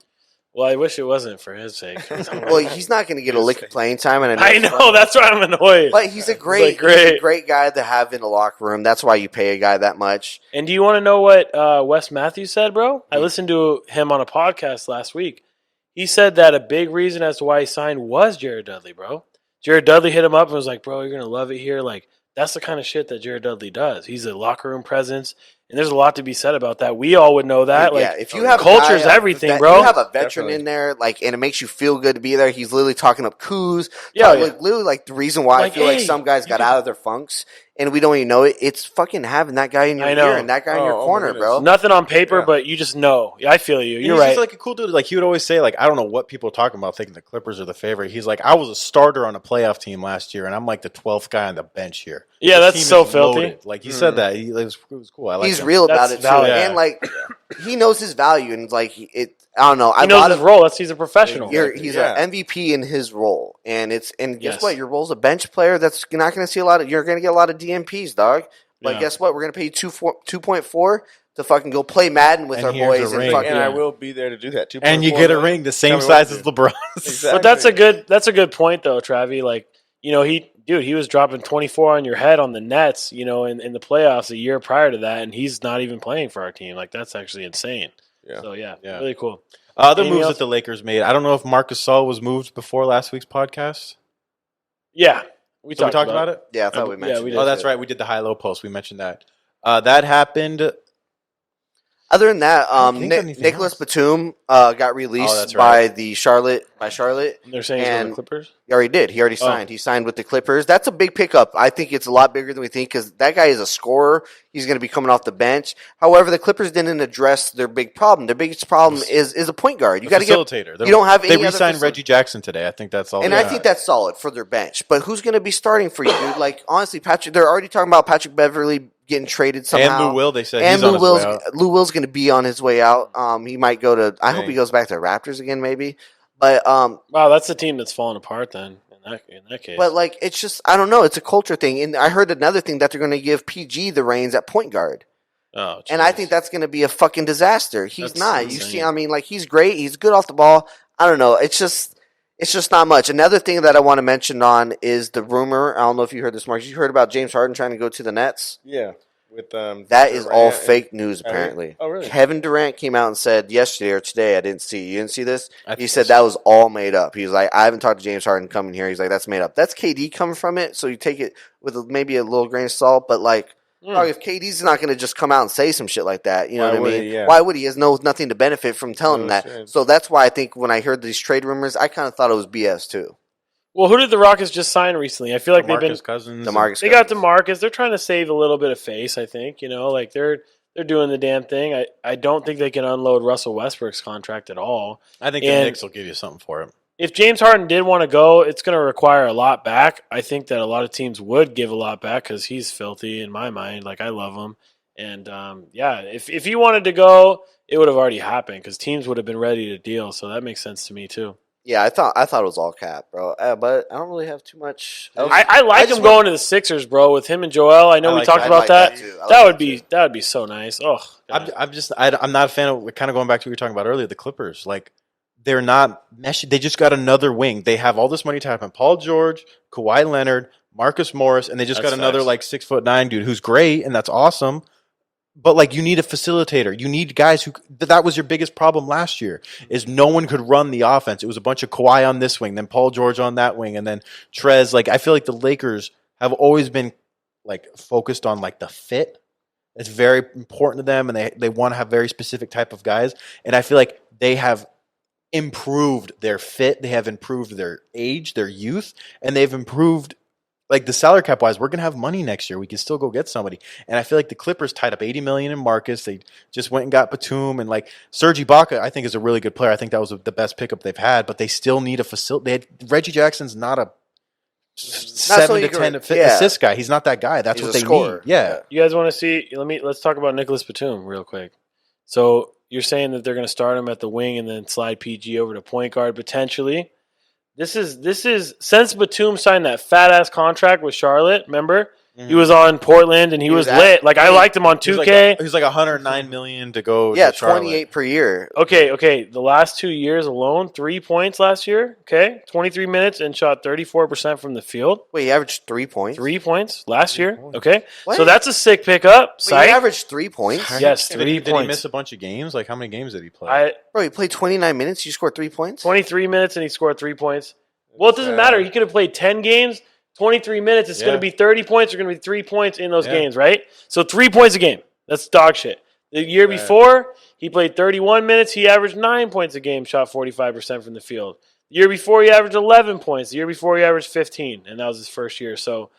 Well, I wish it wasn't for his sake. Well, he's not going to get a lick of playing time, and I know. That's why I'm annoyed. But he's a like, he's a great guy to have in the locker room. That's why you pay a guy that much. And do you want to know what Wes Matthews said, bro? I listened to him on a podcast last week. He said that a big reason as to why he signed was Jared Dudley, bro. Jared Dudley hit him up and was like, bro, you're going to love it here. Like, that's the kind of shit that Jared Dudley does. He's a locker room presence, and there's a lot to be said about that. We all would know that. Yeah, Like, if you have a culture's guy, everything, bro. You have a veteran Definitely. in there, like, and it makes you feel good to be there. He's literally talking up Kuz. Yeah, Like, literally, like the reason why Like, I feel like hey, some guys you got could- out of their funks and we don't even know it. It's fucking having that guy in your I know. ear and that guy in your Oh, my corner, goodness. bro. Nothing on paper, Yeah. but you just know. Yeah, I feel you. And You're he's right. just like a cool dude. Like he would always say, like, I don't know what people are talking about thinking the Clippers are the favorite. He's like, I was a starter on a playoff team last year, and I'm like the 12th guy on the bench here. Yeah, This that's team so is filthy. loaded. Like he said that. It was cool. I like He's him. real about That's it too, valid. and like he knows his value, and like it. I don't know. He knows his role. He's a professional. He's Yeah. an MVP in his role, and guess Yes. what? Your role's a bench player. That's you're not going to see a lot of. You're going to get a lot of DMPs, dog. But Yeah. guess what? We're going to pay you 2.4 to fucking go play Madden with And our here's boys a and ring. fucking. And I will be there to do that. And you 2.4 get a million. ring the same Tell me size what as to do. LeBron's. Exactly. But that's a good point though, Travi. Like, you know, he was dropping 24 on your head on the Nets, you know, in the playoffs a year prior to that, and he's not even playing for our team. Like, that's actually insane. Yeah. So yeah, Yeah. really cool. Other Anything moves else? that the Lakers made. I don't know if Marcus Gasol was moved before last week's podcast. Yeah, We talked about it. Yeah, I thought we Yeah, mentioned. we it did. Oh, that's too. right. We did the high-low post. We mentioned that. That happened. Other than that, don't think anything Nicholas else. Batum got released that's right. by Charlotte. They're saying he's going to And- the Clippers. He already did. He already signed. He signed with the Clippers. That's a big pickup. I think it's a lot bigger than we think because that guy is a scorer. He's going to be coming off the bench. However, the Clippers didn't address their big problem. Their biggest problem is a point guard. You got to get. facilitator. You don't have any They other re-signed facil- Reggie Jackson today. I think that's all. And they I got. think that's solid for their bench. But who's going to be starting for you, dude? Like honestly, Patrick. They're already talking about Patrick Beverly getting traded somehow. and Lou Will. They said And he's on Lou his Will's way out. Lou Will's going to be on his way out. He might go to. I hope he Dang. goes back to Raptors again, maybe. But Wow, that's the team that's falling apart then. In that case, But like, it's just I don't know. It's a culture thing, and I heard another thing that they're going to give PG the reins at point guard, oh, and I jeez. think that's going to be a fucking disaster. He's That's not. You insane. see, I mean, like he's great. He's good off the ball. I don't know. It's just not much. Another thing that I want to mention on is the rumor. I don't know if you heard this, Mark. You heard about James Harden trying to go to the Nets? Yeah. With That is all Durant fake news, Oh, really? apparently. Oh, really? Kevin Durant came out and said yesterday or today, I didn't see. You didn't see this? I He think said so. that was all made up. He was like, I haven't talked to James Harden coming here. He's like, that's made up. That's KD coming from it, so you take it with maybe a little grain of salt. But like, dog, if KD's not going to just come out and say some shit like that, you know Why what I would mean? he? Yeah. Why would he? He has nothing to benefit from telling him No that. shit. So that's why I think when I heard these trade rumors, I kind of thought it was BS too. Well, who did the Rockets just sign recently? I feel like they've been. DeMarcus Cousins. DeMarcus They got DeMarcus. They're trying to save a little bit of face. I think like they're doing the damn thing. I don't think they can unload Russell Westbrook's contract at all. I think the And- Knicks will give you something for him. If James Harden did want to go, it's going to require a lot back. I think that a lot of teams would give a lot back because he's filthy in my mind. Like, I love him. And, yeah, if he wanted to go, it would have already happened because teams would have been ready to deal. So that makes sense to me, too. Yeah, I thought it was all cap, bro. But I don't really have too much. else. I like him going to the Sixers, bro, with him and Joel. I know I we like talked that. I about like that. too. I like That would be so nice. Oh, God. I'm not a fan of kind of going back to what we were talking about earlier. The Clippers, like they're not meshing. They just got another wing. They have all this money to happen. Paul George, Kawhi Leonard, Marcus Morris, and they just That's got another facts. like 6'9" dude who's great and that's awesome. But like you need a facilitator. You need guys who that was your biggest problem last year is no one could run the offense. It was a bunch of Kawhi on this wing, then Paul George on that wing, and then Trez. Like I feel like the Lakers have always been like focused on like the fit. It's very important to them, and they want to have very specific type of guys. And I feel like they have improved their fit. They have improved their age, their youth, and they've improved like the salary cap wise. We're gonna have money next year. We can still go get somebody. And I feel like the Clippers tied up $80 million in Marcus. They just went and got Batum and like Serge Ibaka. I think is a really good player. I think that was the best pickup they've had. But they still need a facility. Reggie Jackson's not a 7 to 10 assist guy. He's not that guy. That's He's what a they scorer. need. Yeah. You guys want to see? Let's talk about Nicholas Batum real quick. So you're saying that they're going to start him at the wing and then slide PG over to point guard potentially. This is since Batum signed that fat ass contract with Charlotte. Remember, he was on Portland and he was lit. Like I liked him on 2K. He's like 109 million to go. Yeah, to Charlotte. 28 per year. Okay. The last 2 years alone, 3 points last year. Okay, 23 minutes and shot 34% from the field. Wait, he averaged 3 points? 3 points last year. Okay, What? so that's a sick pickup. Wait, he Psych. averaged 3 points? Yes, Did 3 he points. miss a bunch of games? Like how many games did he play? Bro, he played 29 minutes. You scored 3 points? 23 minutes and he scored 3 points. Well, it doesn't matter. He could have played 10 games, 23 minutes. It's going to be 30 points. There's going to be 3 points in those games, right? So 3 points a game. That's dog shit. The year before, he played 31 minutes. He averaged 9 points a game, shot 45% from the field. The year before, he averaged 11 points. The year before, he averaged 15, and that was his first year. So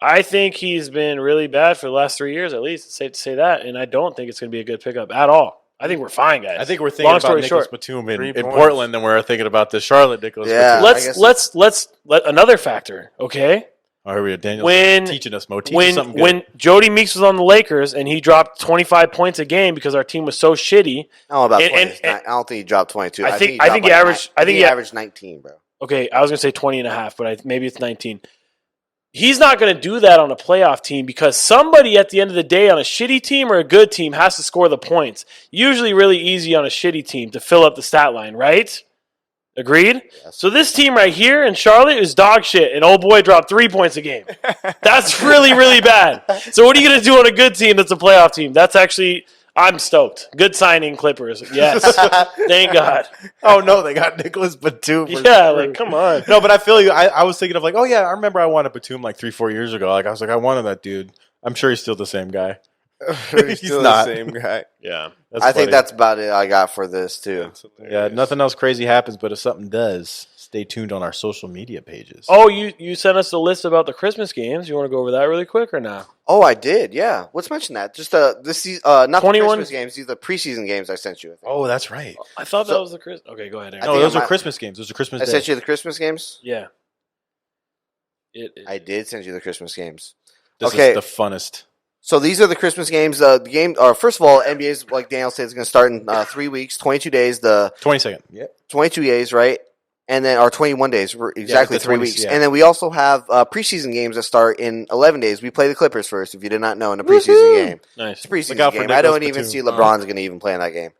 I think he's been really bad for the last 3 years, at least. It's safe to say that, and I don't think it's going to be a good pickup at all. I think we're fine, guys. I think we're thinking Long about story Nicholas short. Batum 3 in points. Portland than we're thinking about the Charlotte Nicholas Yeah. Batum. Let's let another factor, okay? Oh, here we go. Daniel's When- teaching us, Mo. Teach us something good. When Jody Meeks was on the Lakers and he dropped 25 points a game because our team was so shitty. I don't know about And- 20. and- I don't think he dropped 22. I think dropped he averaged- I think he averaged 19, bro. Okay, I was going to say 20 and a half, but maybe it's 19. He's not going to do that on a playoff team because somebody at the end of the day on a shitty team or a good team has to score the points. Usually really easy on a shitty team to fill up the stat line, right? Agreed? Yes. So this team right here in Charlotte is dog shit, and old boy dropped 3 points a game. That's really, really bad. So what are you going to do on a good team that's a playoff team? That's actually, I'm stoked. Good signing, Clippers. Yes. Thank God. Oh no, they got Nicholas Batum. for Yeah, sure. like, come on. No, but I feel you. I was thinking of like, oh yeah, I remember I wanted Batum like 3-4 years ago. Like I was like, I wanted that dude. I'm sure he's still the same guy. He's still not. the same guy. Yeah. That's I think funny. that's about it I got for this, too. That's Yeah, hilarious. nothing else crazy happens, but if something does, stay tuned on our social media pages. Oh, you sent us a list about the Christmas games. You want to go over that really quick or not? Oh, I did, yeah. Let's mention that. Just not the 21 Christmas games, these are the preseason games I sent you. I think. Oh, that's right. I thought that So- was the Christmas. Okay, go ahead. Aaron. I No, think those I are might- Christmas games. Those are Christmas I Day. sent you the Christmas games? Yeah. I did send you the Christmas games. This Okay. is the funnest. So these are the Christmas games. The game, first of all, NBA's, like Daniel said, is going to start in 3 weeks, 22 days. The 22nd. Yep. 22 days, right? And then, or 21 days, exactly the 3 20s, weeks. yeah. And then we also have preseason games that start in 11 days. We play the Clippers first, if you did not know, in a preseason game. Nice. It's a preseason Look out for game. I don't Nicholas even Batum. see LeBron's going to even play in that game.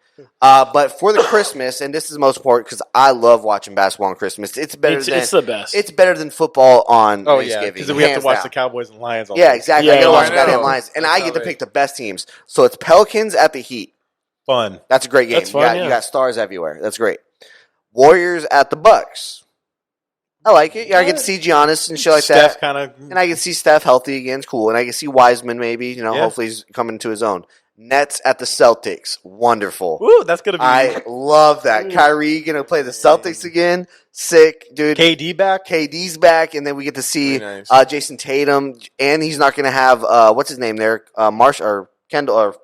But for the Christmas, and this is the most important because I love watching basketball on Christmas. It's better than It's the best. it's better than football on Oh yeah, Thanksgiving. because we have to hands watch down. the Cowboys and Lions. All Yeah, day. exactly. Yeah, I gotta watch I the goddamn know. Lions, and That's I how get to they- pick the best teams. So it's Pelicans at the Heat. Fun. That's a great game. That's fun, you yeah. got stars everywhere. That's great. Warriors at the Bucks. I like it. Yeah, I get to see Giannis and shit like Steph that. kind of. And I can see Steph healthy again. It's cool. And I can see Wiseman maybe. Yeah. Hopefully he's coming to his own. Nets at the Celtics. Wonderful. Ooh, that's gonna be I love that. Kyrie gonna play the Celtics again. Sick, dude. KD back. KD's back, and then we get to see Very nice. Jason Tatum, and he's not gonna have what's his name there, Marsh or Kendall or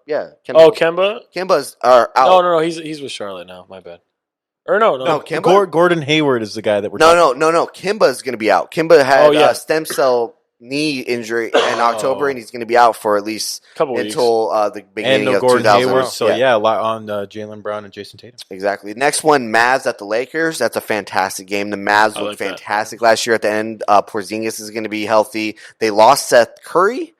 Kendall. Oh, Kemba? Kimba's are out. No. He's with Charlotte now. My bad. Or no. No, Kimba? Gordon Hayward is the guy that we're. No. Kimba's gonna be out. Kimba had Oh, yeah. stem cell knee injury in October, and he's gonna be out for at least Couple weeks. until the beginning And no of Gordon 2000. Hayward. So yeah, a lot on Jalen Brown and Jason Tatum. Exactly. Next one, Mavs at the Lakers. That's a fantastic game. The Mavs I looked like that. fantastic last year at the end. Porzingis is going to be healthy. They lost Seth Curry.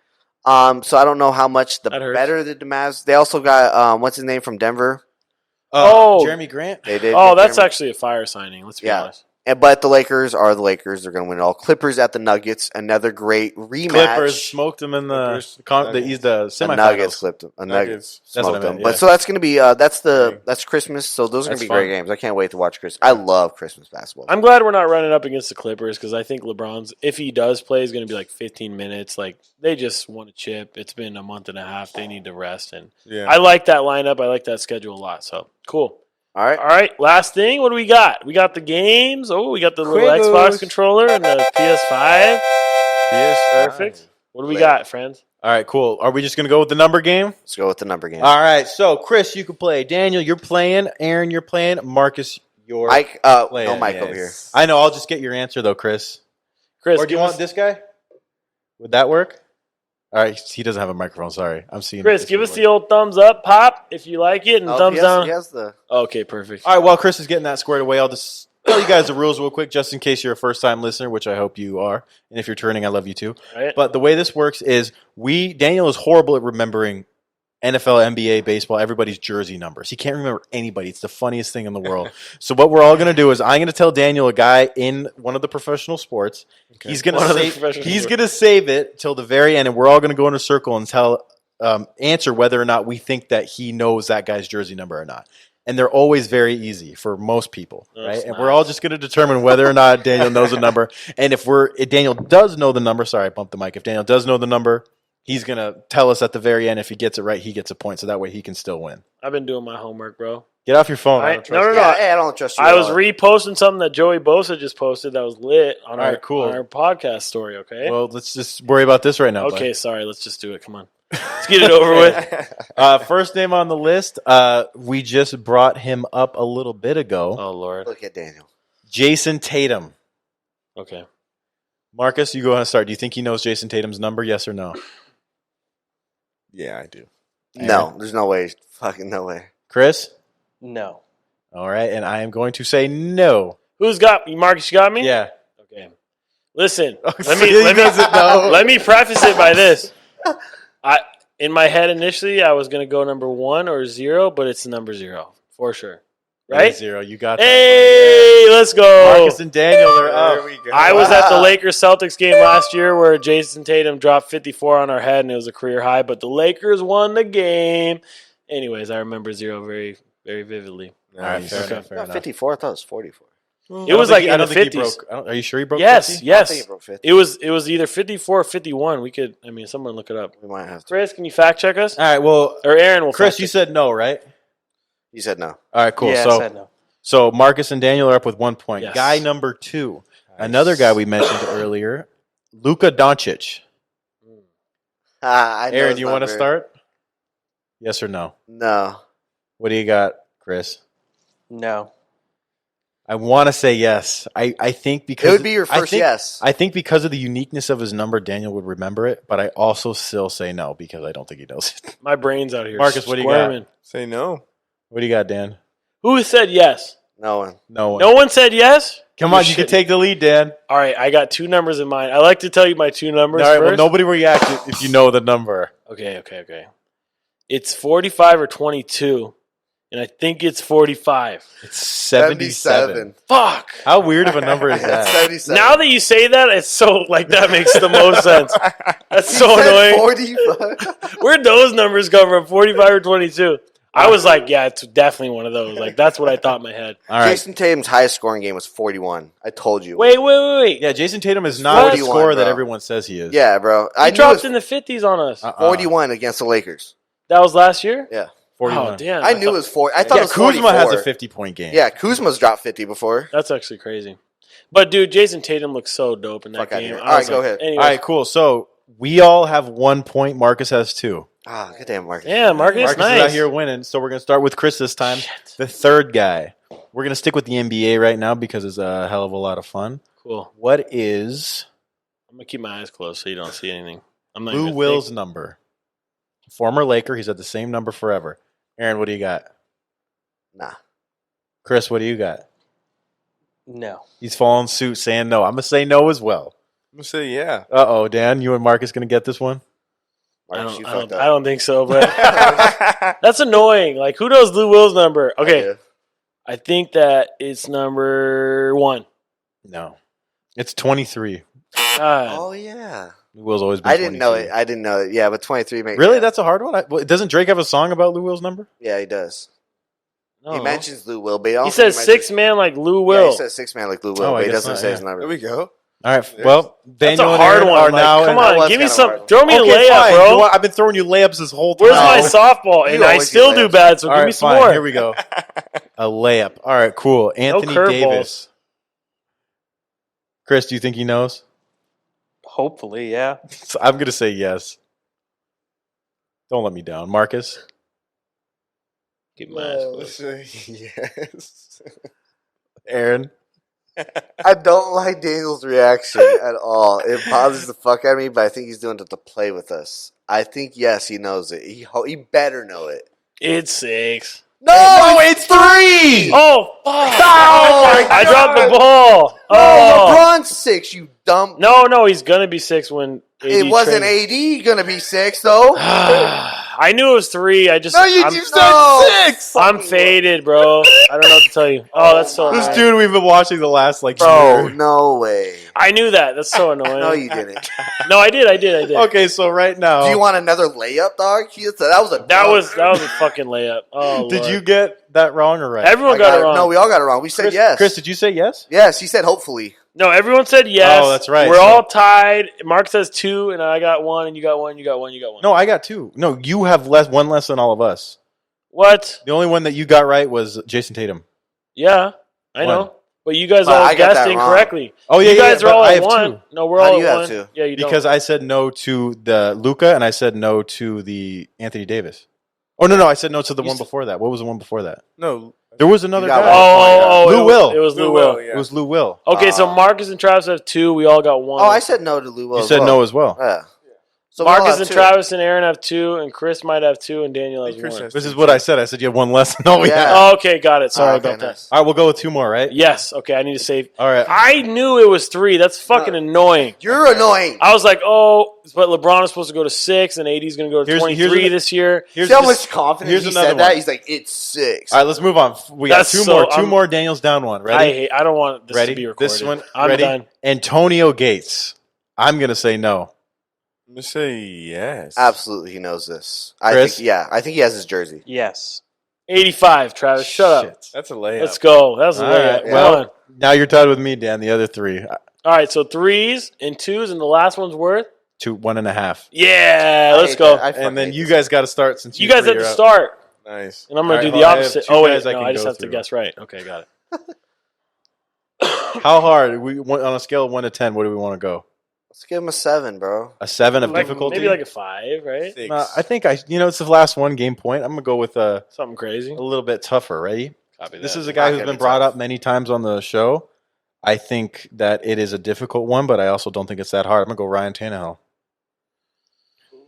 So I don't know how much the That hurts. better the Mavs. They also got, what's his name from Denver? Oh. Jeremy Grant. They did. Oh, get that's Denver. actually a fire signing. Let's be Yeah. honest. But the Lakers are the Lakers. They're going to win it all. Clippers at the Nuggets. Another great rematch. Clippers smoked them in the Clippers. the The semifinals. Nuggets clipped them. Nuggets. That's what I Smoked meant, them. yeah. But so that's going to be that's Christmas. So those are going That's to be great fun. games. I can't wait to watch Christmas. I love Christmas basketball. I'm glad we're not running up against the Clippers because I think LeBron's, if he does play, is going to be like 15 minutes. Like, they just want a chip. It's been a month and a half. They need to rest. And Yeah. I like that lineup. I like that schedule a lot. So, cool. All right. All right, last thing. What do we got? We got the games. Oh, we got the little Quiggos. Xbox controller and the PS5. PS5. Perfect. What do we got, friends? All right, cool. Are we just gonna go with the number game? Let's go with the number game. All right. So Chris, you can play. Daniel, you're playing. Aaron, you're playing. Marcus, you're Mike, playing. no Mike over here. Yes. I know. I'll just get your answer though, Chris. Chris, Or do you give want us- this guy? Would that work? All right, he doesn't have a microphone. Sorry, I'm seeing. Chris, give us the old thumbs up, pop, if you like it, and Oh, thumbs down. He has the. Okay, perfect. All right, while Chris is getting that squared away, I'll just tell you guys the rules real quick, just in case you're a first-time listener, which I hope you are. And if you're turning, I love you too. Right. But the way this works is Daniel is horrible at remembering NFL, NBA, baseball, everybody's jersey numbers. He can't remember anybody. It's the funniest thing in the world. So what we're all going to do is I'm going to tell Daniel, a guy in one of the professional sports, he's going to save it till the very end, and we're all going to go in a circle and answer whether or not we think that he knows that guy's jersey number or not. And they're always very easy for most people, right? And we're all just going to determine whether or not Daniel knows the number. And if Daniel does know the number, sorry, I bumped the mic. If Daniel does know the number, he's going to tell us at the very end. If he gets it right, he gets a point. So that way he can still win. I've been doing my homework, bro. Get off your phone. No. Hey, I don't trust you. I was reposting something that Joey Bosa just posted that was lit on All right, cool. on our podcast story, okay? Well, let's just worry about this right now. Okay, sorry. Let's just do it. Come on. Let's get it over with. First name on the list, we just brought him up a little bit ago. Oh, Lord. Look at Daniel. Jason Tatum. Okay. Marcus, you go ahead and start. Do you think he knows Jason Tatum's number, yes or no? Yeah, I do. No, there's no way. Fucking no way. Chris? No. All right, and I am going to say no. Who's got you, Marcus? You got me? Yeah. Okay. Listen, He doesn't know. let me preface it by this. In my head initially, I was going to go number 1 or 0, but it's number 0 for sure. Right? 0. You got that. Hey, let's go. Marcus and Daniel are up. There we go. I was at the Lakers-Celtics game last year where Jason Tatum dropped 54 on our head, and it was a career high, but the Lakers won the game. Anyways, I remember 0 very, very vividly. All right, Nice. fair enough. Fair Not enough. 54. I thought it was 44. It was like in the 50s. He broke. Are you sure he broke? Yes, 50? I yes. think he broke 50. It was either 54 or 51. We could, someone look it up. We might have to. Chris, can you fact check us? All right. Well, Or Aaron will Chris, fact you check. said no, right? You said no. All right. Cool. Yeah, I said no. So Marcus and Daniel are up with 1 point. Yes. Guy number 2, another guy we mentioned earlier, Luka Doncic. I know Aaron, his you want to number. start? Yes or no? No. What do you got, Chris? No. I want to say yes. I think because It would be your I first think- yes. I think because of the uniqueness of his number, Daniel would remember it. But I also still say no because I don't think he knows it. My brain's out here. Marcus, what do you got? squirming. Say no. What do you got, Dan? Who said yes? No one. No one. No one said yes? Come You're on, you can shitting. take the lead, Dan. All right, I got 2 numbers in mind. I like to tell you my 2 numbers All right, well, first. nobody react if you know the number. Okay. It's 45 or 22, and I think it's 45. It's 77. Fuck. How weird of a number is that? 77. Now that you say that, it's so, that makes the most sense. That's He so said annoying. 45. Where'd those numbers come from, 45 or 22? I was like, yeah, it's definitely one of those. That's what I thought in my head. All right. Jason Tatum's highest scoring game was 41. I told you. Wait. Yeah, Jason Tatum is not the 41, scorer that bro. everyone says he is. Yeah, bro. He I knew it dropped was in the 50s on us. 41 against the Lakers. That was last year? Yeah. 41. Oh, damn. I knew it was 40. I thought Yeah, it was Kuzma 44. has a 50-point game. Yeah, Kuzma's dropped 50 before. That's actually crazy. But, dude, Jason Tatum looks so dope in that Fuck outta game. here. I All was right, go ahead. Anyway. All right, cool. So we all have 1 point. Marcus has 2. Ah, good damn, Marcus. Yeah, Marcus, Marcus nice. is out here winning. So we're going to start with Chris this time. Shit. The third guy. We're going to stick with the NBA right now because it's a hell of a lot of fun. Cool. What is I'm going to keep my eyes closed so you don't see anything. I'm not Lou even Will's think- number? Former Laker. He's had the same number forever. Aaron, what do you got? Nah. Chris, what do you got? No. He's following suit saying no. I'm going to say no as well. I'm gonna say yeah. Uh-oh, Dan, you and Marcus going to get this one? Marcus, you I fucked don't, up. I don't think so, but that's annoying. Who knows Lou Will's number? I Okay, do. I think that it's number 1. No. It's 23. God. Oh, yeah. Lou Will's always been I didn't know 23. it. I didn't know it. Yeah, but 23 makes Really? Yeah. That's a hard one? Doesn't Drake have a song about Lou Will's number? Yeah, he does. No. He mentions Lou Will, but he He also says mentions- 6-man like Lou Yeah, Will. he says 6-man like Lou Will, Oh, I but he guess doesn't not, say his yeah. number. There we go. All right. Well, That's Daniel a and hard Aaron one. are Like, now. come That on, was give me kinda some. hard. Throw me a Okay, layup, fine. bro. I've been throwing you layups this whole time. Where's my softball? You And I always still do do layups. bad, so All give right, me some fine. more. Here we go. A layup. All right, cool. Anthony curveballs. Davis. Chris, do you think he knows? Hopefully, yeah. So I'm going to say yes. Don't let me down. Marcus? Keep my eyes closed. Let's say yes. Aaron? I don't like Daniel's reaction at all. It bothers the fuck out of me, but I think he's doing it to play with us. I think, yes, he knows it. He better know it. It's 6. No, it's 3! Oh, fuck. my I dropped the God. ball. Oh. LeBron's 6, you dumb. No, he's going to be 6 when AD It wasn't trades. AD going to be 6, though. I knew it was 3. I just, No, you I'm, said 6! I'm faded, bro. I don't know what to tell you. Oh, that's so This annoying. dude we've been watching the last Bro, year. no way. I knew that. That's so annoying. No, you didn't. No, I did. Okay, so right now, Do you want another layup, dog? That was a That dunk. was a fucking layup. Oh, did Lord. you get that wrong or right? Everyone I got it wrong. No, we all got it wrong. We said yes. Chris, did you say yes? Yes, he said hopefully. No, everyone said yes. Oh, that's right. We're So- all tied. Mark says 2, and I got 1, and you got 1, you got 1, you got 1. No, I got 2. No, you have one less than all of us. What? The only one that you got right was Jason Tatum. Yeah, I know. One. But you guys But all I got guessed that wrong. incorrectly. Oh, yeah, you guys yeah, are but all I at have 1. 2. No, we're How all do you at have 1. 2? Yeah, you Because don't. I said no to the Luca and I said no to the Anthony Davis. Oh, no, I said no to the You one s- before that. What was the one before that? No. There was another got guy. Oh, Lou Will. It was Lou Lou Will, Will. yeah. It was Lou Will. Okay, so Marcus and Travis have 2. We all got 1. Oh, I said no to Lou Will. You as said well. no as well. Yeah. So we all Marcus have and 2. Travis and Aaron have 2, and Chris might have 2, and Daniel has Chris 1. has This is what I said. I said you have one less than all we Yeah. have. Oh, okay, got it. Sorry okay, about that. nice. All right, we'll go with 2 more, right? Yes, okay, I need to save. All right. I knew it was 3. That's fucking annoying. You're annoying. I was like, oh, but LeBron is supposed to go to 6, and AD's going to go to Here's- 23 here's- this year. Here's See how just- much confidence here's he another said that? one. He's like, it's 6. All right, let's move on. We got That's 2 so- more. 2 I'm- more. Daniel's down 1. Ready? I don't want this Ready? to be recorded. This one. I'm ready? done. Antonio Gates. I'm going to say no. I'm going to say yes. Absolutely, he knows this. Chris? I think he has his jersey. Yes. 85, Travis. Shut up. Shit. That's a layup. Let's go. That was a All layup. right, Come well- on. Now you're tied with me, Dan. The other 3. All right, so 3s and 2s, and the last one's worth? 2, 1.5. Yeah, I let's hate go. that. I fucking And then hate you this. guys got to start since You guys three have to are up. start, Nice. and I'm going All to right, do the well, I have opposite. 2 Oh, wait, guys I no, can I just go have to through. guess right. Okay, got it. How hard? We on a scale of 1 to 10. Where do we want to go? Let's give him a 7, bro. A 7 of Like, difficulty. maybe like a 5, right? 6. I think it's the last 1 game point. I'm gonna go with a Something crazy. little bit tougher. Ready? Copy that. This is a guy Not who's gonna been be brought tough. up many times on the show. I think that it is a difficult one, but I also don't think it's that hard. I'm gonna go Ryan Tannehill.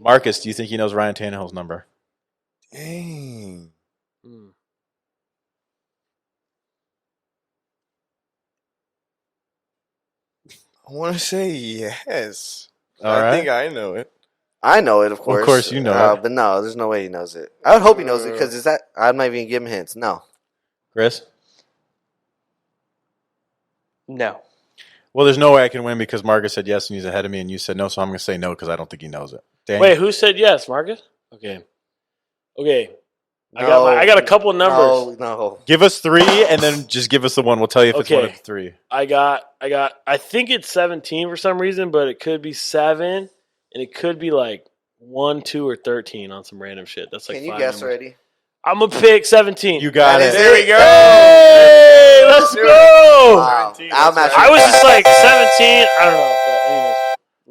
Marcus, do you think he knows Ryan Tannehill's number? Dang. Hmm. I want to say yes. All I right. think I know it. I know it, of course. course you know it. But no, there's no way he knows it. I would hope he knows it because I'm not even giving hints. No. Chris? No. Well, there's no way I can win because Marcus said yes and he's ahead of me, and you said no, so I'm gonna say no because I don't think he knows it. Dan? Wait, who said yes, Marcus? Okay. I got a couple of numbers. No. Give us 3 and then just give us the one. We'll tell you if it's one Okay. of the 3. I think it's 17 for some reason, but it could be 7, and it could be like 1, 2, or 13 on some random shit. That's like Can you 5 guess numbers. already? I'm gonna pick 17. You got That it. is There it. we go. Hey, let's go. Wow. 17, I'm that's actually I was just like 17. I don't know,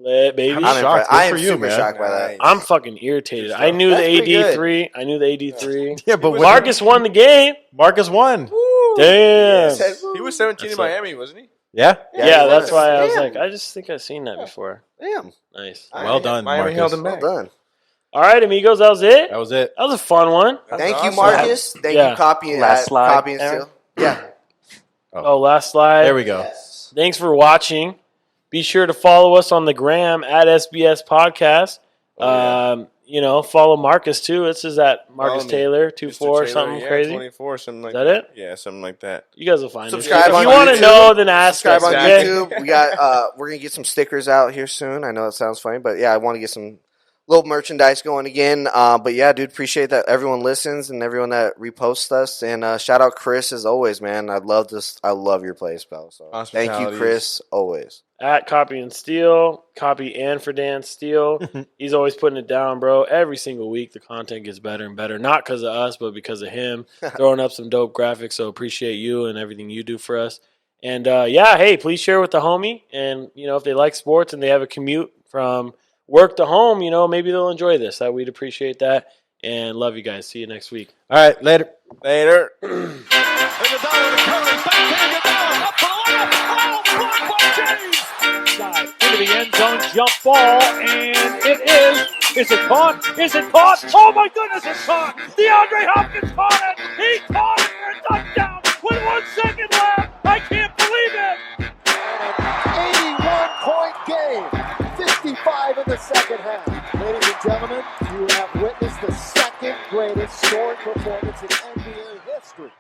but anyways, baby. I'm I'm shocked. impressed. Good I am for you, super man. shocked by that. I'm fucking irritated. I knew That's the pretty good. AD3. I knew the AD3. Yeah, but Marcus won the game. Marcus won. Damn. Said- He was 17 That's in Miami, wasn't he? Yeah. Yeah, he that's was. why I was Damn. like, I just think I've seen that before. Damn. Nice. Well done, Miami Marcus. held him Well back. done. All right, amigos, that was it. That was it. That was a fun one. That's Thank you, awesome. Marcus. Thank Yeah. you, copying Last slide, copying Aaron? still. Yeah. Oh, last slide. There we go. Thanks for watching. Be sure to follow us on the gram at SBS Podcast. Follow Marcus too. This is at Marcus Follow me. Taylor Mr. 24 Taylor, something yeah, crazy. 24, something like Is that it? Yeah, something like that. You guys will find Subscribe it. If on you want to YouTube. know, then ask Subscribe us. on Okay? YouTube. We got we're gonna get some stickers out here soon. I know it sounds funny, but yeah, I want to get some little merchandise going again. But yeah, dude, appreciate that everyone listens and everyone that reposts us. And shout out Chris as always, man. I love this. I love your play spell. So thank you, Hospitality. Chris. Always. At Copy and Steal, Copy and for Dan Steele. He's always putting it down, bro. Every single week, the content gets better and better. Not because of us, but because of him throwing up some dope graphics. So appreciate you and everything you do for us. And hey, please share with the homie. And if they like sports and they have a commute from work to home, maybe they'll enjoy this. We'd appreciate that. And love you guys. See you next week. All right, later. Later. Iguodala to Curry. Back to Iguodala. Up for the layup. Oh, blocked by James. Side into the end zone, jump ball, and it is. Is it caught? Is it caught? Oh my goodness, it's caught! DeAndre Hopkins caught it! He caught it for a touchdown with 1 second left! I can't believe it! An 81-point game. 55 in the second half. Ladies and gentlemen, you have witnessed the second greatest scoring performance in NBA history.